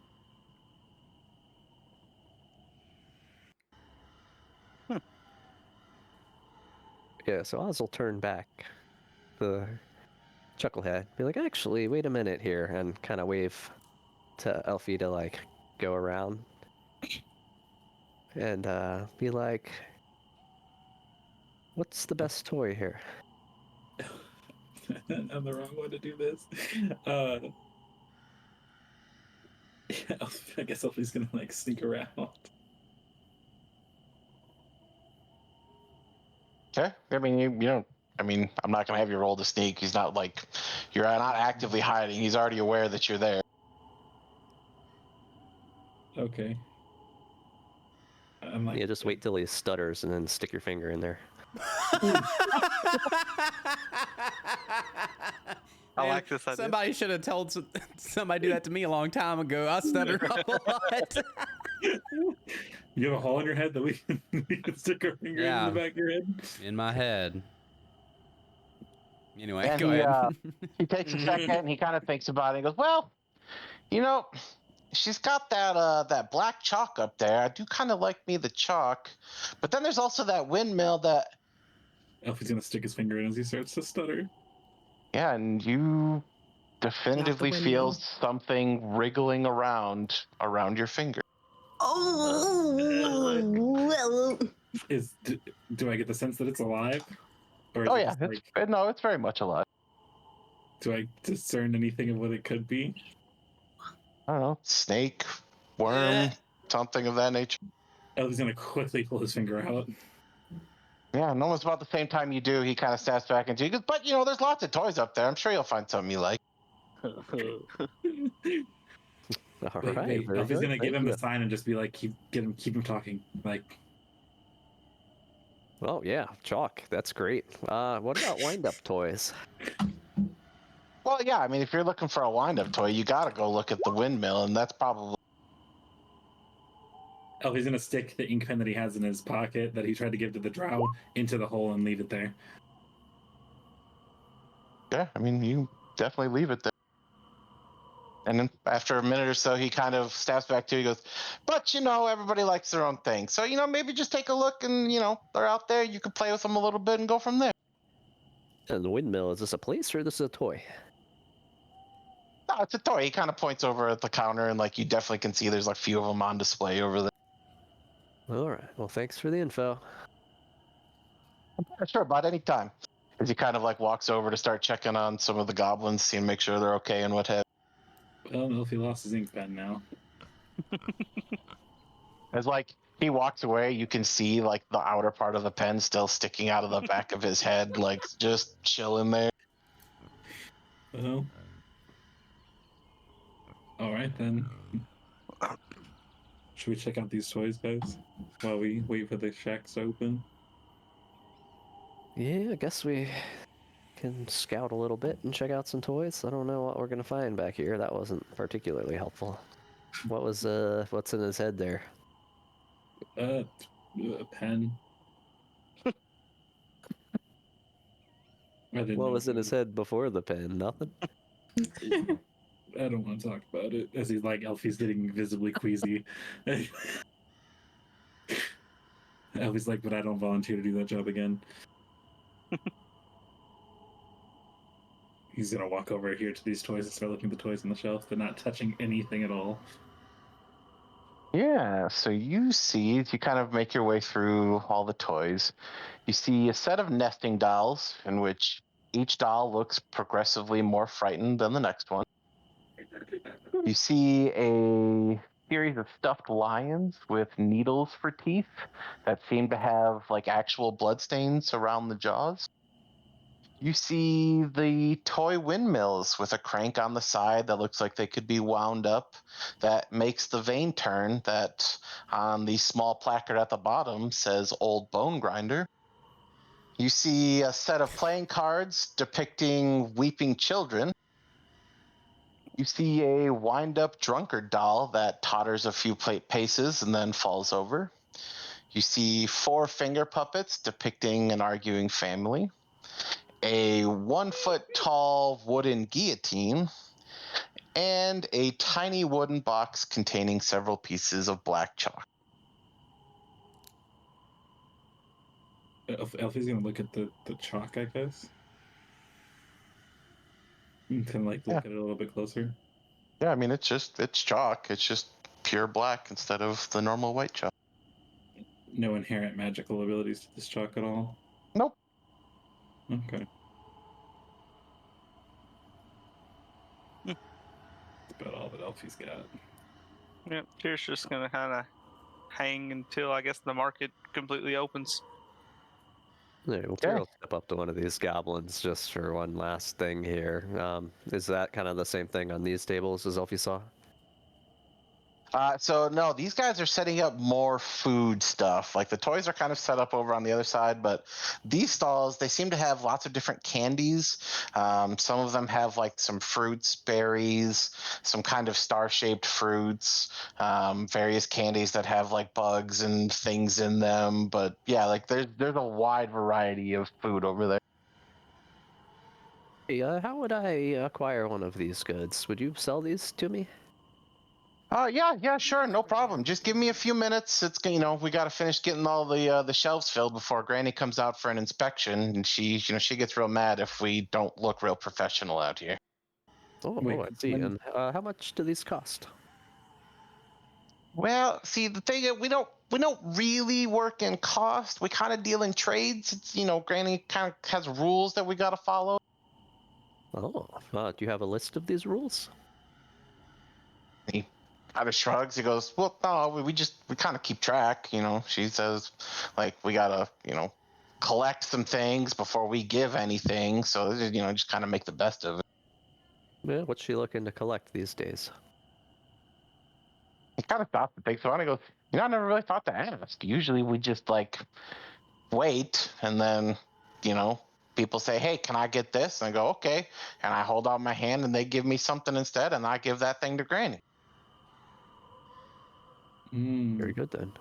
Yeah, so Oz will turn back the chucklehead, be like, actually, wait a minute here, and kind of wave to Elfie to like go around and be like, what's the best toy here? I'm the wrong one to do this. Yeah, I guess Elfie's gonna like sneak around. Okay. I mean, you don't. I mean, I'm not gonna have you roll the sneak. He's not like you're not actively hiding. He's already aware that you're there. Okay. I'm like, Yeah, just wait till he stutters and then stick your finger in there. I Man, like this idea. Somebody should have told somebody do that to me a long time ago. I stuttered a lot. You have a hole in your head that we can stick our finger in the back of your head. In my head. Anyway, And go ahead. he takes a second and he kind of thinks about it and goes, well, you know, she's got that black chalk up there. I do kind of like me the chalk, but then there's also that windmill that. Elfie's gonna stick his finger in as he starts to stutter. Yeah, and you definitively feel windmill. something wriggling around your finger. Oh, well. Do I get the sense that it's alive? Or is Oh it yeah, just, it's very much alive. do I discern anything of what it could be? I don't know, snake, worm, something of that nature. Elfie's gonna quickly pull his finger out. Yeah, and almost about the same time you do, he kind of steps back into you. He goes, but there's lots of toys up there. I'm sure you'll find something you like. All Wait, right, very Elfie's good. gonna give Thank him you. the sign and just be like, keep him talking. Like, Oh yeah, chalk. That's great. What about wind-up toys? Well, yeah, I mean, if you're looking for a wind-up toy, you gotta go look at the windmill, and that's probably. Elfie's gonna stick the ink pen that he has in his pocket that he tried to give to the drow into the hole and leave it there. Yeah, I mean, you definitely leave it there. And then after a minute or so, he kind of steps back to you. He goes, but everybody likes their own thing. So maybe just take a look, and they're out there. You can play with them a little bit and go from there. And the windmill, is this a place or this is a toy? No, it's a toy. He kind of points over at the counter, and like you definitely can see there's like a few of them on display over there. All right. Well, thanks for the info. Sure, about any time. As he kind of like walks over to start checking on some of the goblins, see and make sure they're okay and what have. Well, Elfie lost his ink pen now. As like he walks away, you can see like the outer part of the pen still sticking out of the back of his head, like just chilling there. Well, all right then. Should we check out these toys, guys, while we wait for the shacks to open? Yeah, I guess we can scout a little bit and check out some toys. I don't know what we're gonna find back here. That wasn't particularly helpful. What's in his head there? A pen. What was in his head before the pen? Nothing? I don't want to talk about it. As he's like, Elfie's getting visibly queasy. Elfie's like, but I don't volunteer to do that job again. He's gonna walk over here to these toys and start looking at the toys on the shelf, but not touching anything at all. Yeah, so you see, you kind of make your way through all the toys. You see a set of nesting dolls in which each doll looks progressively more frightened than the next one. You see a series of stuffed lions with needles for teeth that seem to have like actual bloodstains around the jaws. You see the toy windmills with a crank on the side that looks like they could be wound up, that makes the vane turn, that on the small placard at the bottom says Old Bone Grinder. You see a set of playing cards depicting weeping children. You see a wind-up drunkard doll that totters a few paces and then falls over. You see 4 finger puppets depicting an arguing family, a 1-foot-tall wooden guillotine, and a tiny wooden box containing several pieces of black chalk. Elfie's gonna look at the chalk, I guess. And kind of like look at it a little bit closer. Yeah, I mean, it's chalk. It's just pure black instead of the normal white chalk. No inherent magical abilities to this chalk at all? Nope. Okay. That's about all that Elfie's got. Yep, Tyr's just gonna kind of hang until I guess the market completely opens. Yeah, well, Tyr will step up to one of these goblins just for one last thing here. Is that kind of the same thing on these tables as Elfie saw? So no, these guys are setting up more food stuff. Like the toys are kind of set up over on the other side, but these stalls, they seem to have lots of different candies. Some of them have like some fruits, berries, some kind of star-shaped fruits, various candies that have like bugs and things in them. But yeah, like there's a wide variety of food over there. Hey, how would I acquire one of these goods? Would you sell these to me? Yeah, sure, no problem. Just give me a few minutes. It's we got to finish getting all the shelves filled before Granny comes out for an inspection, and she gets real mad if we don't look real professional out here. Oh, Wait, I see. And how much do these cost? Well, see, the thing is, we don't really work in cost. We kind of deal in trades. It's Granny kind of has rules that we got to follow. Oh, do you have a list of these rules? He kind of shrugs. He goes, "Well, no, we kind of keep track." She says, like, we gotta collect some things before we give anything. So just kind of make the best of it. Yeah, what's she looking to collect these days? He kind of stops and thinks about it. He goes, I never really thought to ask. Usually we just like wait, and then people say, "Hey, can I get this?" And I go, "Okay," and I hold out my hand, and they give me something instead, and I give that thing to Granny. Very good then.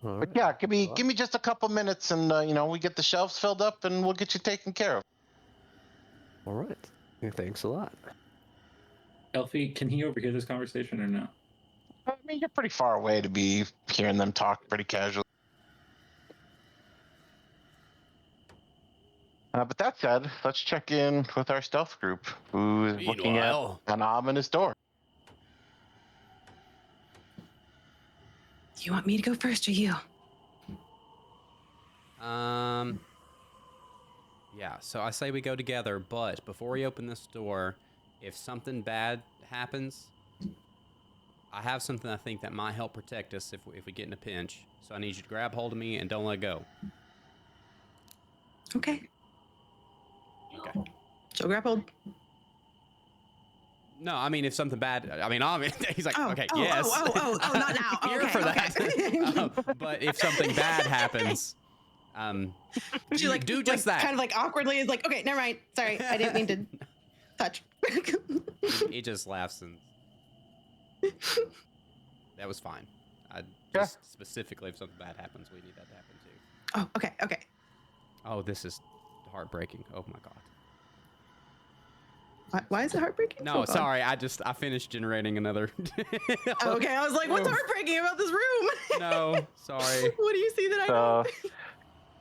All But right. yeah, give me just a couple minutes, and we get the shelves filled up, and we'll get you taken care of. All right. Yeah, thanks a lot. Elfie, can he overhear this conversation or no? I mean, you're pretty far away to be hearing them talk pretty casually. But that said, let's check in with our stealth group, who's looking at Meanwhile. an ominous door. Do you want me to go first or you? Yeah, so I say we go together, but before we open this door, if something bad happens, I have something I think that might help protect us if we get in a pinch. So I need you to grab hold of me and don't let go. Okay. Okay. Joe grab hold. No, I mean, if something bad, I mean, he's like, okay, oh, yes. Oh, not now. Here Okay, for that. okay. But if something bad happens, She like do just that. Kind of like awkwardly is like, okay, never mind. Sorry, I didn't mean to touch. He just laughs and that was fine. Just specifically if something bad happens, we need that to happen too. Oh, okay. Oh, this is heartbreaking. Oh my god. Why is it heartbreaking? No, Oh, God. sorry. I finished generating another. Okay, I was like, what's heartbreaking about this room? No, sorry. What do you see that I don't?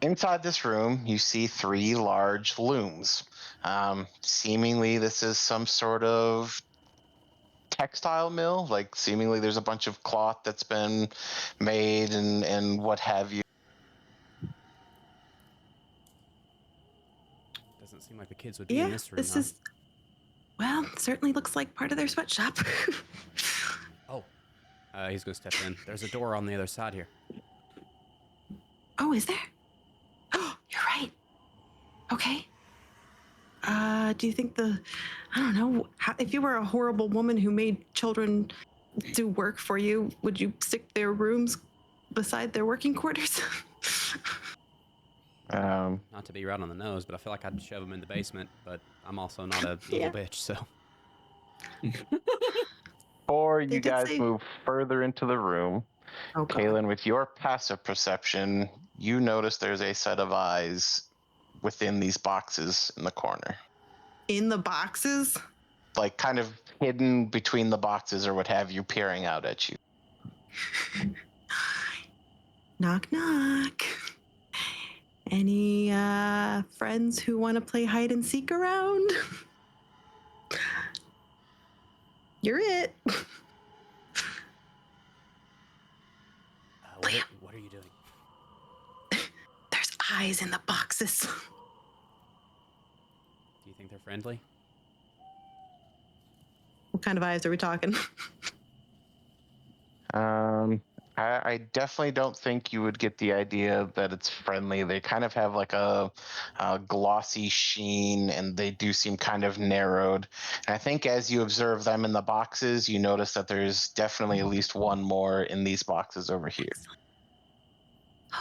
Inside this room, you see 3 large looms. Seemingly, this is some sort of textile mill. Like, seemingly, there's a bunch of cloth that's been made and what have you. Doesn't seem like the kids would be in this room. This is. Well, certainly looks like part of their sweatshop. Oh, he's gonna step in. There's a door on the other side here. Oh, is there? You're right. Okay. Do you think I don't know, if you were a horrible woman who made children do work for you, would you stick their rooms beside their working quarters? Not to be right on the nose, but I feel like I'd shove them in the basement, but I'm also not a evil bitch, so. Or They you did guys say- move further into the room. Oh, God. Kaylin, with your passive perception, you notice there's a set of eyes within these boxes in the corner. In the boxes? Like kind of hidden between the boxes or what have you, peering out at you. Knock, knock. Any friends who want to play hide and seek around? You're it. What are you doing? There's eyes in the boxes. Do you think they're friendly? What kind of eyes are we talking? I definitely don't think you would get the idea that it's friendly. They kind of have like a glossy sheen, and they do seem kind of narrowed. And I think as you observe them in the boxes, you notice that there's definitely at least one more in these boxes over here.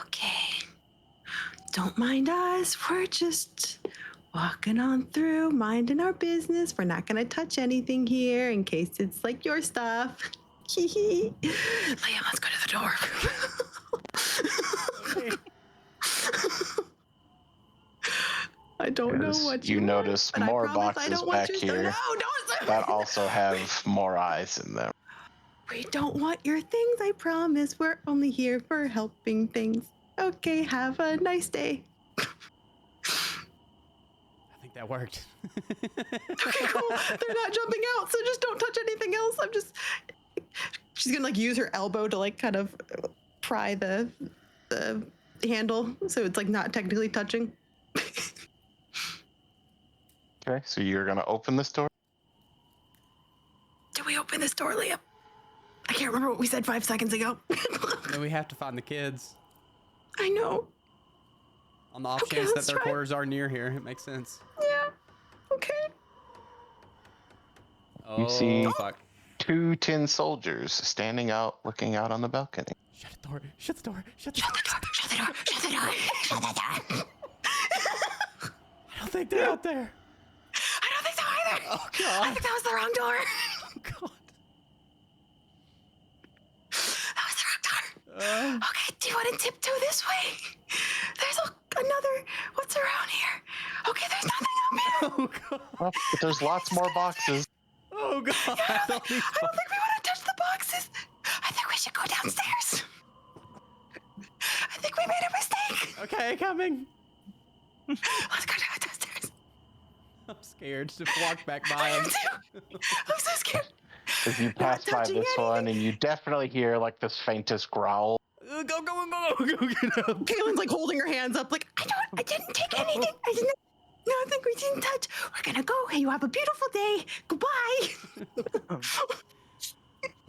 Okay. Don't mind us. We're just walking on through, minding our business. We're not going to touch anything here in case it's like your stuff. Liam, let's go to the door. I don't know As what you want, notice but more I promise I boxes don't want back your stuff. here No, don't. that also have more eyes in them. We don't want your things, I promise. We're only here for helping things. Okay, have a nice day. I think that worked. Okay, cool. They're not jumping out, so just don't touch anything else. She's gonna like use her elbow to like kind of pry the handle, so it's like not technically touching. Okay, so you're gonna open this door. Do we open this door, Liam? I can't remember what we said 5 seconds ago. No, we have to find the kids. I know. On the off Okay, chance that let's their try. quarters are near here, it makes sense. Yeah. Okay. Oh, see- fuck. 2 tin soldiers standing out, looking out on the balcony. Shut the door. Shut the door. Shut the door. Shut the door. Shut the door. Shut the door. I don't think they're out there. I don't think so either. Oh, I God. think that was the wrong door. Oh, God. That was the wrong door. Uh, Okay, do you want to tiptoe this way? There's another. What's around here? Okay, there's nothing up here. oh, God. Oh, but there's lots more boxes. Oh, God. I don't think we want to touch the boxes. I think we should go downstairs. I think we made a mistake. Okay, coming. Let's go downstairs. I'm scared to walk back by I am him. too. I'm so scared. As you pass by touching this one, and you definitely hear like this faintest growl. Go, go, go, go, go, get up. Caitlin's like holding her hands up, like, I didn't take anything. No, I think we didn't touch. We're gonna go. Hey, you have a beautiful day. Goodbye.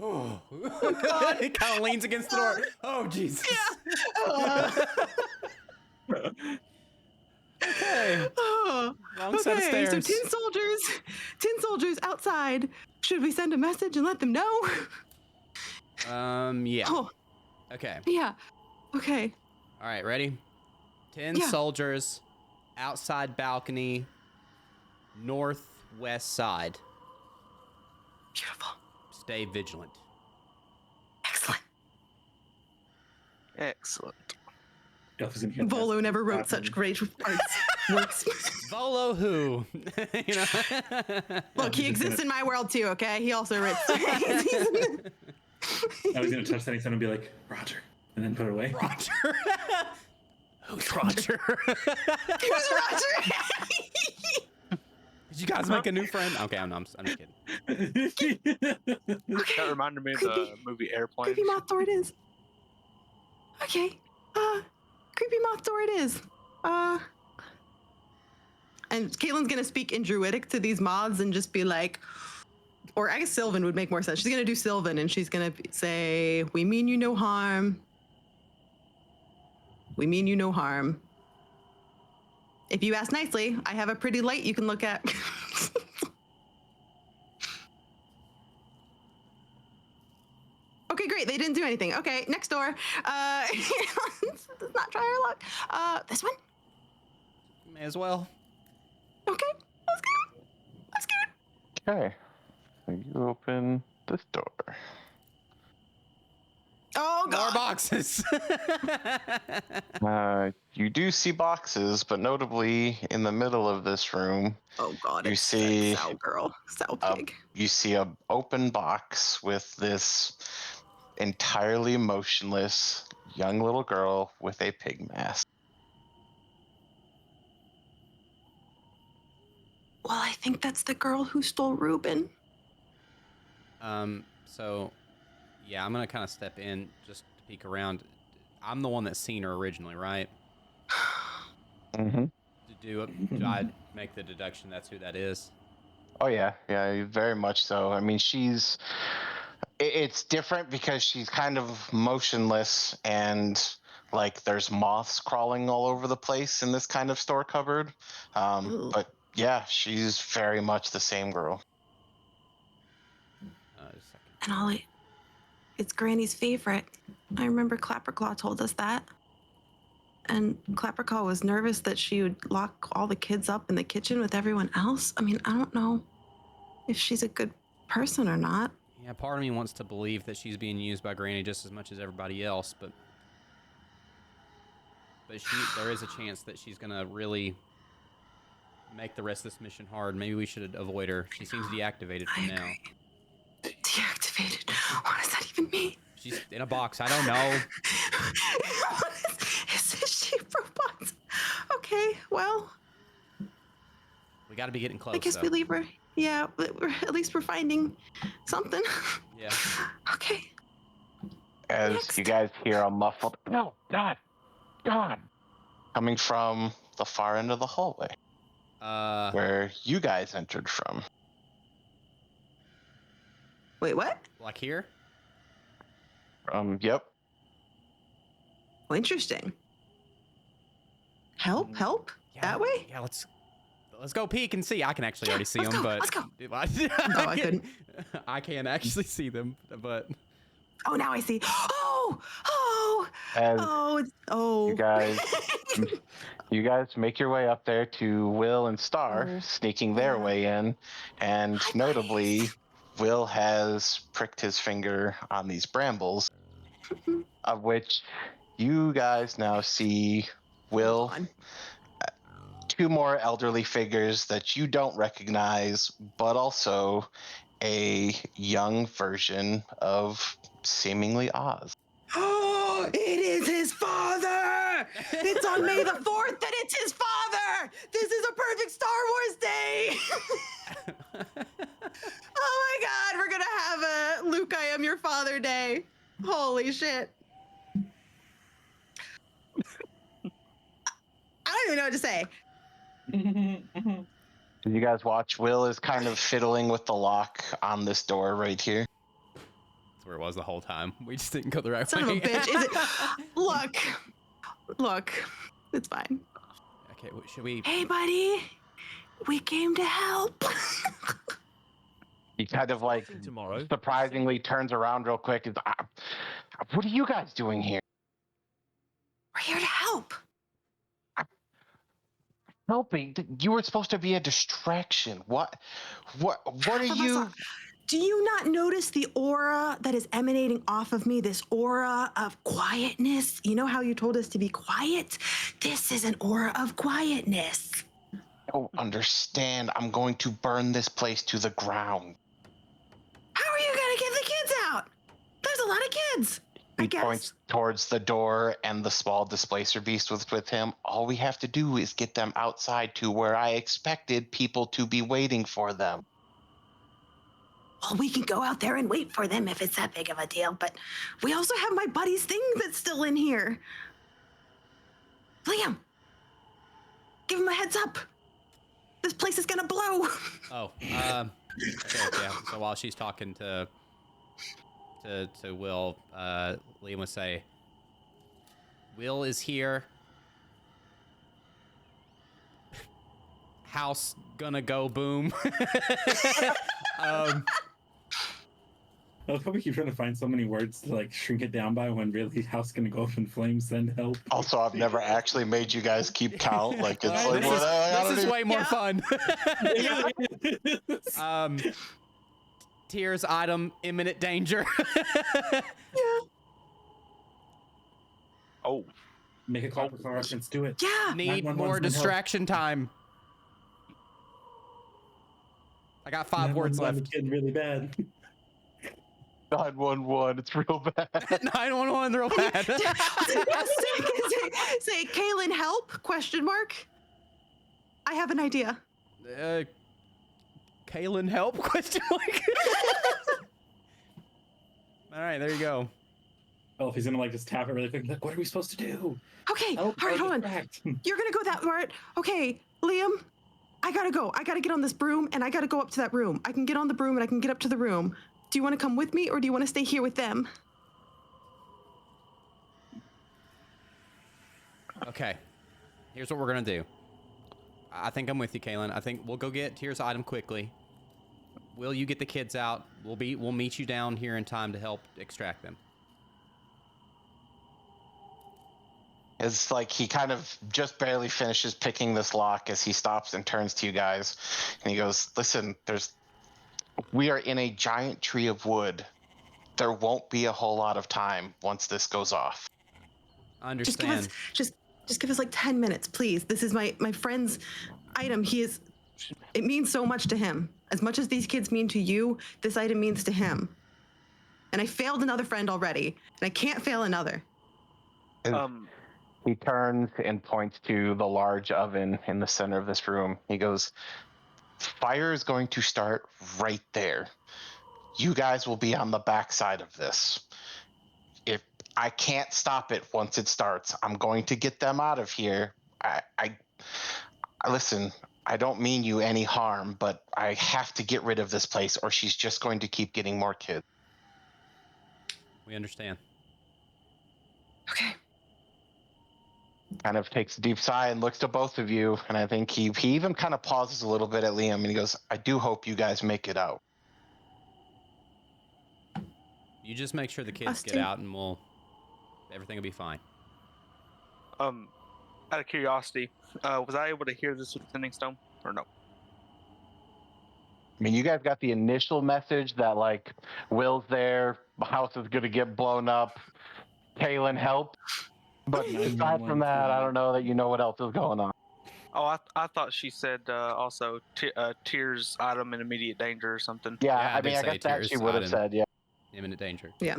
Oh, God. It kind of leans against the door. Oh, Jesus. Okay. Wrong set of Okay, so stairs. 10 soldiers outside. Should we send a message and let them know? Yeah. Oh, Okay. yeah. Okay. All right, ready? 10 Yeah. soldiers, outside balcony, northwest side. Beautiful. Stay vigilant. Excellent. Excellent. Volo never wrote such great works. Volo who? You know? Look, he exists in my world too, okay? He also writes. I was gonna touch that and be like, Roger, and then put it away. Roger. Who's Roger? Who's Roger? Did you guys make a new friend? Okay, I'm just kidding. That reminded me of the movie Airplane. Creepy moth door it is. Okay. Creepy moth door it is. And Caitlin's gonna speak in Druidic to these moths and just be like, or I guess Sylvan would make more sense. She's gonna do Sylvan and she's gonna say, "We mean you no harm. We mean you no harm. If you ask nicely, I have a pretty light you can look at. Okay, great. They didn't do anything. Okay, next door. Let's not try our luck. This one? May as well. Okay, let's go. Let's go. Okay. So you open this door. Oh, More God. boxes. You do see boxes, but notably in the middle of this room, Oh, God. you It's see Sow Girl. Sow a, Pig. you see a open box with this entirely motionless young little girl with a pig mask. Well, I think that's the girl who stole Reuben. So, yeah, I'm gonna kind of step in just to peek around. I'm the one that's seen her originally, right? Mm-hmm. Do I make the deduction that's who that is? Oh yeah, very much so. I mean, it's different because she's kind of motionless and like there's moths crawling all over the place in this kind of store cupboard. Ooh. But yeah, she's very much the same girl. Just a second. And Ollie, it's Granny's favorite. I remember Clapperclaw told us that. And Clapperclaw was nervous that she would lock all the kids up in the kitchen with everyone else. I mean, I don't know if she's a good person or not. Yeah, part of me wants to believe that she's being used by Granny just as much as everybody else, but there is a chance that she's gonna really make the rest of this mission hard. Maybe we should avoid her. She seems deactivated for I now. agree. Deactivated. What does that even mean? She's in a box. I don't know. Is this sheep robot? Okay, well, We got to be getting close. I guess though. we leave her. Yeah, but at least we're finding something. Yeah. Okay. As Next. you guys hear a muffled "No, God, God," coming from the far end of the hallway where you guys entered from. Wait, what? Like here? Yep. Oh, interesting. Help? Help? Yeah, That way? Yeah, let's go peek and see. I can actually Yeah, already see let's them, go, but let's go. I I couldn't. I can't actually see them, but Oh, now I see. Oh, As oh. you guys make your way up there to Will and Star, Oh, sneaking their yeah. way in, and Hi, notably, buddies. Will has pricked his finger on these brambles, of which you guys now see Will, God. two more elderly figures that you don't recognize, but also a young version of seemingly Oz. Oh, it is his father! It's on May the 4th that it's his father! This is a perfect Star Wars day! Oh my God, we're gonna have a Luke, I am your father day. Holy shit. I don't even know what to say. You guys watch. Will is kind of fiddling with the lock on this door right here. that's where it was the whole time. We just didn't go the right Son way. of a bitch. Is it? Look. It's fine. Okay, should we? Hey, buddy. We came to help. He kind of like surprisingly turns around real quick. And, what are you guys doing here? We're here to help. Helping? You were supposed to be a distraction. What are you? Do you not notice the aura that is emanating off of me? This aura of quietness? You know how you told us to be quiet? This is an aura of quietness. I don't understand. I'm going to burn this place to the ground. How are you going to get the kids out? There's a lot of kids. He points towards the door and the small displacer beast with him. All we have to do is get them outside to where I expected people to be waiting for them. Well, we can go out there and wait for them if it's that big of a deal, but we also have my buddy's thing that's still in here. Liam, give him a heads up. This place is gonna blow. Oh, okay, yeah. So while she's talking to Will, Liam would say, "Will is here. house gonna go boom. I love how we keep trying to find so many words to like shrink it down by when really house gonna go up in flames, send help. Also, I've never actually made you guys keep count. Like it's like this is way more fun. Yeah. Tears item, imminent danger. Oh, Make a clap reference, do it. Yeah. Need 911's more been help. distraction time. I got 5 words 911 left. is getting really bad. 911. It's real bad. 911, real bad. Say, Kaylin, help? Question mark. I have an idea. Kaylin, help? Question mark. All right, there you go. Oh, if he's gonna like just tap it really quick, like, what are we supposed to do? Okay. Help, All right, I'll hold on. distract. You're gonna go that part. Okay, Liam. I gotta go. I gotta get on this broom and I gotta go up to that room. I can get on the broom and I can get up to the room. Do you want to come with me or do you want to stay here with them? Okay, here's what we're gonna do. I think I'm with you, Kaylin. I think we'll go get Tears' item quickly. Will, you get the kids out? We'll meet you down here in time to help extract them. It's like he kind of just barely finishes picking this lock as he stops and turns to you guys, and he goes, "Listen, we are in a giant tree of wood. There won't be a whole lot of time once this goes off." I understand. Just give us like 10 minutes, please. This is my friend's item. It means so much to him. As much as these kids mean to you, this item means to him. And I failed another friend already, and I can't fail another. He turns and points to the large oven in the center of this room. He goes, "Fire is going to start right there. You guys will be on the backside of this. If I can't stop it once it starts, I'm going to get them out of here. I listen, I don't mean you any harm, but I have to get rid of this place or she's just going to keep getting more kids." We understand. Okay. Kind of takes a deep sigh and looks to both of you, and I think he even kind of pauses a little bit at Liam, and he goes, "I do hope you guys make it out." You just make sure the kids get Austin. out, and everything will be fine. out of curiosity, was I able to hear this with the sending stone or no? I mean, you guys got the initial message that, like, Will's there, the house is going to get blown up, Kaylin, help. But aside from that, I don't know that you know what else is going on. Oh, I thought she said also Tears item in immediate danger or something. Yeah, Yeah, I they mean, I say guess that Tears she would have item. said, yeah. Imminent danger. Yeah.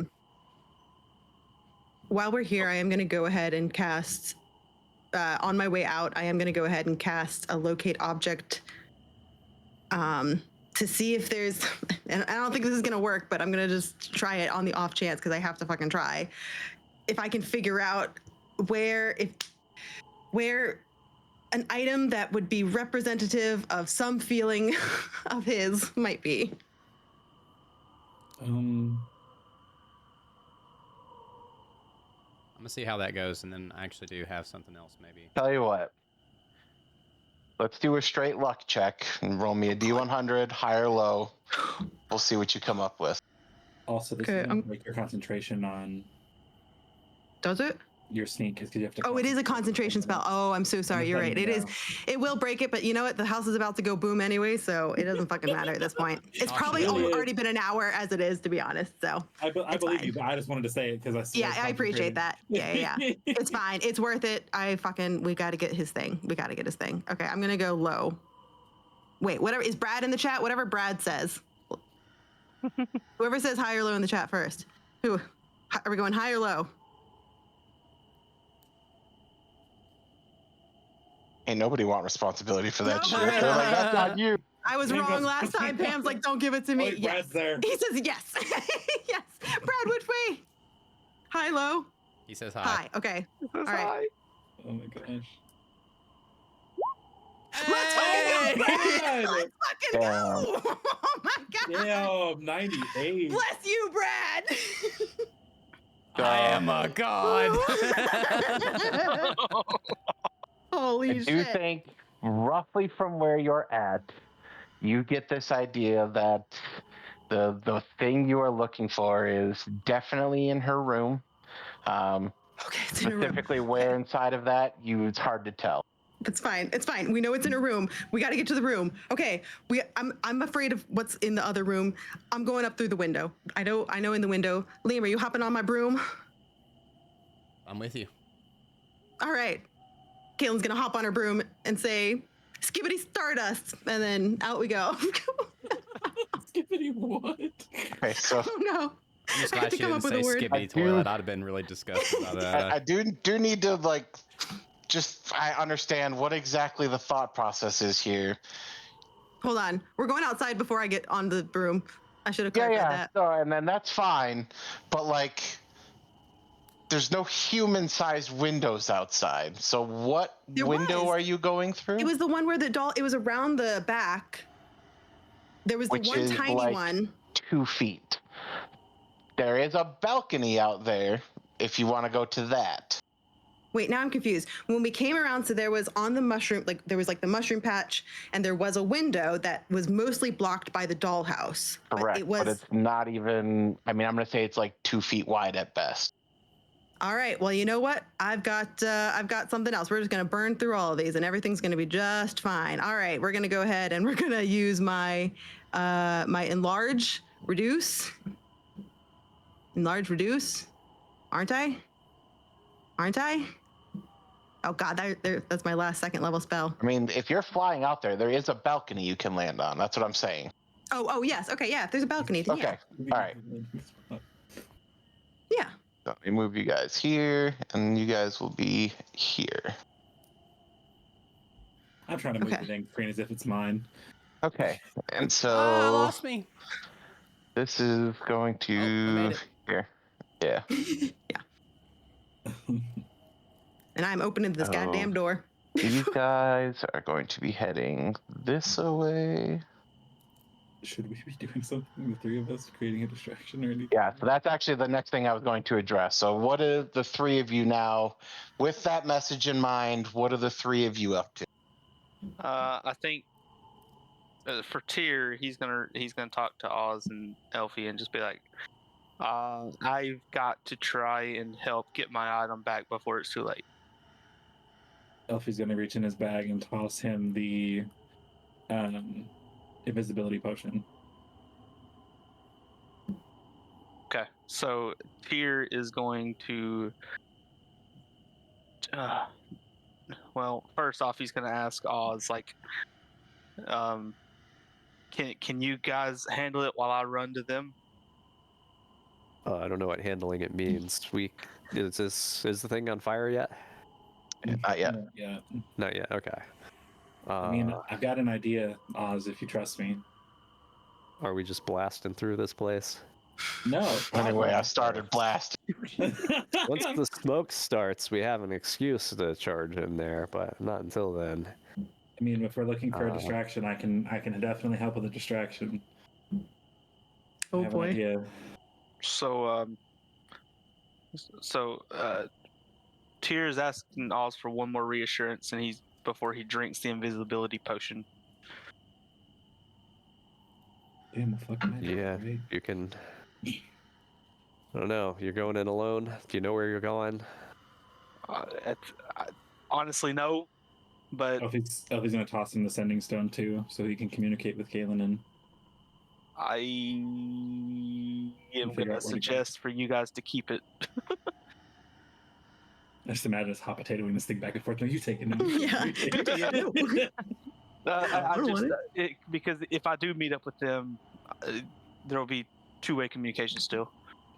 While we're here, I am going to go ahead and cast, on my way out, I am going to go ahead and cast a locate object to see if there's, and I don't think this is going to work, but I'm going to just try it on the off chance because I have to fucking try. If I can figure out where an item that would be representative of some feeling of his might be. I'm gonna see how that goes, and then I actually do have something else, maybe. Tell you what. Let's do a straight luck check and roll me a D100, high or low. We'll see what you come up with. Also, this Okay, is going to break your concentration on Does it? your sneak because you have to. Oh, it is a concentration spell. Oh, I'm so sorry. You're right. It is. It will break it, but you know what? The house is about to go boom anyway, so it doesn't fucking matter at this point. It's probably Really? already been an hour as it is, to be honest. So I it's believe fine. you, but I just wanted to say it because I. Yeah, I appreciate that. Yeah. It's fine. It's worth it. We got to get his thing. We got to get his thing. Okay, I'm gonna go low. Wait, whatever is Brad in the chat? Whatever Brad says. Whoever says high or low in the chat first. Who? Are we going high or low? Ain't nobody want responsibility for that No. shit. They're like, that's not you. I was Pam wrong goes- last time. Pam's like, don't give it to me. Wait, Yes. Brad's there. He says yes. Yes. Brad, which way? High, low? He says hi. High. Okay. All right. Oh my gosh. Let's fucking go. Brad! Let's fucking go. Oh my God. Damn, 98. Bless you, Brad. I am a god. Holy I do shit. think roughly from where you're at, you get this idea that the thing you are looking for is definitely in her room. Okay, it's in a room. Specifically, where inside of that, it's hard to tell. It's fine. It's fine. We know it's in a room. We got to get to the room. Okay. I'm afraid of what's in the other room. I'm going up through the window. I know in the window. Liam, are you hopping on my broom? I'm with you. All right. Caitlin's gonna hop on her broom and say, "Skibbity Stardust," and then out we go. Skippity what? Okay, so Oh no. I'm just I glad had to she come didn't up with say a word. skibbity toilet. I'd have been really disgusted by that. I do need to I understand what exactly the thought process is here. Hold on. We're going outside before I get on the broom. I should have clarified that. So, and then that's fine, but there's no human-sized windows outside. So what window was. are you going through? It was the one where the doll. It was around the back. There was the Which one is tiny one. 2 feet. There is a balcony out there if you want to go to that. Wait, now I'm confused. When we came around, so there was on the mushroom, there was the mushroom patch, and there was a window that was mostly blocked by the dollhouse. Correct, but it's not even. I mean, I'm going to say it's 2 feet wide at best. All right. Well, you know what? I've got something else. We're just gonna burn through all of these, and everything's gonna be just fine. All right. We're gonna go ahead and we're gonna use my my enlarge reduce. Enlarge reduce. Aren't I? Oh God, that's my last second level spell. I mean, if you're flying out there, there is a balcony you can land on. That's what I'm saying. Oh yes. Okay. Yeah. If there's a balcony, then Okay. All right. Yeah. So let me move you guys here, and you guys will be here. I'm trying to move the dang screen as if it's mine. Okay. And so lost me. This is going to made it. here. Yeah. Yeah. And I'm opening this goddamn door. You guys are going to be heading this away. Should we be doing something, the three of us, creating a distraction or anything? Yeah, so that's actually the next thing I was going to address. So what are the three of you now, with that message in mind, what are the three of you up to? I think for Tyr, he's gonna talk to Oz and Elfie and just be like, I've got to try and help get my item back before it's too late. Elfie's gonna reach in his bag and toss him the invisibility potion. Okay, so Tyr is going to. Well, first off, he's gonna ask Oz, can you guys handle it while I run to them? I don't know what handling it means. Is the thing on fire yet? Not yet. Yeah. Not yet. Okay. I mean, I've got an idea, Oz, if you trust me. Are we just blasting through this place? No. Anyway, I started blasting. Once the smoke starts, we have an excuse to charge in there, but not until then. I mean, if we're looking for a distraction, I can definitely help with a distraction. Oh I have boy. An idea. So Tyr is asking Oz for one more reassurance, and before he drinks the invisibility potion. Damn, what fucking idea, Yeah, right? you can. I don't know. You're going in alone. Do you know where you're going? Honestly, no. But Elfie's gonna toss him the sending stone too, so he can communicate with Galen. And I am gonna suggest for you guys to keep it. I just imagine us hot potatoing this thing back and forth. No, you take it. No, Yeah. Because if I do meet up with them, there will be two-way communication still.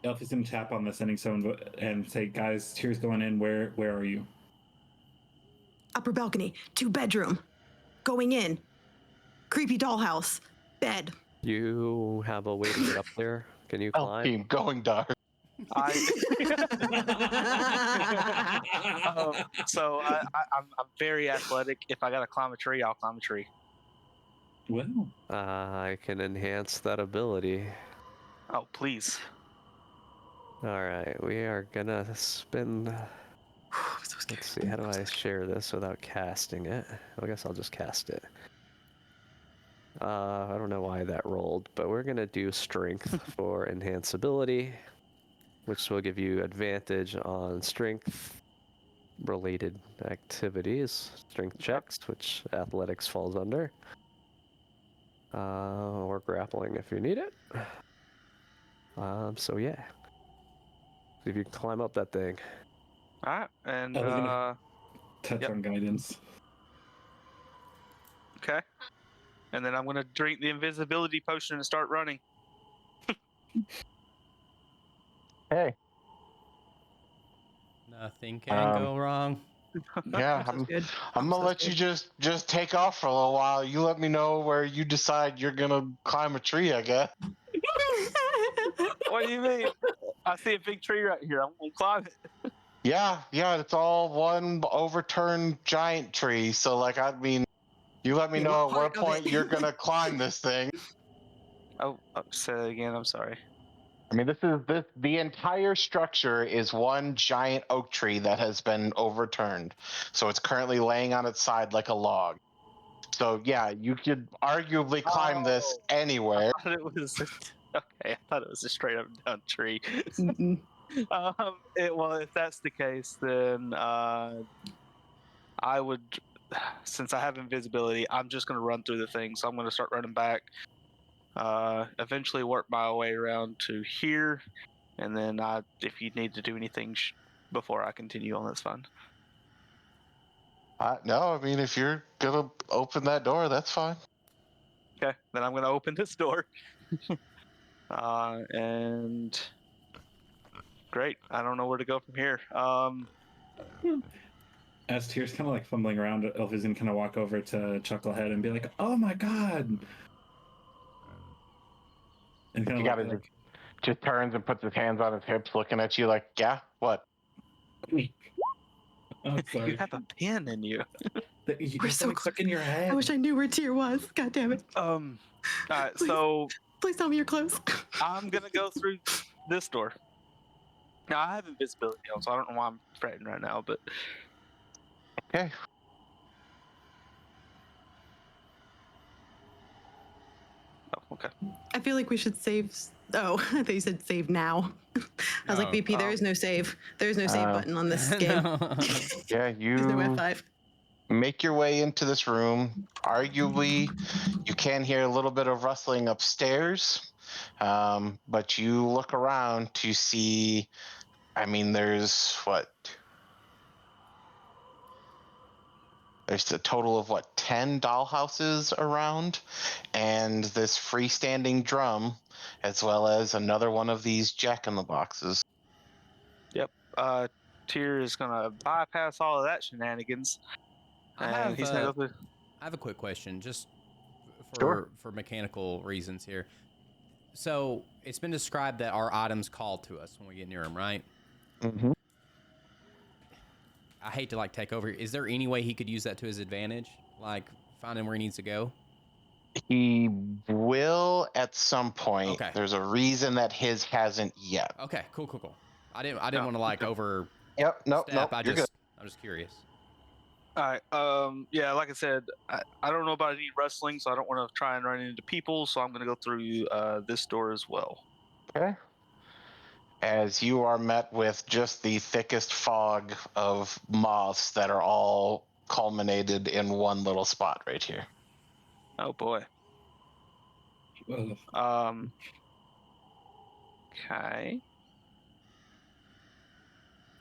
Elfie's gonna tap on the sending stone and say, "Guys, Tyr's going in. Where are you?" Upper balcony, 2-bedroom. Going in. Creepy dollhouse. Bed. You have a way to get up there? Can you climb? Keep going dark. I'm very athletic. If I gotta climb a tree, I'll climb a tree. Well, I can enhance that ability. Oh, please. All right, we are gonna spend. I'm so Let's see, how do I share this without casting it? I guess I'll just cast it. I don't know why that rolled, but we're gonna do strength for enhanceability, which will give you advantage on strength related activities, strength checks, which athletics falls under, or grappling if you need it. So yeah, see if you can climb up that thing. All right, and I was gonna touch yep. on guidance. Okay, and then I'm gonna drink the invisibility potion and start running. Hey, Nothing can go wrong. Yeah, Sounds good. I'm gonna Sounds let you just take off for a little while. You let me know where you decide you're gonna climb a tree, I guess. What do you mean? I see a big tree right here. I'm gonna climb it. Yeah, it's all one overturned giant tree. So like, I mean, you let me Yeah, know what at what part of point it? you're gonna climb this thing. Oh, say that again. I'm sorry. I mean, the entire structure is one giant oak tree that has been overturned. So it's currently laying on its side like a log. So yeah, you could arguably climb this Oh. anywhere. I thought it was okay. I thought it was a straight up down tree. Mm-mm. Well, if that's the case, then I would, since I have invisibility, I'm just gonna run through the thing. So I'm gonna start running back. Eventually work my way around to here, and then if you need to do anything before I continue on, that's fine. No, I mean, if you're gonna open that door, that's fine. Okay, then I'm gonna open this door. And great. I don't know where to go from here. As Tyr's kind of like fumbling around, Elf is gonna kind of walk over to Chucklehead and be like, "Oh my god!" And kind You of gotta like, just turns and puts his hands on his hips, looking at you like, yeah, what? "Oh, You sorry." have a pin in you. You We're got so something stuck in your head. I wish I knew where Tyr was. God damn it. All right, Please. so Please tell me you're close. I'm gonna go through this door. Now I have invisibility on, so I don't know why I'm fretting right now, but Okay. oh, okay. I feel like we should save. Oh, I thought you said save now. I was like, No. VP, there is no save. There is no save button on this game. No. Yeah, There's no you F5. make your way into this room. Arguably, you can hear a little bit of rustling upstairs, but you look around to see. I mean, there's There's a total of 10 dollhouses around, and this freestanding drum, as well as another one of these jack-in-the-boxes. Yep. Tyr is gonna bypass all of that shenanigans, and he's gonna go through. I have a quick question, just Sure. for mechanical reasons here. So it's been described that our items call to us when we get near them, right? Mm-hmm. I hate to like take over. Is there any way he could use that to his advantage, like finding where he needs to go? He will at some point. Okay. There's a reason that his hasn't yet. Okay, cool. I didn't want to like over Yep. Nope. step. You're good. I'm just curious. All right. Yeah, like I said, I don't know about any wrestling, so I don't want to try and run into people. So I'm gonna go through this door as well. Okay. As you are met with just the thickest fog of moths that are all culminated in one little spot right here. Oh boy. Ugh. Okay.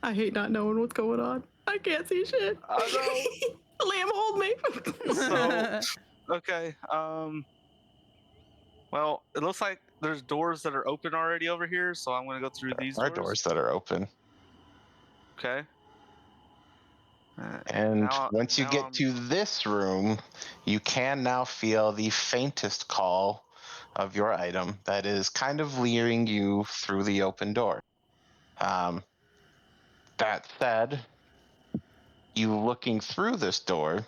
I hate not knowing what's going on. I can't see shit. I Lamb, hold me. So okay. Well, it looks like there's doors that are open already over here, so I'm gonna go through these There are doors that are open. Okay. And once you now get I'm- to this room, you can now feel the faintest call of your item that is kind of leering you through the open door. That said, you looking through this door,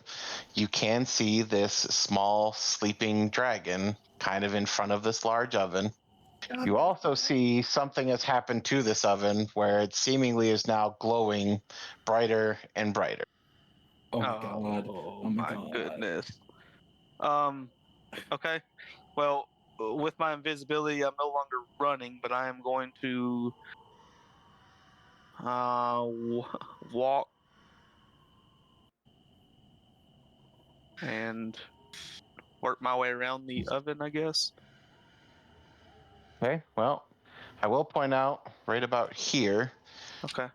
you can see this small sleeping dragon kind of in front of this large oven. You also see something has happened to this oven where it seemingly is now glowing brighter and brighter. Oh my god. Oh Oh my my god. goodness. Okay. Well, with my invisibility, I'm no longer running, but I am going to walk and work my way around the oven, I guess. Okay, well, I will point out right about here, Okay.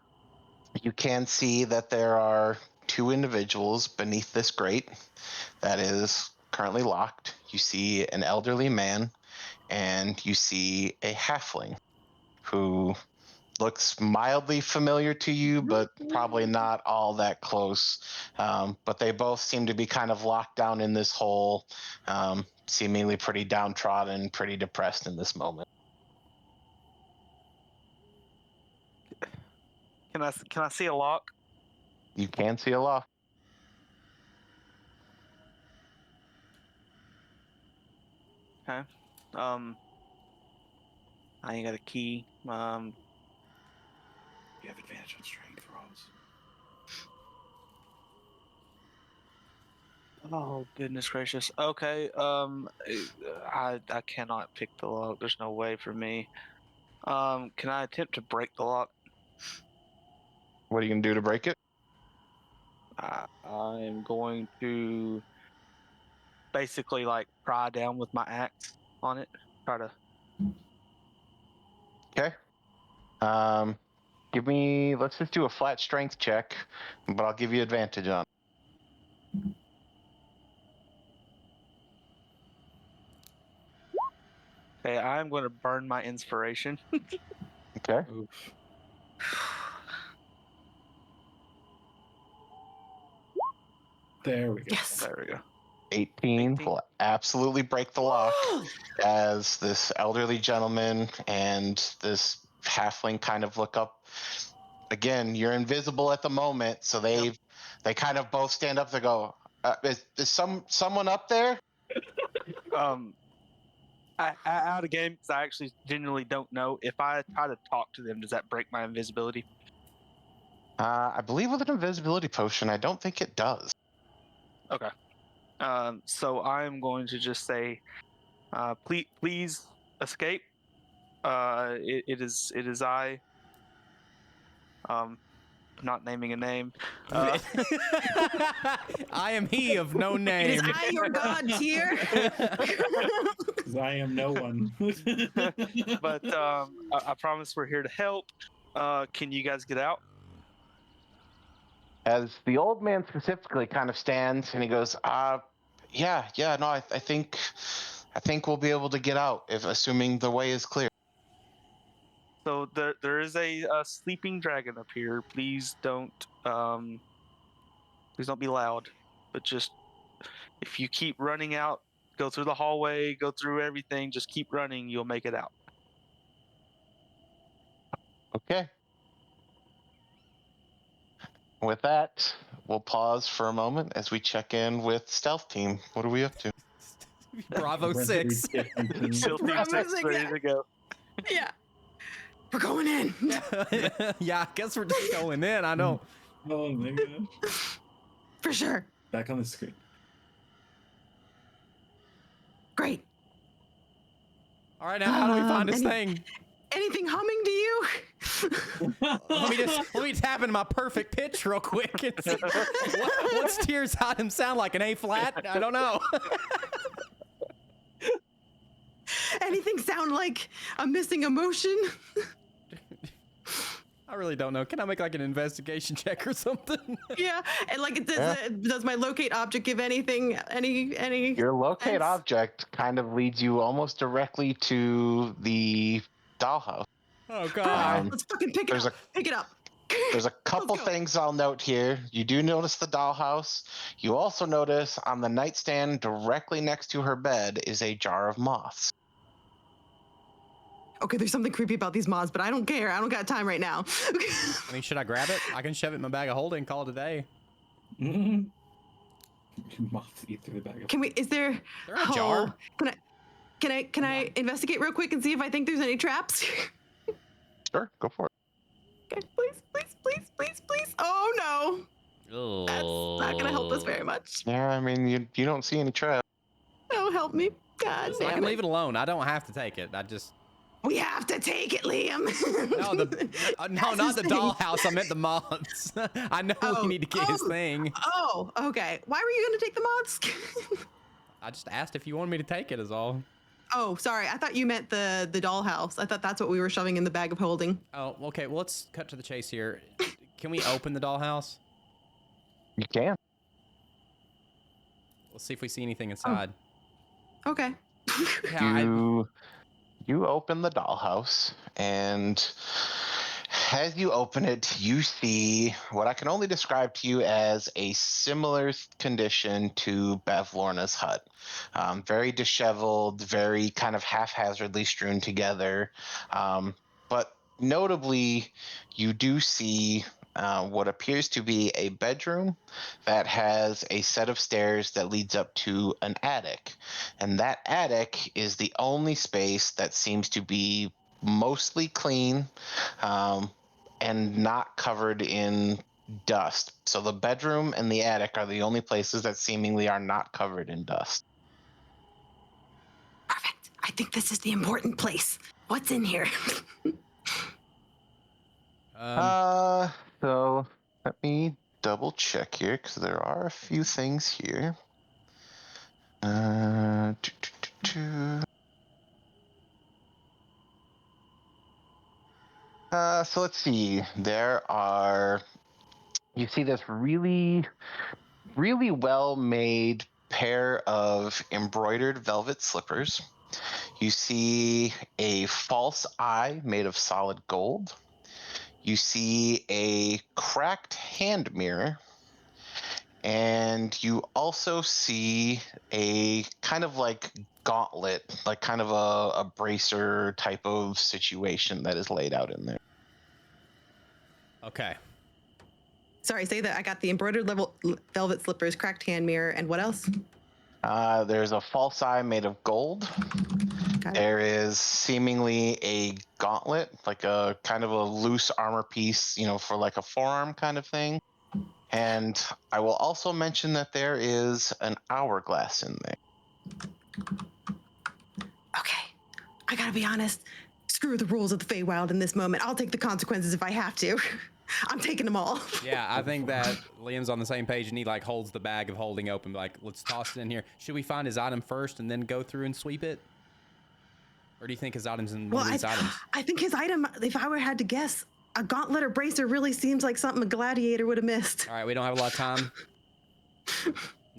you can see that there are 2 individuals beneath this grate that is currently locked. You see an elderly man and you see a halfling who looks mildly familiar to you, but probably not all that close. But they both seem to be kind of locked down in this hole, seemingly pretty downtrodden, pretty depressed in this moment. Can I see a lock? You can see a lock. Okay. I ain't got a key. You have advantage on strength rolls. Oh goodness gracious. Okay. I cannot pick the lock. There's no way for me. Can I attempt to break the lock? What are you going to do to break it? I am going to basically like pry down with my axe on it. Try to. Okay. Let's just do a flat strength check, but I'll give you advantage on it. Okay, I'm going to burn my inspiration. Okay. Oof. There we go. Yes. There we go. 18 18. will absolutely break the lock as this elderly gentleman and this halfling kind of look up. Again, you're invisible at the moment, so they kind of both stand up. They go, "Is someone up there?" Out of game because I actually genuinely don't know. If I try to talk to them, does that break my invisibility? I believe with an invisibility potion, I don't think it does. Okay. So I'm going to just say, please escape. It is I. Not naming a name. I am he of no It is name. I, your god, here. 'Cause I am no one. But I promise we're here to help. Can you guys get out? As the old man specifically kind of stands and he goes, yeah, no, I think we'll be able to get out if assuming the way is clear. So there is a sleeping dragon up here. Please don't be loud. But just if you keep running out, go through the hallway, go through everything, just keep running, you'll make it out. Okay. With that, we'll pause for a moment as we check in with Stealth Team. What are we up to? Bravo Run 6. through different teams. Still team Bravo 6 six, ready yeah. to go. Yeah. We're going in. Yeah, I guess we're just going in. I know. Oh my gosh. For sure. Back on the screen. Great. All right, now how do we find this thing? Anything humming to you? Let me tap into my perfect pitch real quick and see what's Tears Item sound like, an A flat? I don't know. Anything sound like a missing emotion? I really don't know. Can I make like an investigation check or something? Yeah, and like it does, does my locate object give anything, any? Your locate sense? object kind of leads you almost directly to the dollhouse. Oh Perfect. god. Let's fucking pick it there's up. Pick it up. There's a couple Let's go. things I'll note here. You do notice the dollhouse. You also notice on the nightstand directly next to her bed is a jar of moths. Okay, there's something creepy about these moths, but I don't care. I don't got time right now. I mean, should I grab it? I can shove it in my bag of holding and call it a day. Moths eat through the bag of Can we? Is there? They're in a jar. Can I investigate real quick and see if I think there's any traps? Sure, go for it. Okay, please. Oh no, that's not gonna help us very much. Yeah, I mean, you don't see any traps. Oh, help me, God Listen, I damn can it. leave it alone. I don't have to take it. I just We have to take it, Liam. no, no, That's not his the thing. dollhouse. I meant the mods. I know we need to get his thing. Oh, okay. Why were you gonna take the mods? I just asked if you wanted me to take it. Is all. Oh, sorry. I thought you meant the dollhouse. I thought that's what we were shoving in the bag of holding. Oh, okay. Well, let's cut to the chase here. Can we open the dollhouse? You can. Let's see if we see anything inside. Okay. Yeah, You open the dollhouse, and as you open it, you see what I can only describe to you as a similar condition to Bev Lorna's hut. Very disheveled, very kind of haphazardly strewn together. But notably, you do see what appears to be a bedroom that has a set of stairs that leads up to an attic. And that attic is the only space that seems to be mostly clean and not covered in dust. So the bedroom and the attic are the only places that seemingly are not covered in dust. Perfect. I think this is the important place. What's in here? So let me double check here because there are a few things here. So let's see. You see this really, really well-made pair of embroidered velvet slippers. You see a false eye made of solid gold. You see a cracked hand mirror. And you also see a kind of like gauntlet, like kind of a bracer type of situation that is laid out in there. okay. Sorry, say that. I got the embroidered velvet slippers, cracked hand mirror, and what else? There's a false eye made of gold. Got it. There is seemingly a gauntlet, like a kind of a loose armor piece, for like a forearm kind of thing. And I will also mention that there is an hourglass in there. Okay. I gotta be honest. Screw the rules of the Feywild in this moment. I'll take the consequences if I have to. I'm taking them all. Yeah, I think that Liam's on the same page, and he like holds the bag of holding open, like, let's toss it in here. Should we find his item first and then go through and sweep it? Or do you think his item's in one of these items? I think his item, if I had to guess, a gauntlet or bracer really seems like something a gladiator would have missed. All right, we don't have a lot of time.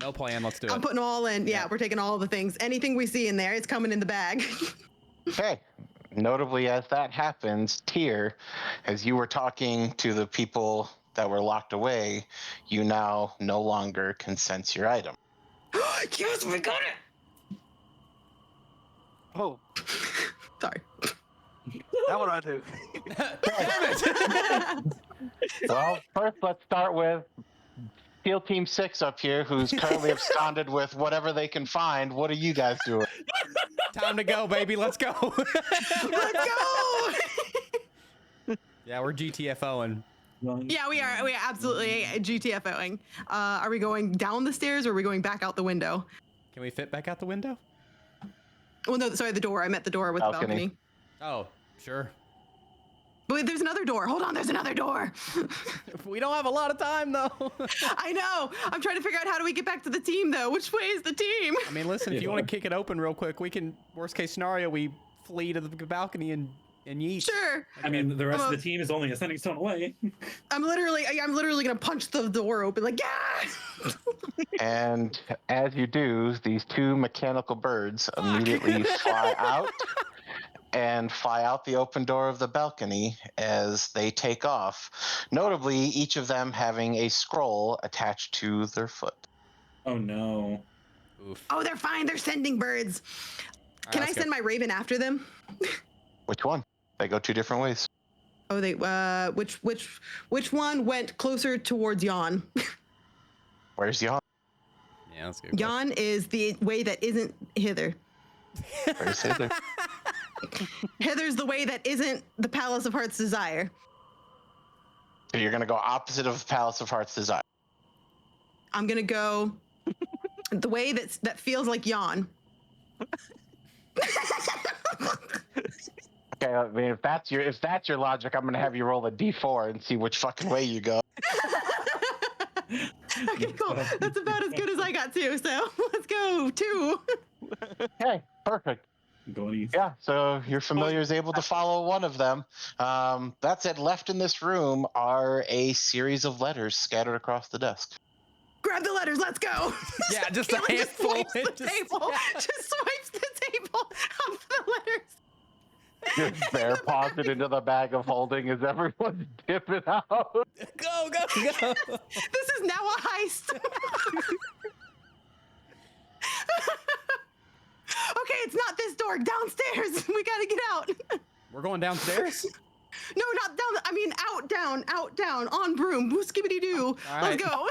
No plan, let's do it. I'm putting them all in. Yeah, we're taking all the things. Anything we see in there, it's coming in the bag. Okay. Notably, as that happens, Tyr, as you were talking to the people that were locked away, you now no longer can sense your item. Yes, we got it. Oh, Sorry. that what I do. Well, first let's start with Steel Team 6 up here, who's currently absconded with whatever they can find. What are you guys doing? Time to go, baby. Let's go. Let's go. Yeah, we're GTFOing. Yeah, we are. We are absolutely GTFOing. Are we going down the stairs or are we going back out the window? Can we fit back out the window? Oh, no, sorry, the door. I meant the door with the balcony. Oh, sure. But wait, there's another door. Hold on, there's another door. We don't have a lot of time, though. I know. I'm trying to figure out how do we get back to the team, though. Which way is the team? I mean, listen, if you want to kick it open real quick, we can, worst case scenario, we flee to the balcony and yeet. Sure. I mean, the rest of the team is only a sending stone away. I'm literally gonna punch the door open, like, yeah. And as you do, these two mechanical birds immediately fly out and fly out the open door of the balcony as they take off. Notably, each of them having a scroll attached to their foot. Oh no. Oof. Oh, they're fine. They're sending birds. All Can right, I send my raven after them? Which one? They go two different ways. Oh, they which one went closer towards Yon? Where's Yon? Yeah, that's good. Yon is the way that isn't hither. Very safe. Hither's the way that isn't the Palace of Heart's Desire. So you're gonna go opposite of Palace of Heart's Desire. I'm gonna go the way that feels like yawn. Okay, I mean, if that's your logic, I'm gonna have you roll a d4 and see which fucking way you go. Okay, cool. That's about as good as I got too. So let's go 2. Okay, perfect. Going east. Yeah, so your familiar is able to follow one of them. That said, left in this room are a series of letters scattered across the desk. Grab the letters. Let's go. Yeah, just a Caitlin handful. Just swipes the table. Just swipes the table of the letters. Just bear paws it into the bag of holding as everyone's dipping out. Go, go, go. This is now a heist. Okay, it's not this door. Downstairs. We gotta get out. We're going downstairs? No, not down. I mean, out, down, on broom. Boo skibbity doo. Let's go.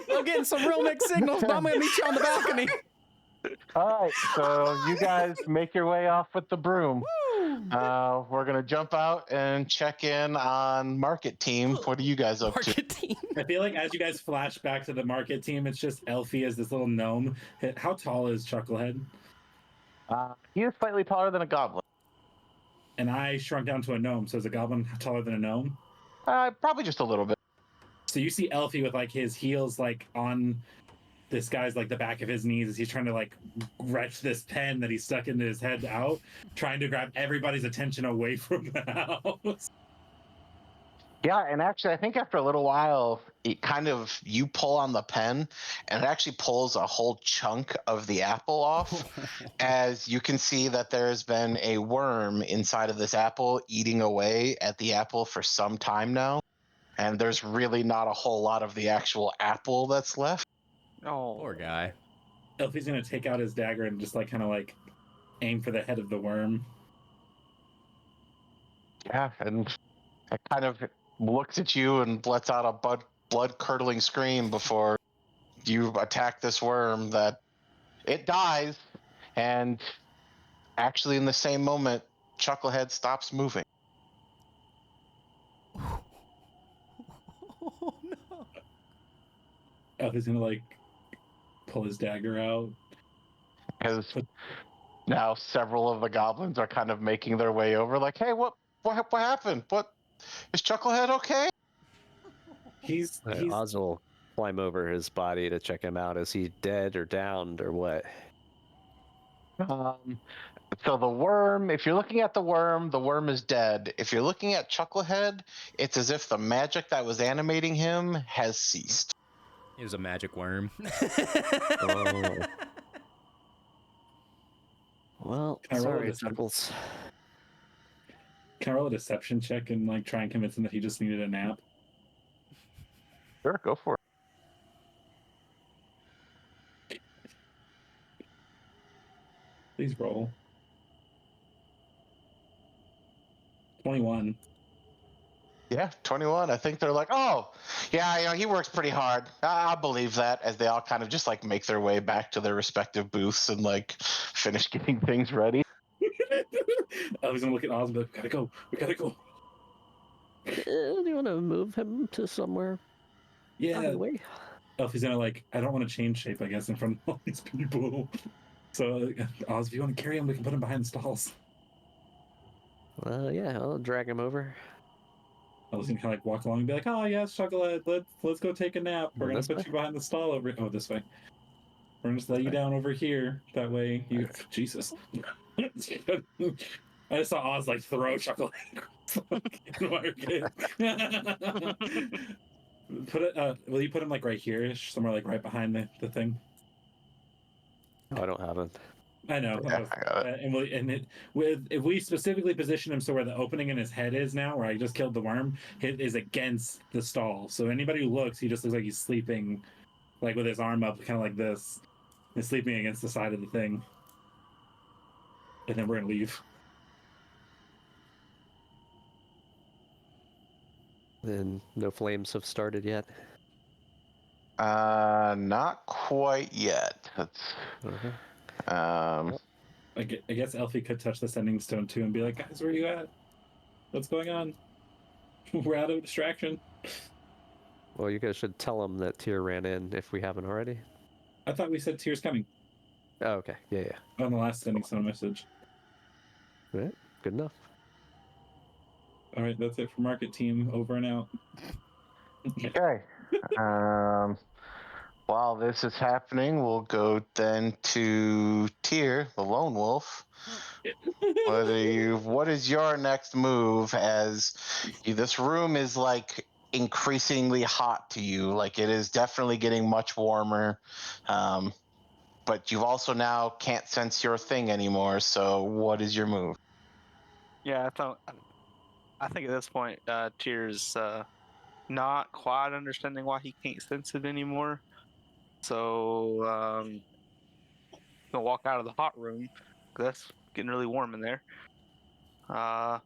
We're getting some real mixed signals, but I'm gonna meet you on the balcony. All right, so you guys make your way off with the broom. We're gonna jump out and check in on market team. What are you guys up to? Market team. I feel like as you guys flash back to the market team, it's just Elfie as this little gnome. How tall is Chucklehead? He is slightly taller than a goblin. And I shrunk down to a gnome, so is a goblin taller than a gnome? Probably just a little bit. So you see Elfie with like his heels like on this guy's like the back of his knees as he's trying to like wrench this pen that he stuck into his head out, trying to grab everybody's attention away from the house. Yeah, and actually, I think after a little while, you pull on the pen, and it actually pulls a whole chunk of the apple off. As you can see that there has been a worm inside of this apple eating away at the apple for some time now, and there's really not a whole lot of the actual apple that's left. Oh, Poor guy. Elfie's gonna take out his dagger and just like kind of like aim for the head of the worm. Yeah, and it kind of looks at you and lets out a blood-curdling scream before you attack this worm. That it dies, and actually in the same moment, Chucklehead stops moving. Oh no. Elfie's gonna like pull his dagger out. Because now several of the goblins are kind of making their way over, like, "Hey, what happened? What is Chucklehead okay?" He's Oz will climb over his body to check him out. Is he dead or downed or what? So the worm, if you're looking at the worm is dead. If you're looking at Chucklehead, it's as if the magic that was animating him has ceased. He was a magic worm. Oh. Well, Can I roll sorry, this? Chuckles. Can I roll a deception check and like try and convince him that he just needed a nap? Sure, go for it. Please roll. 21. Yeah, 21. I think they're like, oh, yeah, he works pretty hard. I believe that, as they all kind of just like make their way back to their respective booths and like finish getting things ready. I was gonna look at Oz and be like, we gotta go. Do you want to move him to somewhere out Yeah. of the way? Elfie's gonna like, I don't want to change shape, I guess, in front of all these people. So, Oz, if you want to carry him, we can put him behind the stalls. Yeah, I'll drag him over. I was gonna kind of like walk along and be like, "Oh yes, Chocolate, let's go take a nap. We're gonna This put way? you behind the stall over. Oh, this way. We're gonna just lay you down over here. That way, you Jesus." I just saw Oz like throw Chocolate. Put it. Will you put him like right here-ish, somewhere like right behind the thing? Oh, I don't have him. I know. Yeah, I got it. If we specifically position him so where the opening in his head is now, where I just killed the worm, it is against the stall. So anybody who looks, he just looks like he's sleeping, like with his arm up, kind of like this. He's sleeping against the side of the thing. And then we're gonna leave. Then no flames have started yet. Not quite yet. Okay. I guess Elfie could touch the sending stone too and be like, guys, where are you at? What's going on? We're out of distraction. Well, you guys should tell them that Tyr ran in if we haven't already. I thought we said Tyr's coming Oh, okay. Yeah. on the last sending stone message. All right. Good enough. All right, that's it for market team. Over and out. Okay. While this is happening, we'll go then to Tyr, the lone wolf. What is your next move as this room is like increasingly hot to you? Like it is definitely getting much warmer. But you also now can't sense your thing anymore. So what is your move? Yeah, I think at this point, Tyr's not quite understanding why he can't sense it anymore. So gonna walk out of the hot room 'cause that's getting really warm in there. And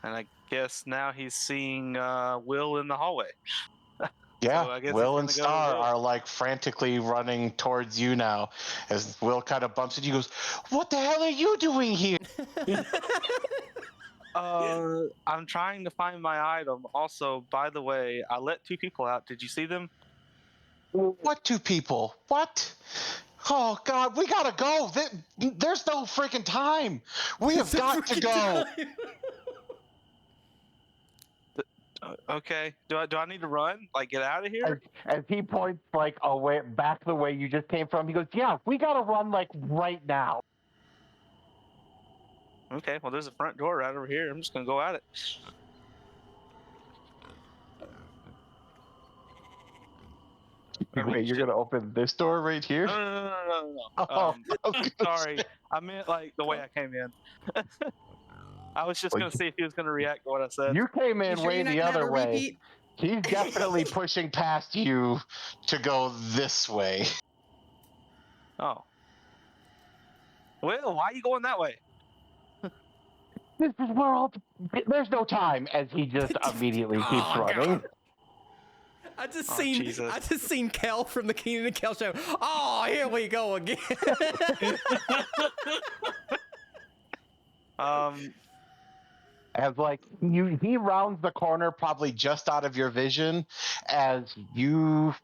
I guess now he's seeing Will in the hallway. Yeah, So I guess Will he's and gonna go to Star Will. are like frantically running towards you now as Will kind of bumps into you. Goes, "What the hell are you doing here?" I'm trying to find my item. Also, by the way, I let 2 people out. Did you see them? What 2 people? What? Oh God, we gotta go. There's no freaking time. We have got to go. Okay. Do I need to run? Like get out of here? As he points like away back the way you just came from, he goes, "Yeah, we gotta run like right now." Okay. Well, there's a front door right over here. I'm just gonna go at it. Wait, you're gonna open this door right here? No. Oh, Sorry, I meant like the way I came in. I was just gonna see if he was gonna react to what I said. You came You in sure way you're not the gonna have other a way. repeat? He's definitely pushing past you to go this way. Oh. Well, why are you going that way? This is where all. There's no time. As he just immediately keeps Oh, running. God. I just Oh, seen Jesus. Kel from the Keenan and Kel show. Oh, here we go again. As like he rounds the corner probably just out of your vision as you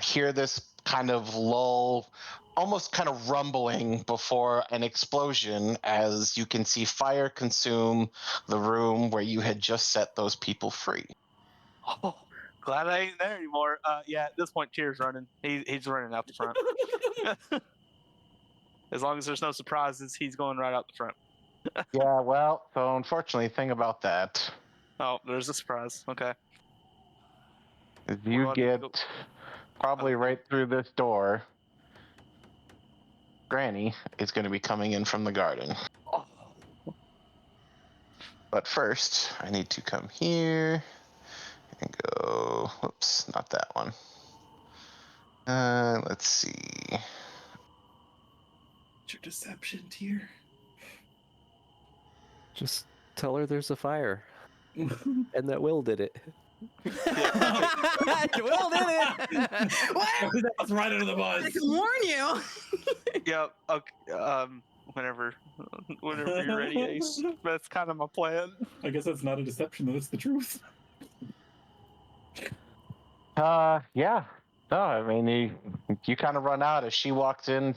hear this kind of lull, almost kind of rumbling before an explosion as you can see fire consume the room where you had just set those people free. Oh, glad I ain't there anymore. Yeah, at this point, Tyr's running. He's running out the front. As long as there's no surprises, he's going right out the front. Yeah, well, so unfortunately, thing about that Oh, there's a surprise. Okay. is you Well, get go- probably right through this door. Granny is going to be coming in from the garden. Oh. But first, I need to come here and go. Whoops, not that one. Let's see. What's your deception, Tyr? Just tell her there's a fire and that Will did it. Will did it. What? That's right under the bus. I can warn you. Yep. Okay. Whenever you're ready, Ace. That's kind of my plan. I guess that's not a deception, though. It's the truth. Yeah. No, I mean, you kind of run out as she walks in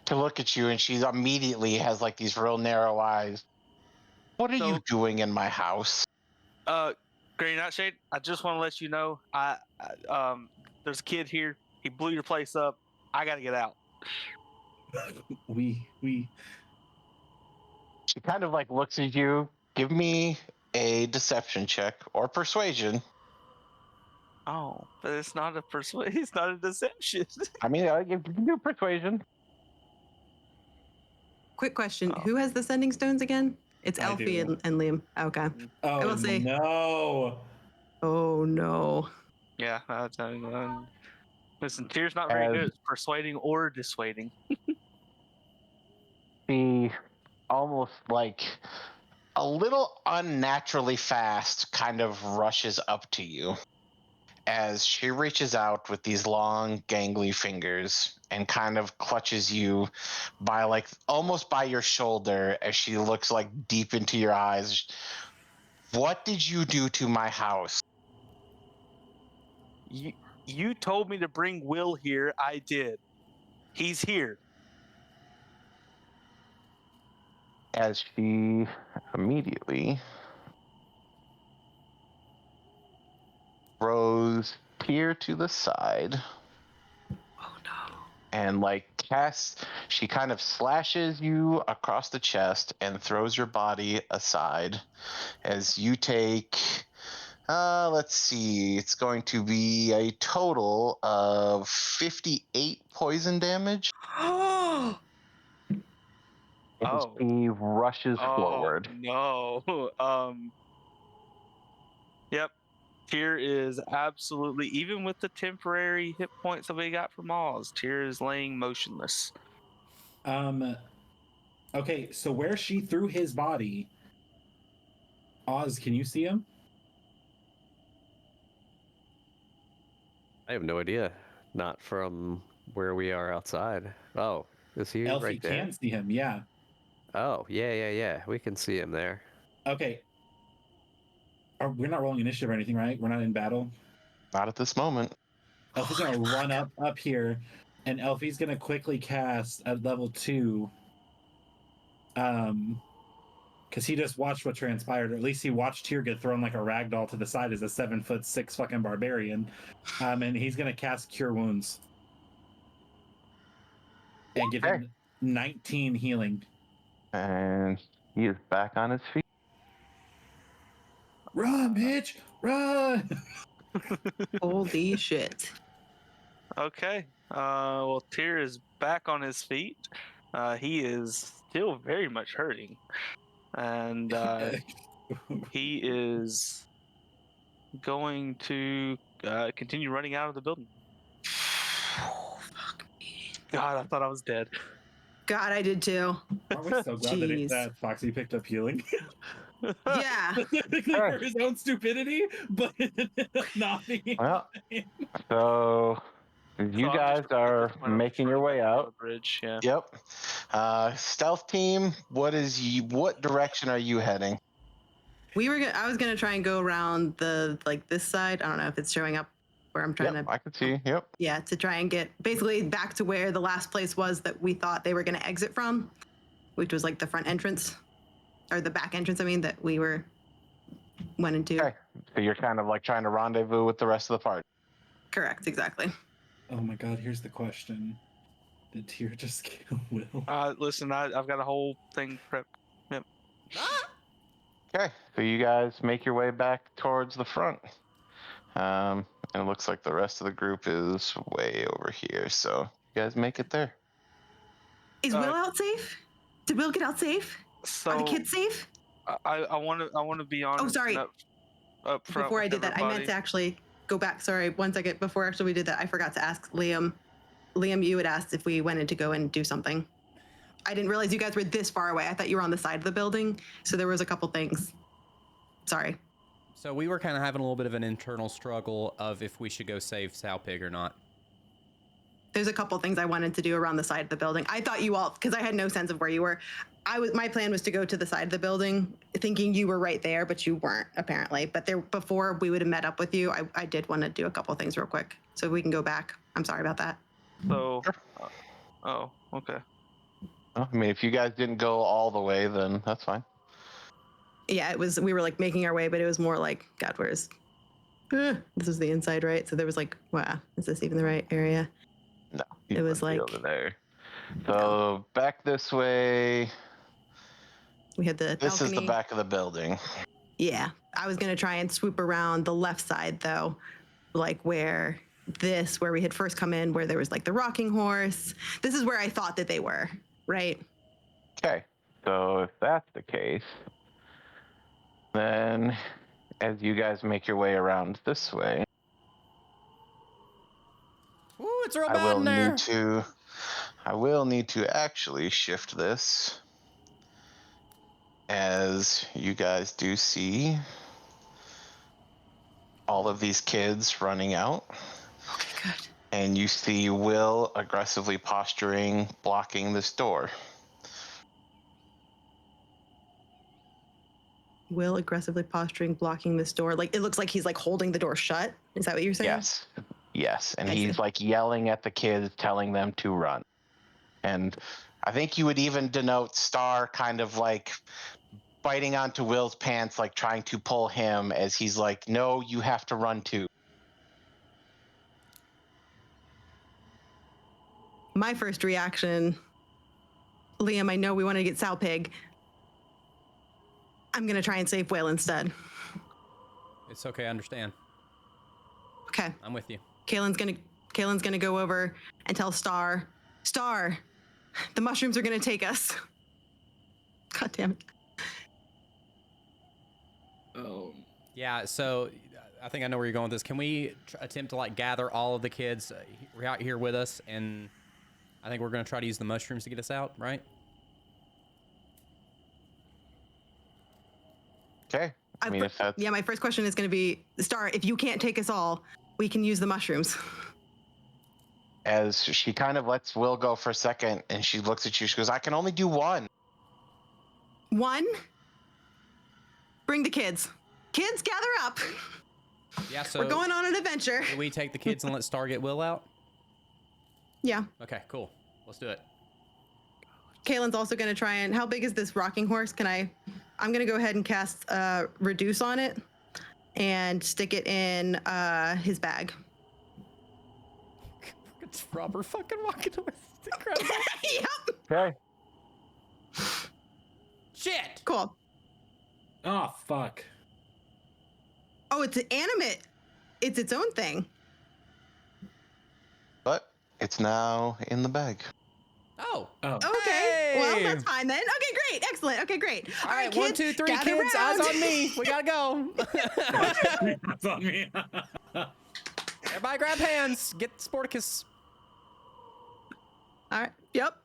to look at you, and she immediately has like these real narrow eyes. What are you doing in my house? Green Nightshade, I just want to let you know, there's a kid here. He blew your place up. I got to get out. We. She kind of like looks at you. Give me a deception check or persuasion. Oh, but it's not a it's not a deception. I mean, you can do persuasion. Quick question: Oh. Who has the sending stones again? It's I Elfie do. and Liam. Okay. Oh, I will say. no. Oh no. Yeah, listen, Tyr's not very good at persuading or dissuading. She almost like a little unnaturally fast kind of rushes up to you. as she reaches out with these long, gangly fingers and kind of clutches you by like almost by your shoulder as she looks like deep into your eyes. What did you do to my house? You told me to bring Will here. I did. He's here. As she immediately throws Tyr to the side. Oh no. And like she kind of slashes you across the chest and throws your body aside as you take, let's see, it's going to be a total of 58 poison damage. Oh. As Oh. he rushes forward. No. Yep. Tyr is absolutely, even with the temporary hit points that we got from Oz, Tyr is laying motionless. Okay, so where she threw his body, Oz, can you see him? I have no idea. Not from where we are outside. Oh, is he Elfie right there? can see him, yeah. Oh, yeah. We can see him there. Okay. We're not rolling initiative or anything, right? We're not in battle. Not at this moment. Elfie's gonna run up here, and Elfie's gonna quickly cast at level 2. Because he just watched what transpired, or at least he watched Tyr get thrown like a ragdoll to the side as a 7'6" fucking barbarian. And he's gonna cast Cure Wounds and give him 19 healing. And he is back on his feet. Run, bitch! Run! Holy shit. Okay. Well, Tyr is back on his feet. He is still very much hurting. And he is going to continue running out of the building. God, I thought I was dead. God, I did too. Aren't we so glad Jeez. that Foxy picked up healing? Yeah. For his own stupidity, but not being. Well, so you guys are making your way out. Bridge, yeah. Yep. Stealth team, what direction are you heading? I was gonna try and go around this side. I don't know if it's showing up where I'm trying to. I can see. Yep. Yeah, to try and get basically back to where the last place was that we thought they were gonna exit from, which was like the front entrance, or the back entrance. I mean, that we went into. Okay. So you're kind of like trying to rendezvous with the rest of the party. Correct. Exactly. Oh my God! Here's the question: did Tyr just kill Will? Listen, I've got a whole thing prepped. Yep. Okay. So you guys make your way back towards the front. And it looks like the rest of the group is way over here. So you guys make it there. Is Will out safe? Did Will get out safe? So Are the kids safe? I want to be honest. Oh, sorry. Up front Before I with did that, I meant everybody. to actually go back. Sorry, 1 second. Before actually we did that, I forgot to ask Liam. Liam, you had asked if we wanted to go and do something. I didn't realize you guys were this far away. I thought you were on the side of the building. So there was a couple things. Sorry. So we were kind of having a little bit of an internal struggle of if we should go save Sow Pig or not. There's a couple things I wanted to do around the side of the building. I thought you all, because I had no sense of where you were. My plan was to go to the side of the building, thinking you were right there, but you weren't apparently. But before we would have met up with you, I did want to do a couple things real quick, so we can go back. I'm sorry about that. So, oh, okay. Well, I mean, if you guys didn't go all the way, then that's fine. Yeah, it was. We were like making our way, but it was more like, God, where's? This is the inside, right? So there was like, wow, is this even the right area? No, It was like over there. So back this way. We had the This balcony. is the back of the building. Yeah, I was gonna try and swoop around the left side though, like where we had first come in, where there was like the rocking horse. This is where I thought that they were, right? Okay, so if that's the case, then as you guys make your way around this way, Ooh, it's real bad in there. I will need to actually shift this, as you guys do see all of these kids running out. Okay, good. And you see Will aggressively posturing, blocking this door. Will aggressively posturing, blocking this door. Like, it looks like he's like holding the door shut. Is that what you're saying? Yes. And I he's see. like yelling at the kids, telling them to run. And I think you would even denote Star kind of like biting onto Will's pants, like trying to pull him as he's like, no, you have to run too. My first reaction, Liam, I know we want to get Sal Pig. I'm going to try and save Will instead. It's okay, I understand. Okay. I'm with you. Kaylin's gonna go over and tell Star, the mushrooms are gonna take us. God damn it. Oh. Yeah, so I think I know where you're going with this. Can we attempt to like gather all of the kids out here with us? And I think we're going to try to use the mushrooms to get us out, right? Okay. I mean, if that's... Yeah, my first question is going to be, Star, if you can't take us all, we can use the mushrooms. As she kind of lets Will go for a second, and she looks at you, she goes, I can only do one. One? Bring the kids. Kids, gather up. Yeah, so we're going on an adventure. Do we take the kids and let Star get Will out? Yeah. Okay, cool. Let's do it. Kaylin's also going to try and... How big is this rocking horse? I'm going to go ahead and cast Reduce on it and stick it in his bag. It's Robert fucking walking away. It's incredible. Yep. Okay. Shit! Cool. Oh, fuck. Oh, it's animate. It's its own thing. But it's now in the bag. Oh. Okay. Hey! Well, that's fine then. Okay, great. Excellent. Okay, great. All right, kids, 1, 2, 3, gather kids. round. Eyes on me. We gotta go. That's on me. Everybody grab hands. Get Sporticus. All right. Yep.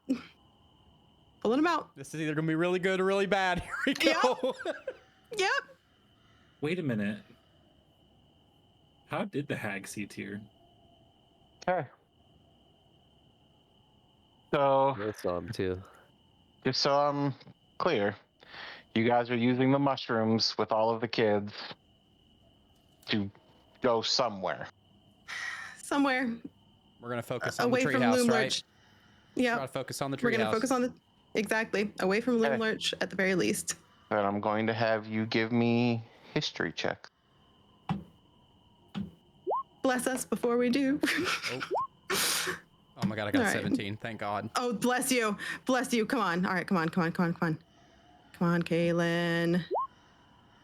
Pulling them out. This is either gonna be really good or really bad. Here we go. Yep. Wait a minute. How did the hag see Tyr? Okay. So, I saw him too. just so I'm clear, you guys are using the mushrooms with all of the kids to go somewhere. Somewhere We're gonna focus on away the from treehouse, Loom right? Lurch. Yeah. Try to focus on the treehouse. We're gonna focus on the away from Loom Okay. Lurch at the very least. But I'm going to have you give me history check. Bless us before we do. Oh my god, I got All right. 17. Thank God. Oh, bless you. Bless you. Come on. All right, come on, Kaylin.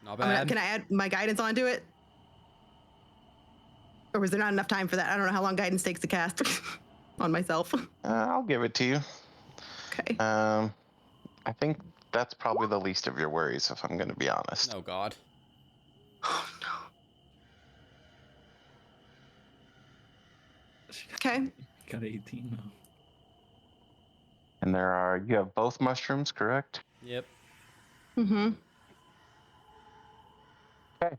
Not bad. Can I add my guidance onto it? Or was there not enough time for that? I don't know how long guidance takes to cast on myself. I'll give it to you. Okay. I think that's probably the least of your worries, if I'm going to be honest. Oh God. Oh no. Okay. Got 18 now. And you have both mushrooms, correct? Yep. Mm-hmm. Okay.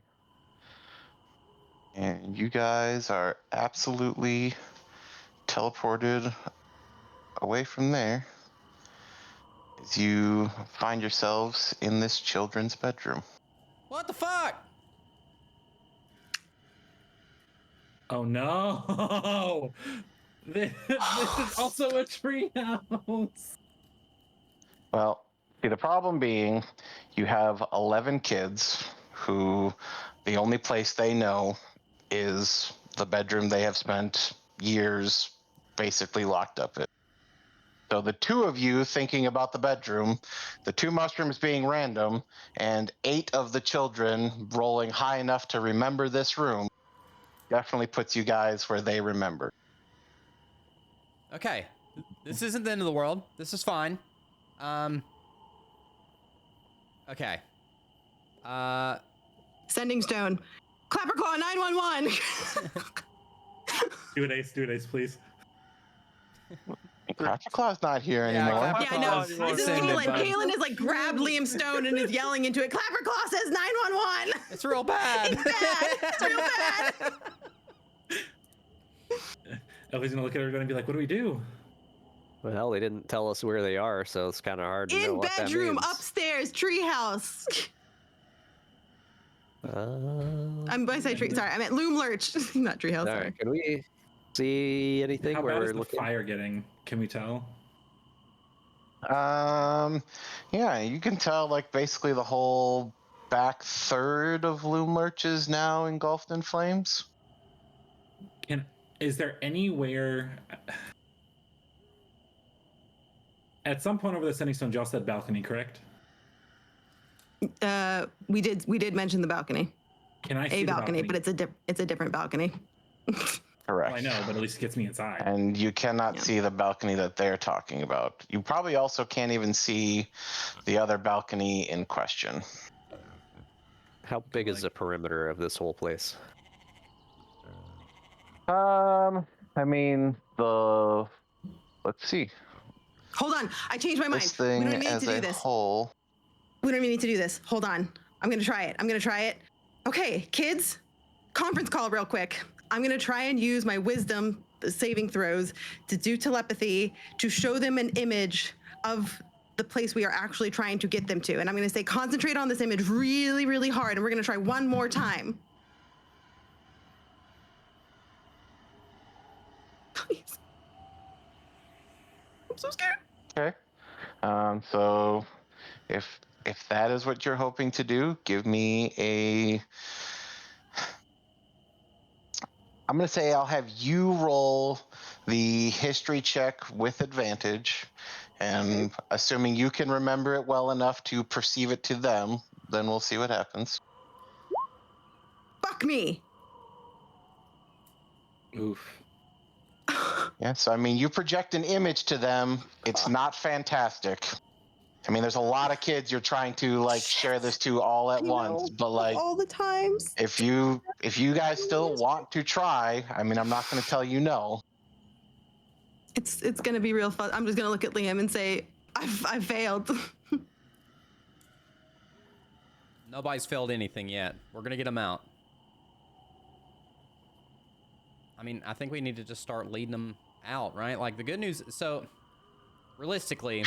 And you guys are absolutely teleported away from there as you find yourselves in this children's bedroom. What the fuck? Oh no! This is also a treehouse. Well, see, the problem being you have 11 kids who the only place they know is the bedroom they have spent years basically locked up in. So the two of you thinking about the bedroom, the two mushrooms being random, and 8 of the children rolling high enough to remember this room definitely puts you guys where they remember. Okay. This isn't the end of the world. This is fine. Okay. Sending stone. Clapperclaw 911. Do it, Ace, please. Cracker Claw's not here Yeah, anymore. Clapper Yeah, I know. Claw's This is descended, Kaylin. bud. Kaylin has like grabbed Liam Stone and is yelling into it. Clapper Claw says 911. It's real bad. It's bad. It's real bad. Elvie's gonna look at everybody and be like, "What do we do?" Well, they didn't tell us where they are, so it's kind of hard to know In what that bedroom, means. upstairs, treehouse. I say tree. Sorry, I meant loom lurch, not treehouse. All Sorry. right, can we see anything How where bad we're is the looking? fire getting? Can we tell? Yeah, you can tell like basically the whole back third of Loom Lurch is now engulfed in flames. Is there anywhere? At some point over the sending stone, y'all said balcony, correct? We did mention the balcony, Can I see a the balcony, but it's a different balcony. Correct. Well, I know, but at least it gets me inside. And you cannot Yeah. see the balcony that they're talking about. You probably also can't even see the other balcony in question. How big is the perimeter of this whole place? I mean, let's see. Hold on, I changed my mind. This We thing don't even need as to do a this. whole. We don't even need to do this. Hold on. I'm gonna try it. Okay, kids, conference call real quick. I'm gonna try and use my wisdom saving throws to do telepathy to show them an image of the place we are actually trying to get them to. And I'm gonna say, concentrate on this image really, really hard. And we're gonna try one more time. Please. I'm so scared. Okay. So if that is what you're hoping to do, give me a. I'm going to say I'll have you roll the history check with advantage. And assuming you can remember it well enough to perceive it to them, then we'll see what happens. Fuck me. Oof. Yeah, so I mean, you project an image to them. It's not fantastic. I mean, there's a lot of kids you're trying to like share this to all at You once, know, but like all the times. if you guys still want to try, I mean, I'm not going to tell you no. It's gonna be real fun. I'm just gonna look at Liam and say, I failed. Nobody's failed anything yet. We're gonna get them out. I mean, I think we need to just start leading them out, right? Like the good news. So, realistically,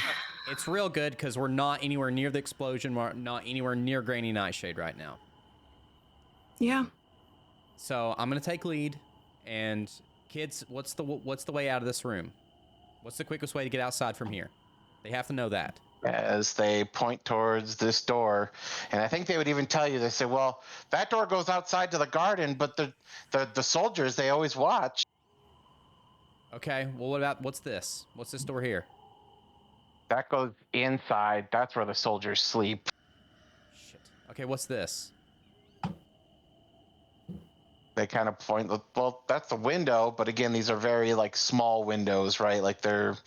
it's real good because we're not anywhere near the explosion. We're not anywhere near Granny Nightshade right now. Yeah. So I'm gonna take lead, and kids, what's the way out of this room? What's the quickest way to get outside from here? They have to know that. As they point towards this door, and I think they would even tell you. They say, "Well, that door goes outside to the garden, but the soldiers they always watch." Okay. Well, what's this? What's this door here? That goes inside. That's where the soldiers sleep. Shit. Okay. What's this? They kind of point. Well, that's the window, but again, these are very like small windows, right? Like they're,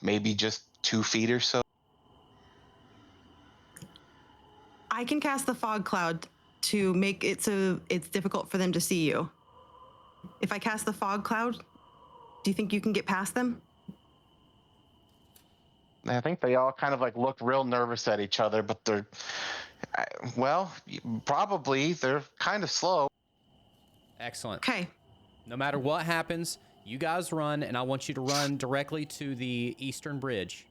maybe just 2 feet or so. I can cast the fog cloud to make it so it's difficult for them to see you. If I cast the fog cloud, do you think you can get past them? I think they all kind of like look real nervous at each other, but they're, well, probably they're kind of slow. Excellent. Okay. No matter what happens, you guys run, and I want you to run directly to the eastern bridge.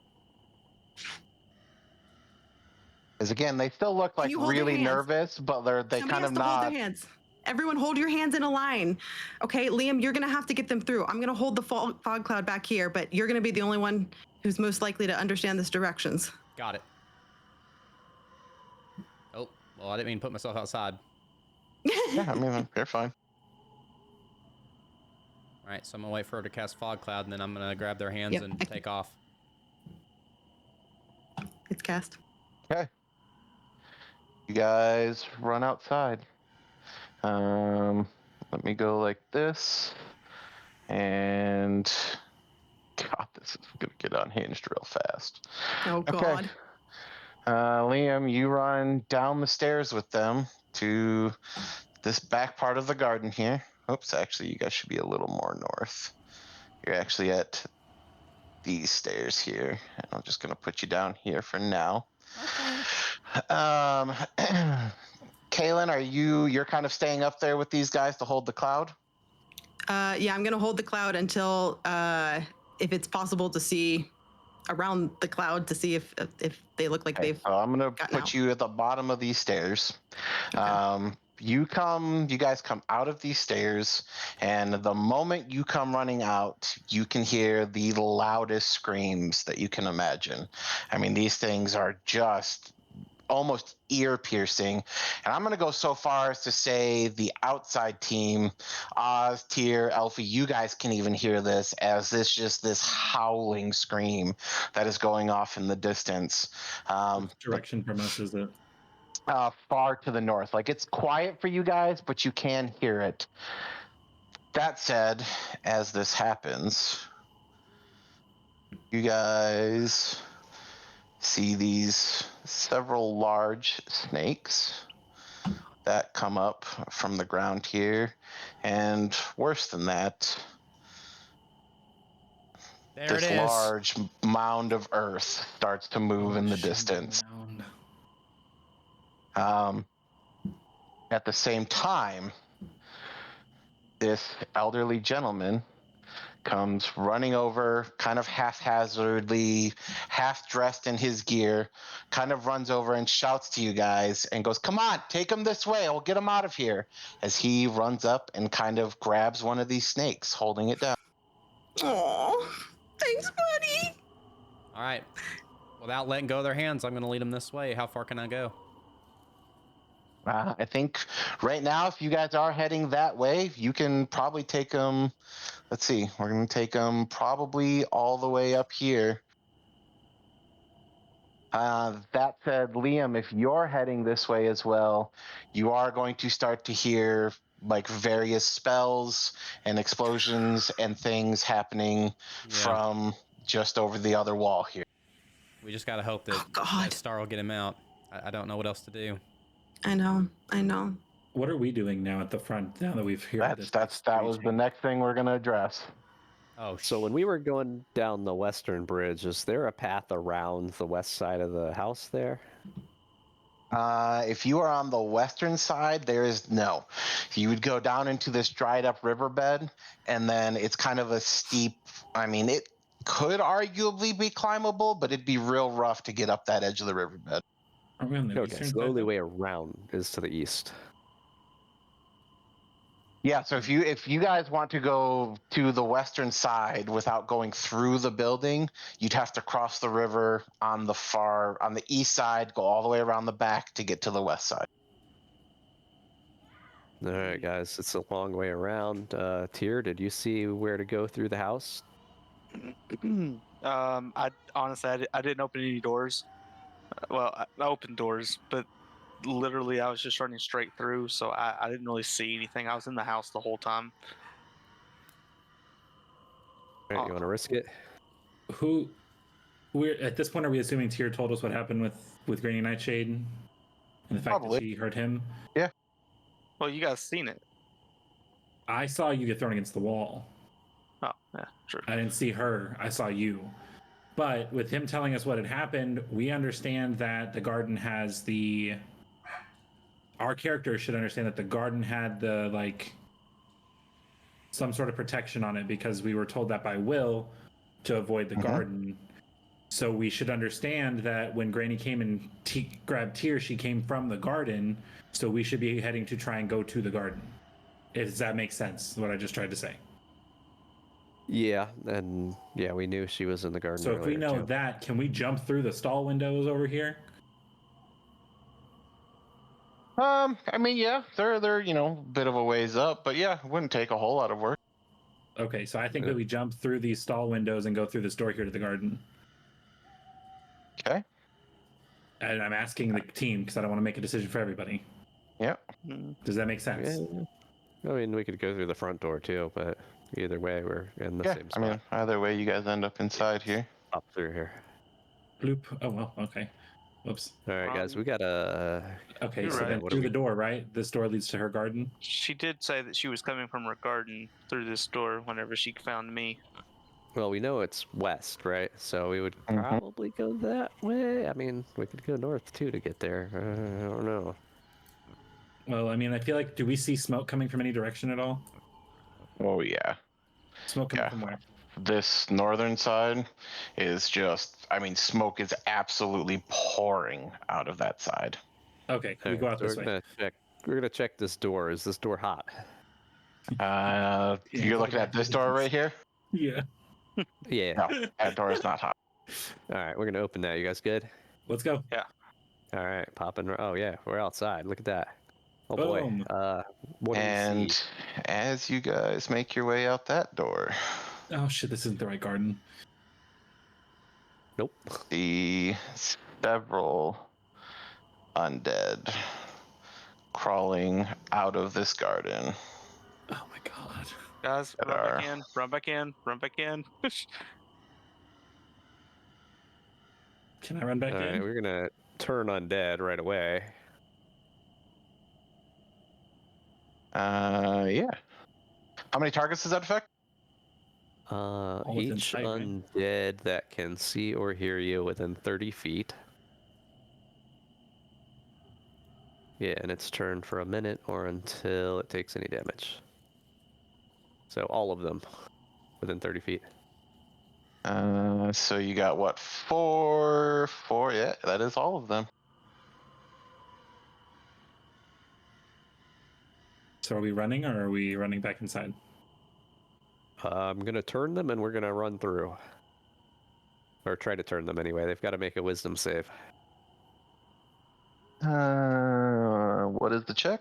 Because again, they still look like you hold your really hands? nervous, but they Somebody kind has of to hold not. their hands. Everyone hold your hands in a line. Okay, Liam, you're gonna have to get them through. I'm gonna hold the fog cloud back here, but you're gonna be the only one who's most likely to understand this directions. Got it. Oh, well, I didn't mean to put myself outside. Yeah, I mean, they're fine. All right, so I'm gonna wait for her to cast fog cloud, and then I'm gonna grab their hands Yep, and take off. It's cast. Okay. You guys run outside. Let me go like this. And God, this is gonna get unhinged real fast. Oh God. Liam, you run down the stairs with them to this back part of the garden here. Oops, actually, you guys should be a little more north. You're actually at these stairs here. And I'm just gonna put you down here for now. Okay. Kaylin, you're kind of staying up there with these guys to hold the cloud? Yeah, I'm gonna hold the cloud until if it's possible to see around the cloud to see if they look like they've. So I'm gonna gotten put out. you at the bottom of these stairs. Okay. You guys come out of these stairs, and the moment you come running out, you can hear the loudest screams that you can imagine. I mean, these things are just almost ear piercing. And I'm going to go so far as to say the outside team, Oz, Tyr, Elfie, you guys can even hear this as this howling scream that is going off in the distance. Which direction from us is it? Far to the north. Like, it's quiet for you guys, but you can hear it. That said, as this happens, you guys see these several large snakes that come up from the ground here, and worse than that, There it this is. large mound of earth starts to move in the distance. At the same time, this elderly gentleman comes running over, kind of haphazardly, half dressed in his gear, kind of runs over and shouts to you guys and goes, "Come on, take him this way. I'll get him out of here." As he runs up and kind of grabs one of these snakes, holding it down. Oh, thanks, buddy. All right. Without letting go of their hands, I'm going to lead them this way. How far can I go? I think right now, if you guys are heading that way, you can probably take them. Let's see, we're going to take them probably all the way up here. That said, Liam, if you're heading this way as well, you are going to start to hear like various spells and explosions and things happening from just over the other wall here. We just got to hope that, God. that star will get him out. I don't know what else to do. I know. What are we doing now at the front now that we've heard this? That was the next thing we're going to address. Oh, So when we were going down the western bridge, is there a path around the west side of the house there? If you are on the western side, there is no. You would go down into this dried up riverbed, and then it's kind of a steep. I mean, it could arguably be climbable, but it'd be real rough to get up that edge of the riverbed. Are we on the Okay, eastern so the side, only though? way around is to the east. Yeah, so if you guys want to go to the western side without going through the building, you'd have to cross the river on the east side, go all the way around the back to get to the west side. All right, guys, it's a long way around. Tyr, did you see where to go through the house? I honestly, I didn't open any doors. Well, I opened doors, but literally I was just running straight through, so I didn't really see anything. I was in the house the whole time. All right, you want to risk it? We're at this point, are we assuming Tyr told us what happened with Granny Nightshade and the fact Probably. that she hurt him? Yeah. Well, you guys seen it. I saw you get thrown against the wall. Oh, yeah, true. I didn't see her. I saw you. But with him telling us what had happened, we understand that the garden has the. Our characters should understand that the garden had the some sort of protection on it because we were told that by Will to avoid the garden. So we should understand that when Granny came and grabbed Tyr, she came from the garden. So we should be heading to try and go to the garden. Does that make sense? What I just tried to say. Yeah, and yeah, we knew she was in the garden. So if we earlier, know too. that, can we jump through the stall windows over here? I mean, yeah, they're a bit of a ways up, but yeah, it wouldn't take a whole lot of work. Okay, so I think that we jump through these stall windows and go through this door here to the garden. Okay. And I'm asking the team because I don't want to make a decision for everybody. Yeah. Does that make sense? Yeah. I mean, we could go through the front door too, but either way, we're in the same spot. I mean, either way, you guys end up inside here. Up through here. Bloop. Oh, well, okay. Whoops. All right, guys, we gotta. Okay, You're so right. then What through do the door, right? This door leads to her garden. She did say that she was coming from her garden through this door whenever she found me. Well, we know it's west, right? So we would Mhm. probably go that way. I mean, we could go north too to get there. I don't know. Well, I mean, I feel like, do we see smoke coming from any direction at all? Oh yeah. Smoke coming Yeah. from where? This northern side is just, I mean, smoke is absolutely pouring out of that side. Okay, we Alright, go out so this way. We're gonna check this door. Is this door hot? Yeah, You're go looking back at to this the door entrance. right here? Yeah. Yeah. No, that door is not hot. All right, we're gonna open that. You guys good? Let's go. All right, popping. Oh yeah, we're outside. Look at that. Oh Boom. boy. What do we And see? as you guys make your way out that door, Oh shit, this isn't the right garden. Nope. see several undead crawling out of this garden. Oh my god. Guys, That run are- back in, run back in, run back in. Can I run back All right, in? we're gonna turn undead right away. Yeah. How many targets does that affect? within Each sight, right? undead that can see or hear you within 30 feet. Yeah, and it's turn for a minute or until it takes any damage. So all of them within 30 feet. So you got what? Four. Yeah, that is all of them. So are we running or are we running back inside? I'm gonna turn them and we're gonna run through. Or try to turn them anyway. They've got to make a wisdom save. What is the check?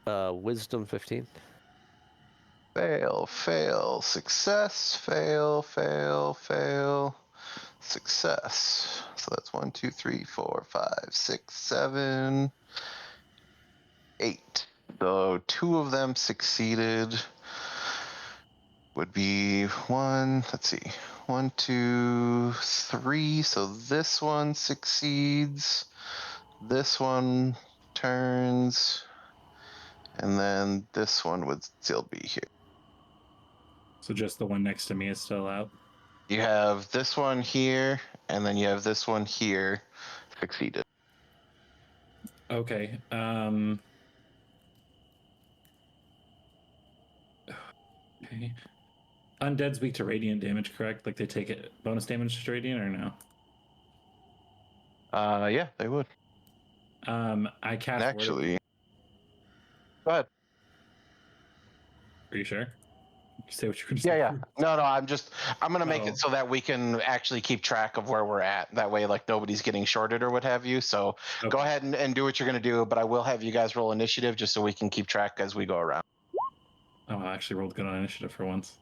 Wisdom 15. Fail, fail, success, fail, fail, fail, success. So that's 1, 2, 3, 4, 5, 6, 7, 8. So 2 of them succeeded. Would be 1, let's see, 1, 2, 3. So this one succeeds. This one turns. And then this one would still be here. So just the one next to me is still out. You have this one here, and then you have this one here. Succeeded. Okay. Okay. Undead's weak to radiant damage, correct? Like they take it bonus damage to radiant or no? Yeah, they would. I cast word of- Actually, go ahead. Are you sure? You say what you're gonna Yeah, say. yeah. No, I'm gonna make Oh. it so that we can actually keep track of where we're at. That way, like nobody's getting shorted or what have you. So Okay. go ahead and do what you're gonna do, but I will have you guys roll initiative just so we can keep track as we go around. Oh, I actually rolled good on initiative for once.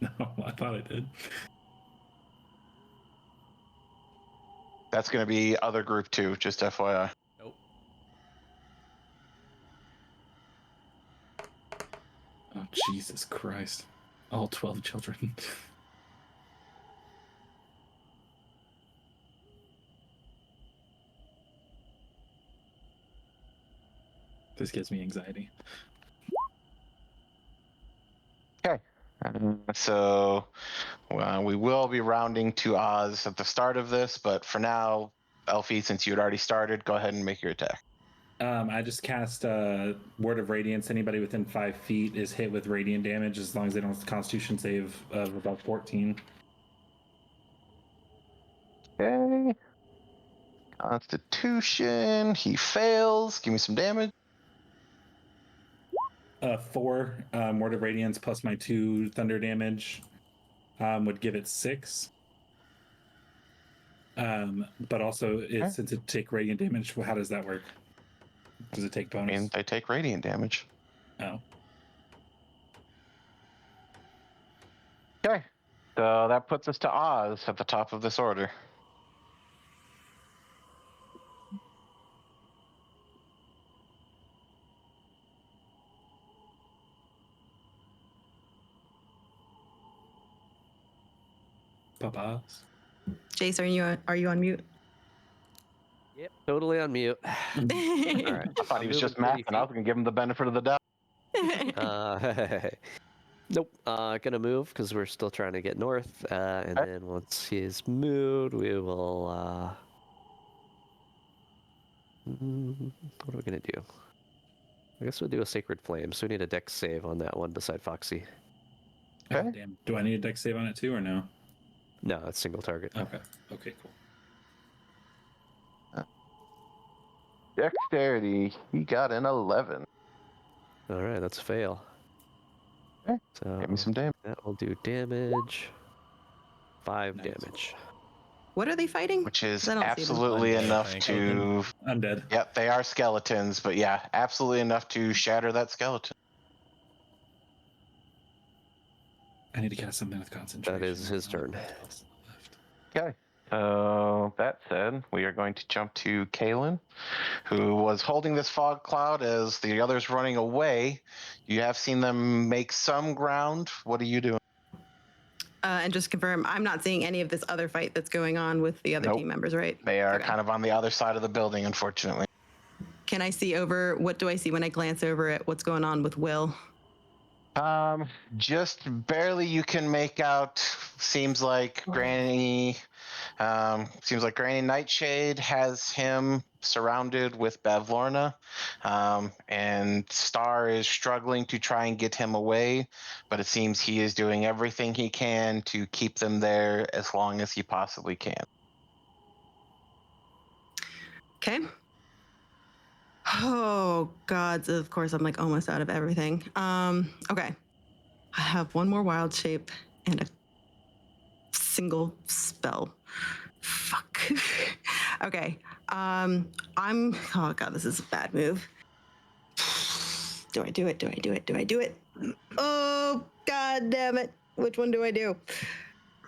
No, I thought I did. That's gonna be other group 2, just FYI. Nope. Oh, Jesus Christ. All 12 children. This gives me anxiety. Okay. So we will be rounding to Oz at the start of this, but for now, Elfie, since you had already started, go ahead and make your attack. I just cast Word of Radiance. Anybody within 5 feet is hit with radiant damage as long as they don't have a Constitution save of about 14. Okay. Constitution. He fails. Give me some damage. 4 Word of Radiance plus my 2 thunder damage would give it 6. But also, since it take radiant damage, how does that work? Does it take bonus? And they take radiant damage. Oh. Okay. So that puts us to Oz at the top of this order. Papas. Jace, are you on mute? Yep. Totally on mute. All right. I thought he was moving just 30 mapping. I was feet. going to give him the benefit of the doubt. Nope. Gonna move because we're still trying to get north. And Okay. then once he's moved, we will. What are we gonna do? I guess we'll do a Sacred Flame. So we need a dex save on that one beside Foxy. Okay. Oh, damn. Do I need a dex save on it too, or no? No, it's single target. Okay. Okay, cool. Dexterity. He got an 11. All right, that's a fail. Okay. So Give me some damage. that will do damage. 5 Nice. damage. What are they fighting? Which is 'Cause I don't see them. absolutely Undead, I enough think. to. Undead. Yep, they are skeletons, but yeah, absolutely enough to shatter that skeleton. I need to cast something with concentration. That is his turn. Left. Okay. So that said, we are going to jump to Kalen, who was holding this fog cloud as the others running away. You have seen them make some ground. What are you doing? And just confirm, I'm not seeing any of this other fight that's going on with the other Nope. team members, right? They are Okay. kind of on the other side of the building, unfortunately. Can I see over? What do I see when I glance over at what's going on with Will? Just barely you can make out. Seems like Granny Nightshade has him surrounded with Bavlorna, and Star is struggling to try and get him away, but it seems he is doing everything he can to keep them there as long as he possibly can. Okay. Oh God! So of course, I'm like almost out of everything. Okay. I have one more wild shape and a single spell. Fuck. Okay. Oh God, this is a bad move. Do I do it? Do I do it? Do I do it? Oh God damn it! Which one do I do?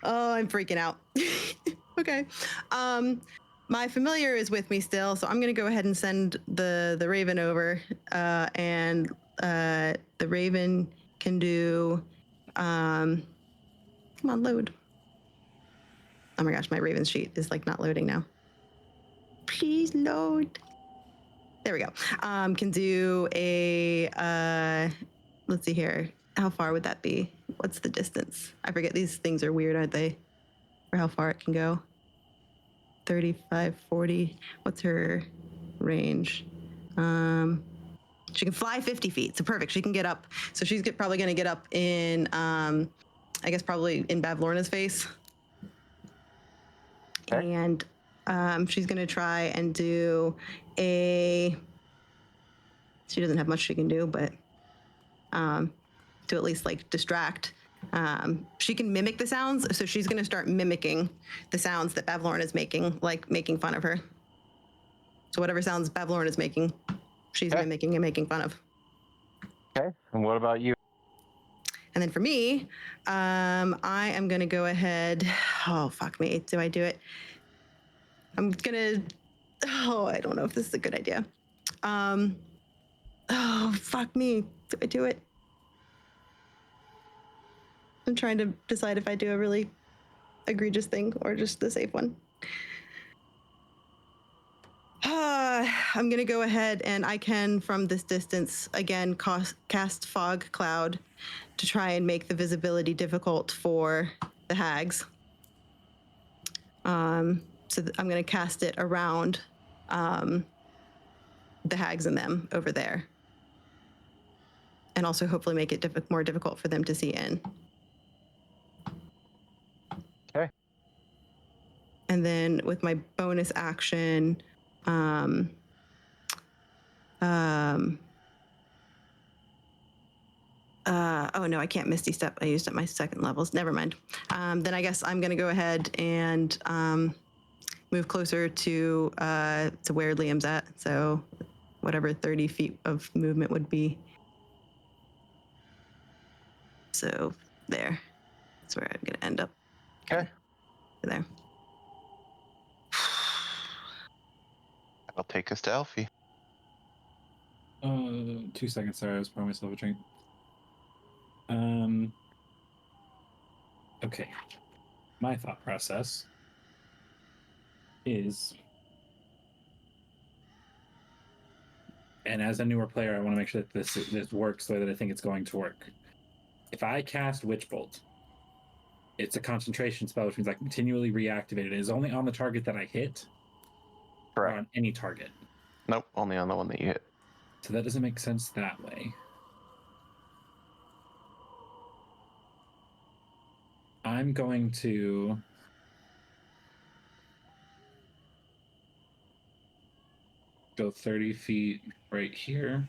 Oh, I'm freaking out. Okay. My familiar is with me still, so I'm gonna go ahead and send the raven over, and the raven can do. Come on, load. Oh my gosh, my raven's sheet is like not loading now. Please load. There we go. Can do a. Let's see here. How far would that be? What's the distance? I forget. These things are weird, aren't they? Or how far it can go. 35, 40. What's her range? She can fly 50 feet. So perfect. She can get up. So she's probably going to get up in, I guess probably in Bavlorna's face. Okay. And she's going to try and do a. She doesn't have much she can do, but to at least like distract. She can mimic the sounds, so she's going to start mimicking the sounds that Bavlorna is making, like making fun of her. So whatever sounds Bavlorna is making, she's Okay. mimicking and making fun of. Okay. And what about you? And then for me, I am going to go ahead. Oh, fuck me. Do I do it? I'm going to. Oh, I don't know if this is a good idea. Oh, fuck me. Do I do it? I'm trying to decide if I do a really egregious thing or just the safe one. I'm going to go ahead and I can, from this distance, again, cast Fog Cloud to try and make the visibility difficult for the hags. So I'm going to cast it around the hags and them over there. And also hopefully make it more difficult for them to see in. Okay. And then with my bonus action, oh no, I can't Misty Step. I used up my second levels. Never mind. Then I guess I'm going to go ahead and move closer to where Liam's at. So whatever 30 feet of movement would be. So there. That's where I'm going to end up. Okay. There. I'll take us to Elfie. 2 seconds. Sorry, I was pouring myself a drink. Okay. My thought process is and as a newer player, I want to make sure that this works the way that I think it's going to work. If I cast Witch Bolt, it's a concentration spell, which means I continually reactivate it. It is only on the target that I hit, or Correct. on any target. Nope, only on the one that you hit. So that doesn't make sense that way. I'm going to go 30 feet right here.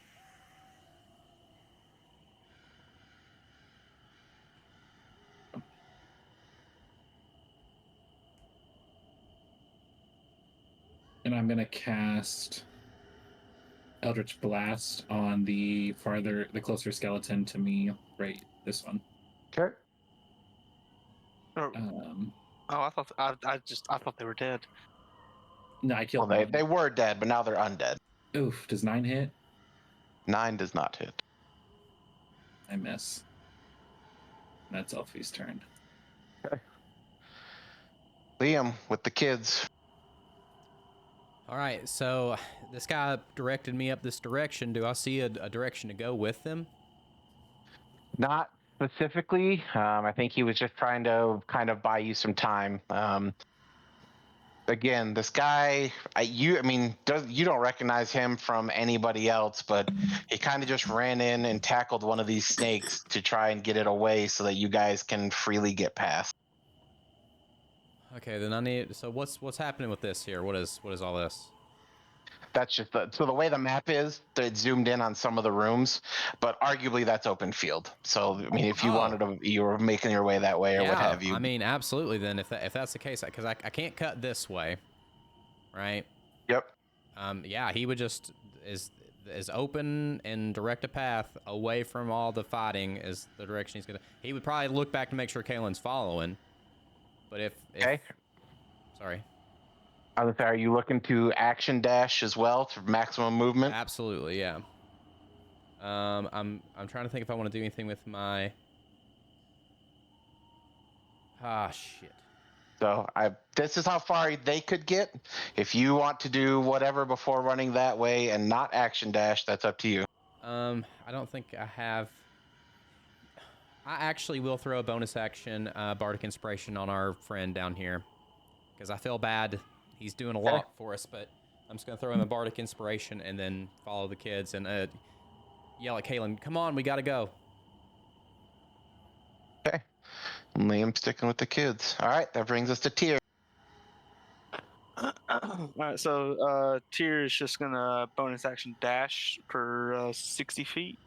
And I'm going to cast Eldritch Blast on the closer skeleton to me, right? This one. Okay. Oh, I thought they were dead. No, I Well, killed they, one. they were dead, but now they're undead. Oof, does 9 hit? 9 does not hit. I miss. That's Elfie's turn. Liam with the kids. All right, so this guy directed me up this direction. Do I see a direction to go with them? Not specifically. I think he was just trying to kind of buy you some time. Again, this guy, you don't recognize him from anybody else, but he kind of just ran in and tackled one of these snakes to try and get it away so that you guys can freely get past. Okay, then I need. So what's happening with this here? What is all this? That's just so the way the map is, it zoomed in on some of the rooms, but arguably that's open field. So I mean, if you wanted to, you were making your way that way or what have you. I mean, absolutely. Then if that's the case, because I can't cut this way, right? Yep. Yeah, he would just is open and direct a path away from all the fighting is the direction he's gonna. He would probably look back to make sure Kalen's following, but if Okay. Sorry. I was, are you looking to action dash as well for maximum movement? Absolutely, yeah. I'm trying to think if I want to do anything with my. Ah, shit. So this is how far they could get. If you want to do whatever before running that way and not action dash, that's up to you. I don't think I have. I actually will throw a bonus action Bardic Inspiration on our friend down here. Because I feel bad. He's doing a lot for us, but I'm just going to throw him a Bardic Inspiration and then follow the kids and yell at Kalen, come on, we got to go. Okay. Liam sticking with the kids. All right, that brings us to Tyr. All right, so Tyr is just gonna bonus action dash for 60 feet.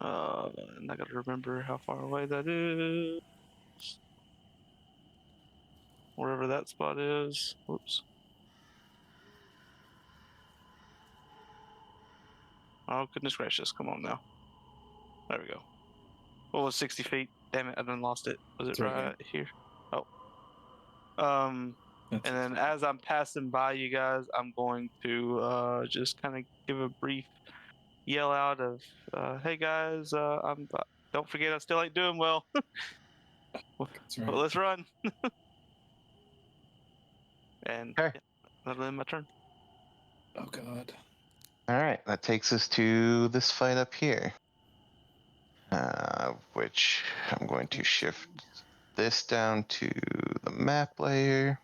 And I gotta remember how far away that is. Wherever that spot is. Whoops. Oh, goodness gracious. Come on now. There we go. What was 60 feet? Damn it, I done lost it. Was it It's right right here? Oh. And then as I'm passing by you guys, I'm going to just kind of give a brief yell out of, hey guys, don't forget I still ain't doing well. That's right. But let's run. And Okay. yeah, that'll end my turn. Oh god. All right, that takes us to this fight up here. Which I'm going to shift this down to the map layer.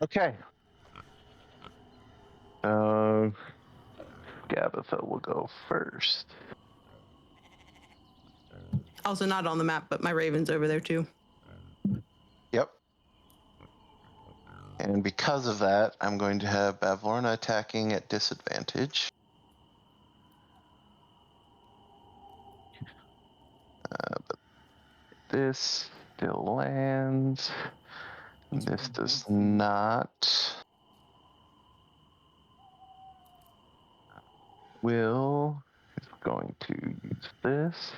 Okay. So Gabatha will go first. Also not on the map, but my raven's over there too. Yep. And because of that, I'm going to have Bavlorna attacking at disadvantage. But this still lands. This does not. Will is going to use this.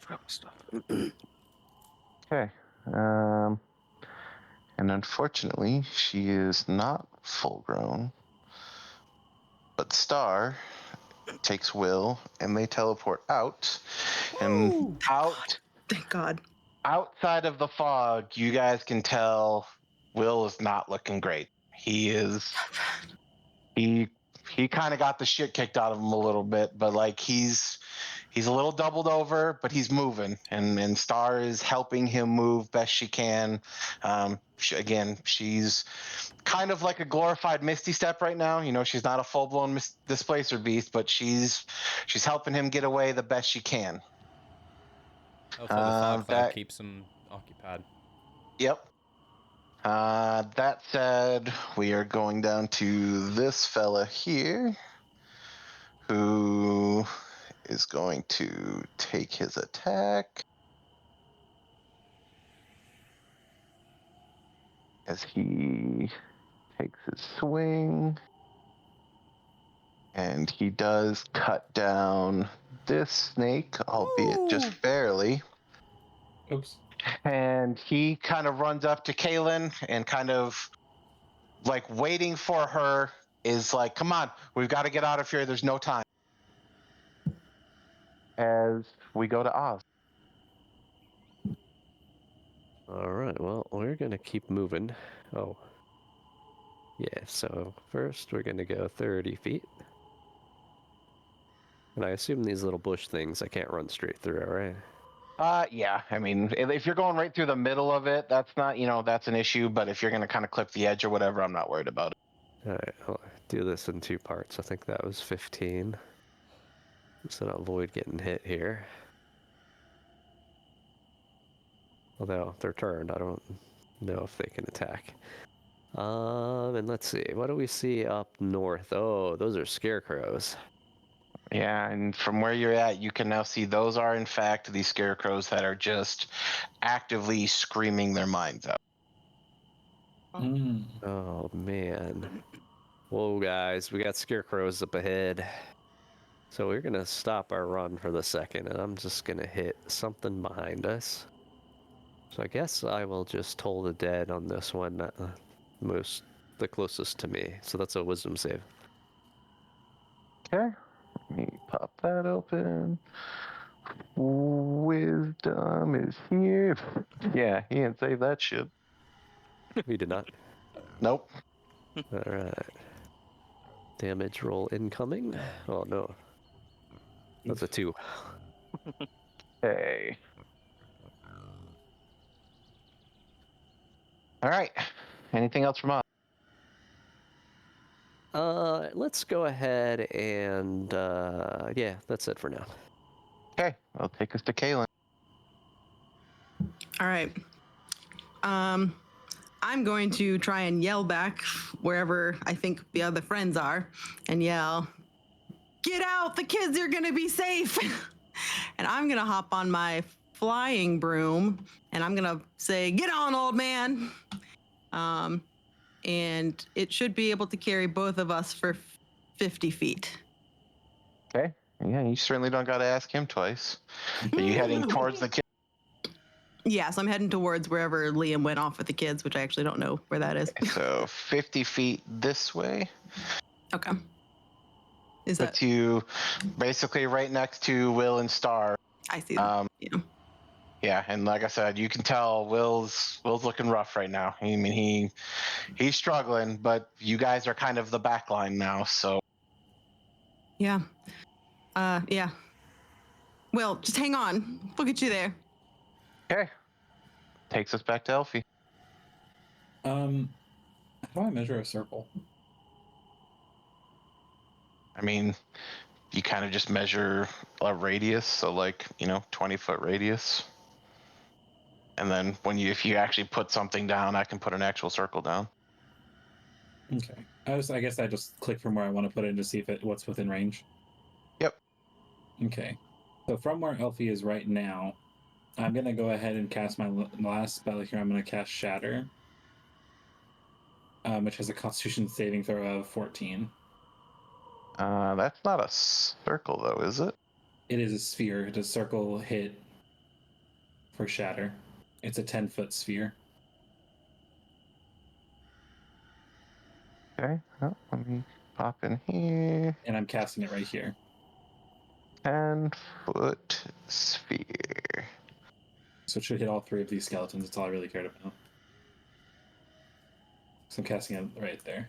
Forgot my stuff. Okay. And unfortunately, she is not full grown. But Star takes Will, and they teleport out. And Thank God. outside of the fog, you guys can tell Will is not looking great. He kind of got the shit kicked out of him a little bit, but like he's a little doubled over, but he's moving, and Star is helping him move best she can. She's kind of like a glorified Misty Step right now. You know, she's not a full blown Displacer Beast, but she's helping him get away the best she can. Hopefully the fog cloud keeps him occupied. Yep. That said, we are going down to this fella here, who is going to take his attack as he takes his swing, and he does cut down this snake, albeit just barely. Oops. And he kind of runs up to Kaylin and kind of like waiting for her, is like, come on, we've got to get out of here. There's no time. As we go to Oz. All right, well, we're going to keep moving. Oh. Yeah, so first we're going to go 30 feet. And I assume these little bush things I can't run straight through, right? Yeah. I mean, if you're going right through the middle of it, that's not, that's an issue. But if you're going to kind of clip the edge or whatever, I'm not worried about it. All right, I'll do this in 2 parts. I think that was 15. So I'll avoid getting hit here. Although they're turned, I don't know if they can attack. And let's see, what do we see up north? Oh, those are scarecrows. Yeah, and from where you're at, you can now see those are, in fact, these scarecrows that are just actively screaming their minds out. Oh, man. Whoa, guys, we got scarecrows up ahead. So we're going to stop our run for the second, and I'm just going to hit something behind us. So I guess I will just toll the dead on this one, the closest to me. So that's a wisdom save. Okay, let me pop that open. Wisdom is here. Yeah, he didn't save that shit. We did not. Nope. All right. Damage roll incoming. Oh, no. That's a 2. Okay. All right. Anything else from us? Let's go ahead and, yeah, that's it for now. Okay, I'll take us to Kaylin. All right. I'm going to try and yell back wherever I think the other friends are and yell, "Get out! The kids are going to be safe!" And I'm going to hop on my flying broom and I'm going to say, "Get on, old man!" And it should be able to carry both of us for 50 feet. Okay. Yeah, you certainly don't got to ask him twice. Are you heading towards the kid? Yes, I'm heading towards wherever Liam went off with the kids, which I actually don't know where that is. So 50 feet this way. Okay. Is Puts that? you basically right next to Will and Star. I see them. Yeah. Yeah, and like I said, you can tell Will's looking rough right now. I mean, he's struggling, but you guys are kind of the back line now, so. Yeah. Yeah. Will, just hang on. We'll get you there. Okay. Takes us back to Elfie. How do I measure a circle? I mean, you kind of just measure a radius, so 20-foot radius. And then if you actually put something down, I can put an actual circle down. Okay. I guess I just click from where I want to put it to see what's within range. Yep. Okay. So from where Elfie is right now, I'm going to go ahead and cast my last spell here. I'm going to cast Shatter, which has a Constitution saving throw of 14. That's not a circle, though, is it? It is a sphere. Does circle hit for Shatter? It's a 10-foot sphere. Okay. Oh, let me pop in here. And I'm casting it right here. 10-foot sphere. So it should hit all 3 of these skeletons. That's all I really cared about. So I'm casting it right there.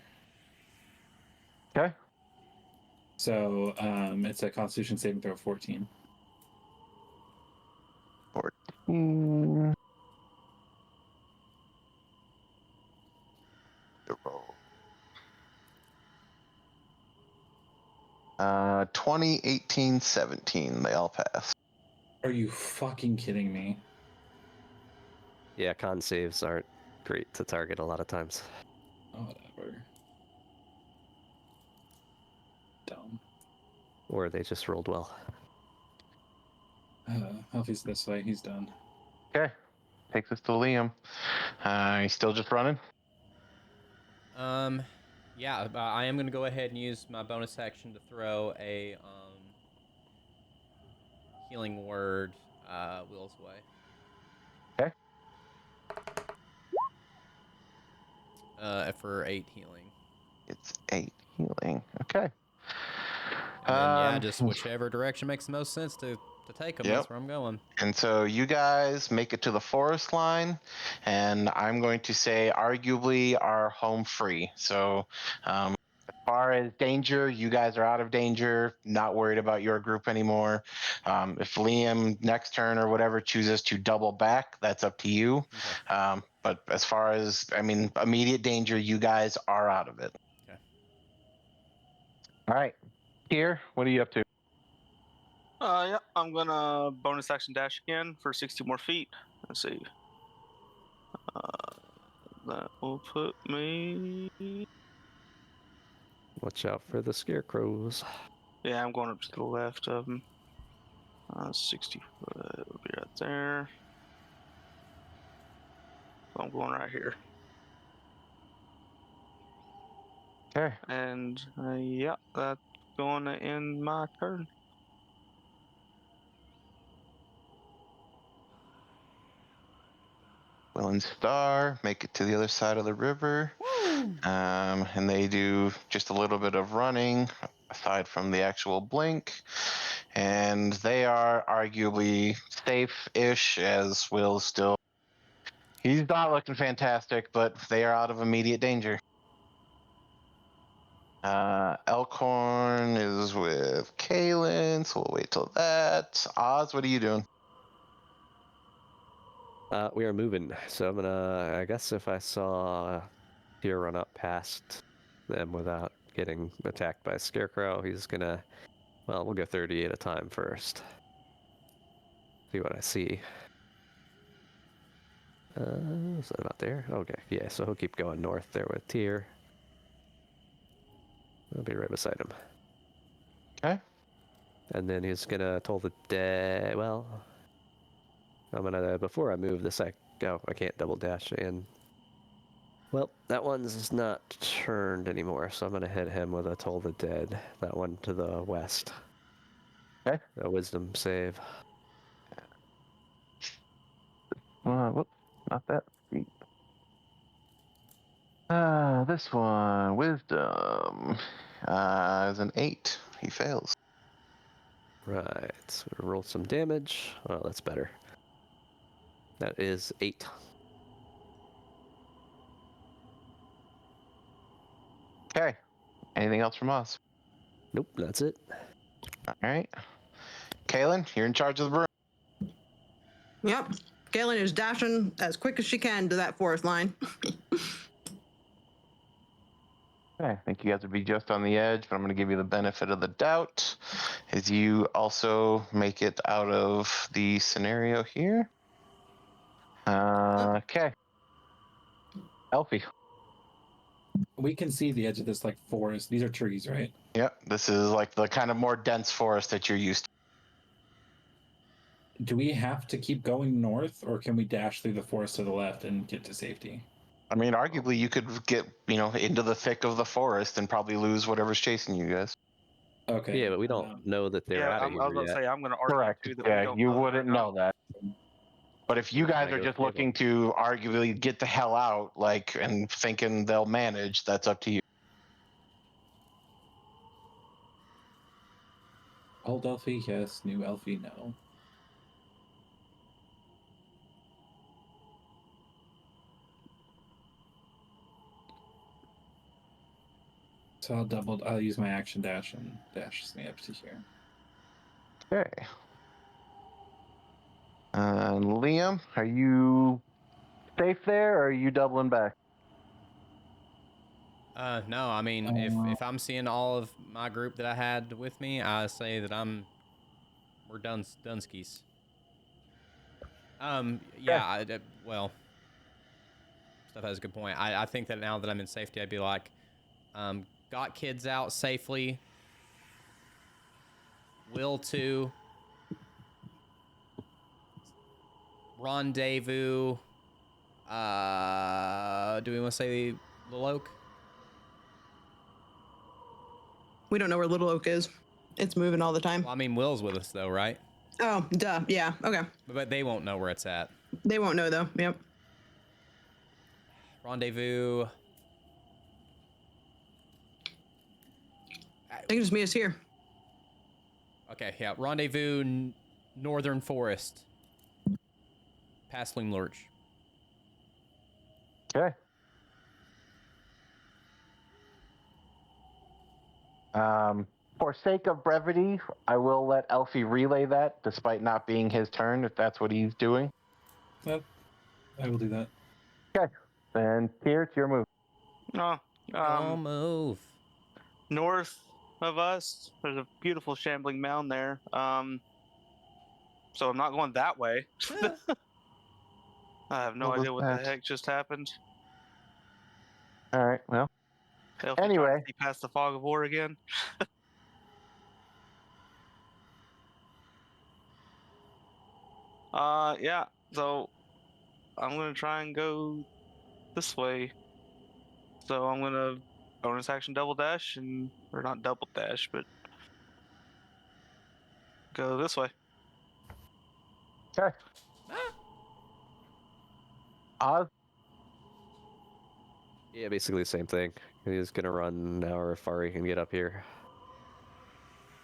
Okay. So it's a Constitution saving throw of 14. 14. The roll. 20, 18, 17. They all pass. Are you fucking kidding me? Yeah, con saves aren't great to target a lot of times. Oh, whatever. Dumb. Or they just rolled well. Alfie's this way. He's done. Okay. Takes us to Liam. He's still just running. Yeah, I am gonna go ahead and use my bonus action to throw a healing word Will's way. Okay. For 8 healing. It's 8 healing. Okay. And then yeah, just whichever direction makes the most sense to take them. Yep. That's where I'm going. And so you guys make it to the forest line, and I'm going to say arguably are home free. So as far as danger, you guys are out of danger, not worried about your group anymore. If Liam next turn or whatever chooses to double back, that's up to you. Okay. But as far as, immediate danger, you guys are out of it. Okay. All right. Here, what are you up to? Yeah, I'm gonna bonus action dash again for 60 more feet. Let's see. That will put me. Watch out for the scarecrows. Yeah, I'm going up to the left of him. 60 foot will be right there. So I'm going right here. Okay. And yeah, that's going to end my turn. Will and Star make it to the other side of the river. And they do just a little bit of running aside from the actual blink. And they are arguably safe-ish, as Will still. He's not looking fantastic, but they are out of immediate danger. Elkhorn is with Kaylin, so we'll wait till that. Oz, what are you doing? We are moving, so I'm gonna. I guess if I saw Tyr run up past them without getting attacked by a scarecrow, he's gonna. Well, we'll go 30 at a time first. See what I see. Is that about there? Okay, yeah. So he'll keep going north there with Tyr. I'll be right beside him. Okay. And then he's gonna toll the dead. Well, I'm gonna before I move this. I can't double dash and. Well, that one's not turned anymore, so I'm gonna hit him with a Toll the Dead. That one to the west. Okay. A wisdom save. Whoops, not that. This one, wisdom, is an 8. He fails. Right, so roll some damage. Oh, that's better. That is 8. Okay. Anything else from us? Nope, that's it. All right. Kaylin, you're in charge of the broom. Yep. Galen is dashing as quick as she can to that forest line. Okay, I think you guys would be just on the edge, but I'm going to give you the benefit of the doubt as you also make it out of the scenario here. Okay. Elfie. We can see the edge of this like forest. These are trees, right? Yep, this is like the kind of more dense forest that you're used to. Do we have to keep going north, or can we dash through the forest to the left and get to safety? I mean, arguably, you could get, into the thick of the forest and probably lose whatever's chasing you guys. Okay. Yeah, but we don't know that they're Yeah, out I of was here going to yet. say, I'm going to argue Correct. too that we Yeah, don't you know that wouldn't or know not. that. But if you Can guys I are go just stable? looking to arguably get the hell out, and thinking they'll manage, that's up to you. I'll Old Elfie, yes. New Elfie, no. So I'll use my action dash and dash me up to here. Okay. Liam, are you safe there, or are you doubling back? No, I mean, if I'm seeing all of my group that I had with me, I say that we're Dunskies. Yeah, well, Steph has a good point. I think that now that I'm in safety, I'd be like, got kids out safely. Will to rendezvous. Do we want to say Little Oak? We don't know where Little Oak is. It's moving all the time. Well, I mean, Will's with us though, right? Oh, duh. Yeah. Okay. But they won't know where it's at. They won't know though. Yep. Rendezvous. They can just meet us here. Okay, yeah. Rendezvous, Northern Forest. Past Loom Lurch. Okay. For sake of brevity, I will let Elfie relay that, despite not being his turn, if that's what he's doing. Yep. I will do that. Okay. Then, Tier, it's your move. Don't move. North of us, there's a beautiful shambling mound there. So I'm not going that way. I have no What was idea what the that? heck just happened. All right, well. Elfie trying Anyway. to see past the fog of war again. Yeah. So I'm gonna try and go this way. So I'm gonna bonus action double dash or not double dash, but go this way. Okay. Oz? Yeah, basically the same thing. He's gonna run however far he can get up here.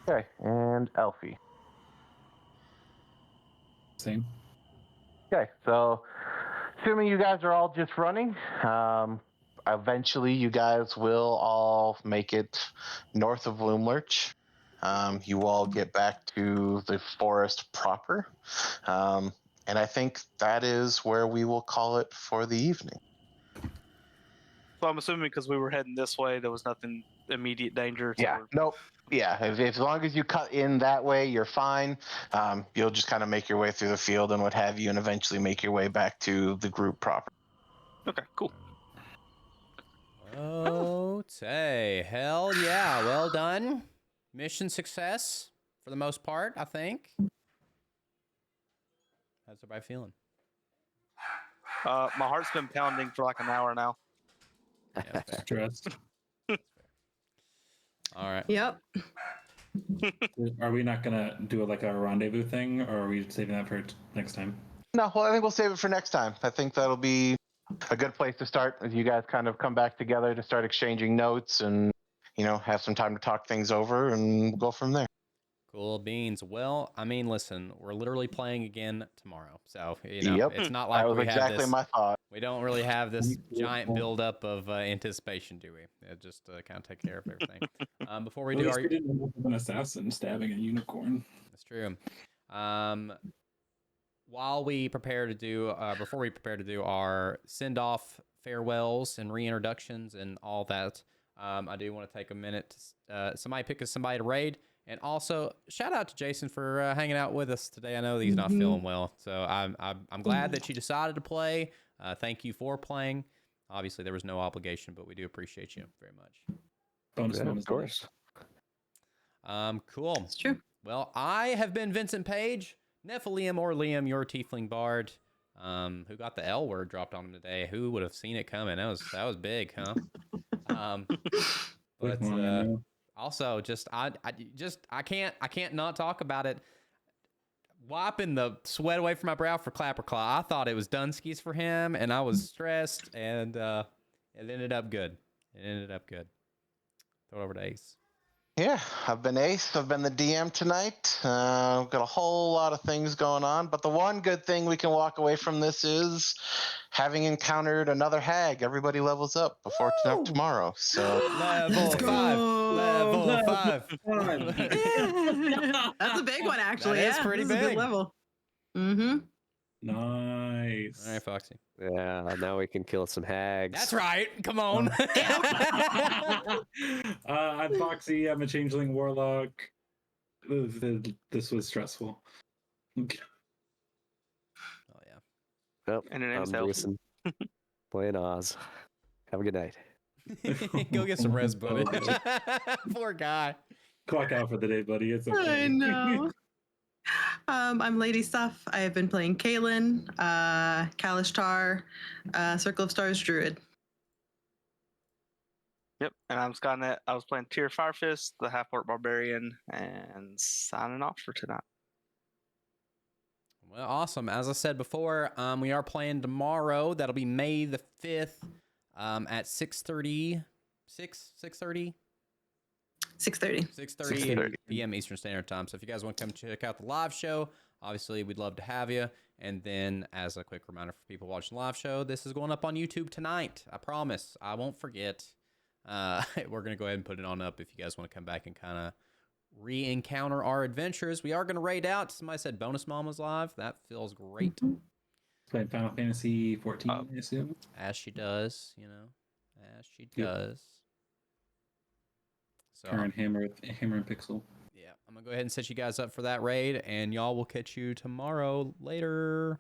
Okay, and Elfie. Same. Okay, so assuming you guys are all just running, eventually you guys will all make it north of Loomlurch. You all get back to the forest proper. And I think that is where we will call it for the evening. So I'm assuming because we were heading this way, there was nothing immediate danger. Yeah, nope. Yeah, as long as you cut in that way, you're fine. You'll just kind of make your way through the field and what have you, and eventually make your way back to the group proper. Okay, cool. Okay, hell yeah, well done. Mission success for the most part, I think. How's everybody feeling? My heart's been pounding for like an hour now. Yeah, fair. Stressed. All right. Yep. Are we not gonna do like a rendezvous thing, or are we saving that for next time? No, well, I think we'll save it for next time. I think that'll be a good place to start as you guys kind of come back together to start exchanging notes and, have some time to talk things over, and we'll go from there. Cool beans. Well, I mean, listen, we're literally playing again tomorrow. So, Yep. it's not like That was we have exactly this. my thought. We don't really have this giant buildup of anticipation, do we? Just kind of take care of everything. Before we At do least our... we didn't end up with an assassin stabbing a unicorn. That's true. While we prepare to do, before we prepare to do our send-off farewells and reintroductions and all that, I do want to take a minute to somebody pick somebody to raid. And also, shout out to Jason for hanging out with us today. I know that he's not feeling well, so I'm glad that you decided to play. Thank you for playing. Obviously, there was no obligation, but we do appreciate you very much. Bonus, Yeah, of course. Cool. It's true. Well, I have been Vincent Page, Nephilim or Liam, your tiefling bard, who got the L word dropped on him today. Who would have seen it coming? That was big, huh? But also, I can't not talk about it. Wiping the sweat away from my brow for Clapperclaw. I thought it was Dunskies for him, and I was stressed, and it ended up good. Throw it over to Ace. Yeah, I've been Ace. I've been the DM tonight. I've got a whole lot of things going on, but the one good thing we can walk away from this is having encountered another hag. Everybody levels up before Woo! tomorrow. So Level Let's 5. go. Level 5. That's a big one, actually. That is yeah, pretty this is a good big. level. Mm-hmm. Nice. All right, Foxy. Yeah, now we can kill some hags. That's right. Come on. I'm Foxy. I'm a changeling warlock. This was stressful. Oh yeah. Nope, And her name's I'm Elf. Jason. Playing Oz. Have a good night. Go get some rest, buddy. Poor guy. Clock out for the day, buddy. It's okay. I know. I'm Lady Stuff. I have been playing Kaylin, Kalishtar, Circle of Stars Druid. Yep, and I'm Skynet. I was playing Tyr Firefist, the half-orc barbarian, and signing off for tonight. Well, awesome. As I said before, we are playing tomorrow. That'll be May the 5th at 6:30 p.m. Eastern Standard Time. So if you guys want to come check out the live show, obviously we'd love to have you. And then as a quick reminder for people watching the live show, this is going up on YouTube tonight. I promise. I won't forget. We're going to go ahead and put it on up if you guys want to come back and kind of re-encounter our adventures. We are going to raid out. Somebody said Bonus Mom was live. That feels great. Mm-hmm. Playing Final Fantasy 14, I assume. As she does, you know. As she does. So, Current Hammer and Pixel. yeah, I'm going to go ahead and set you guys up for that raid, and y'all will catch you tomorrow. Later.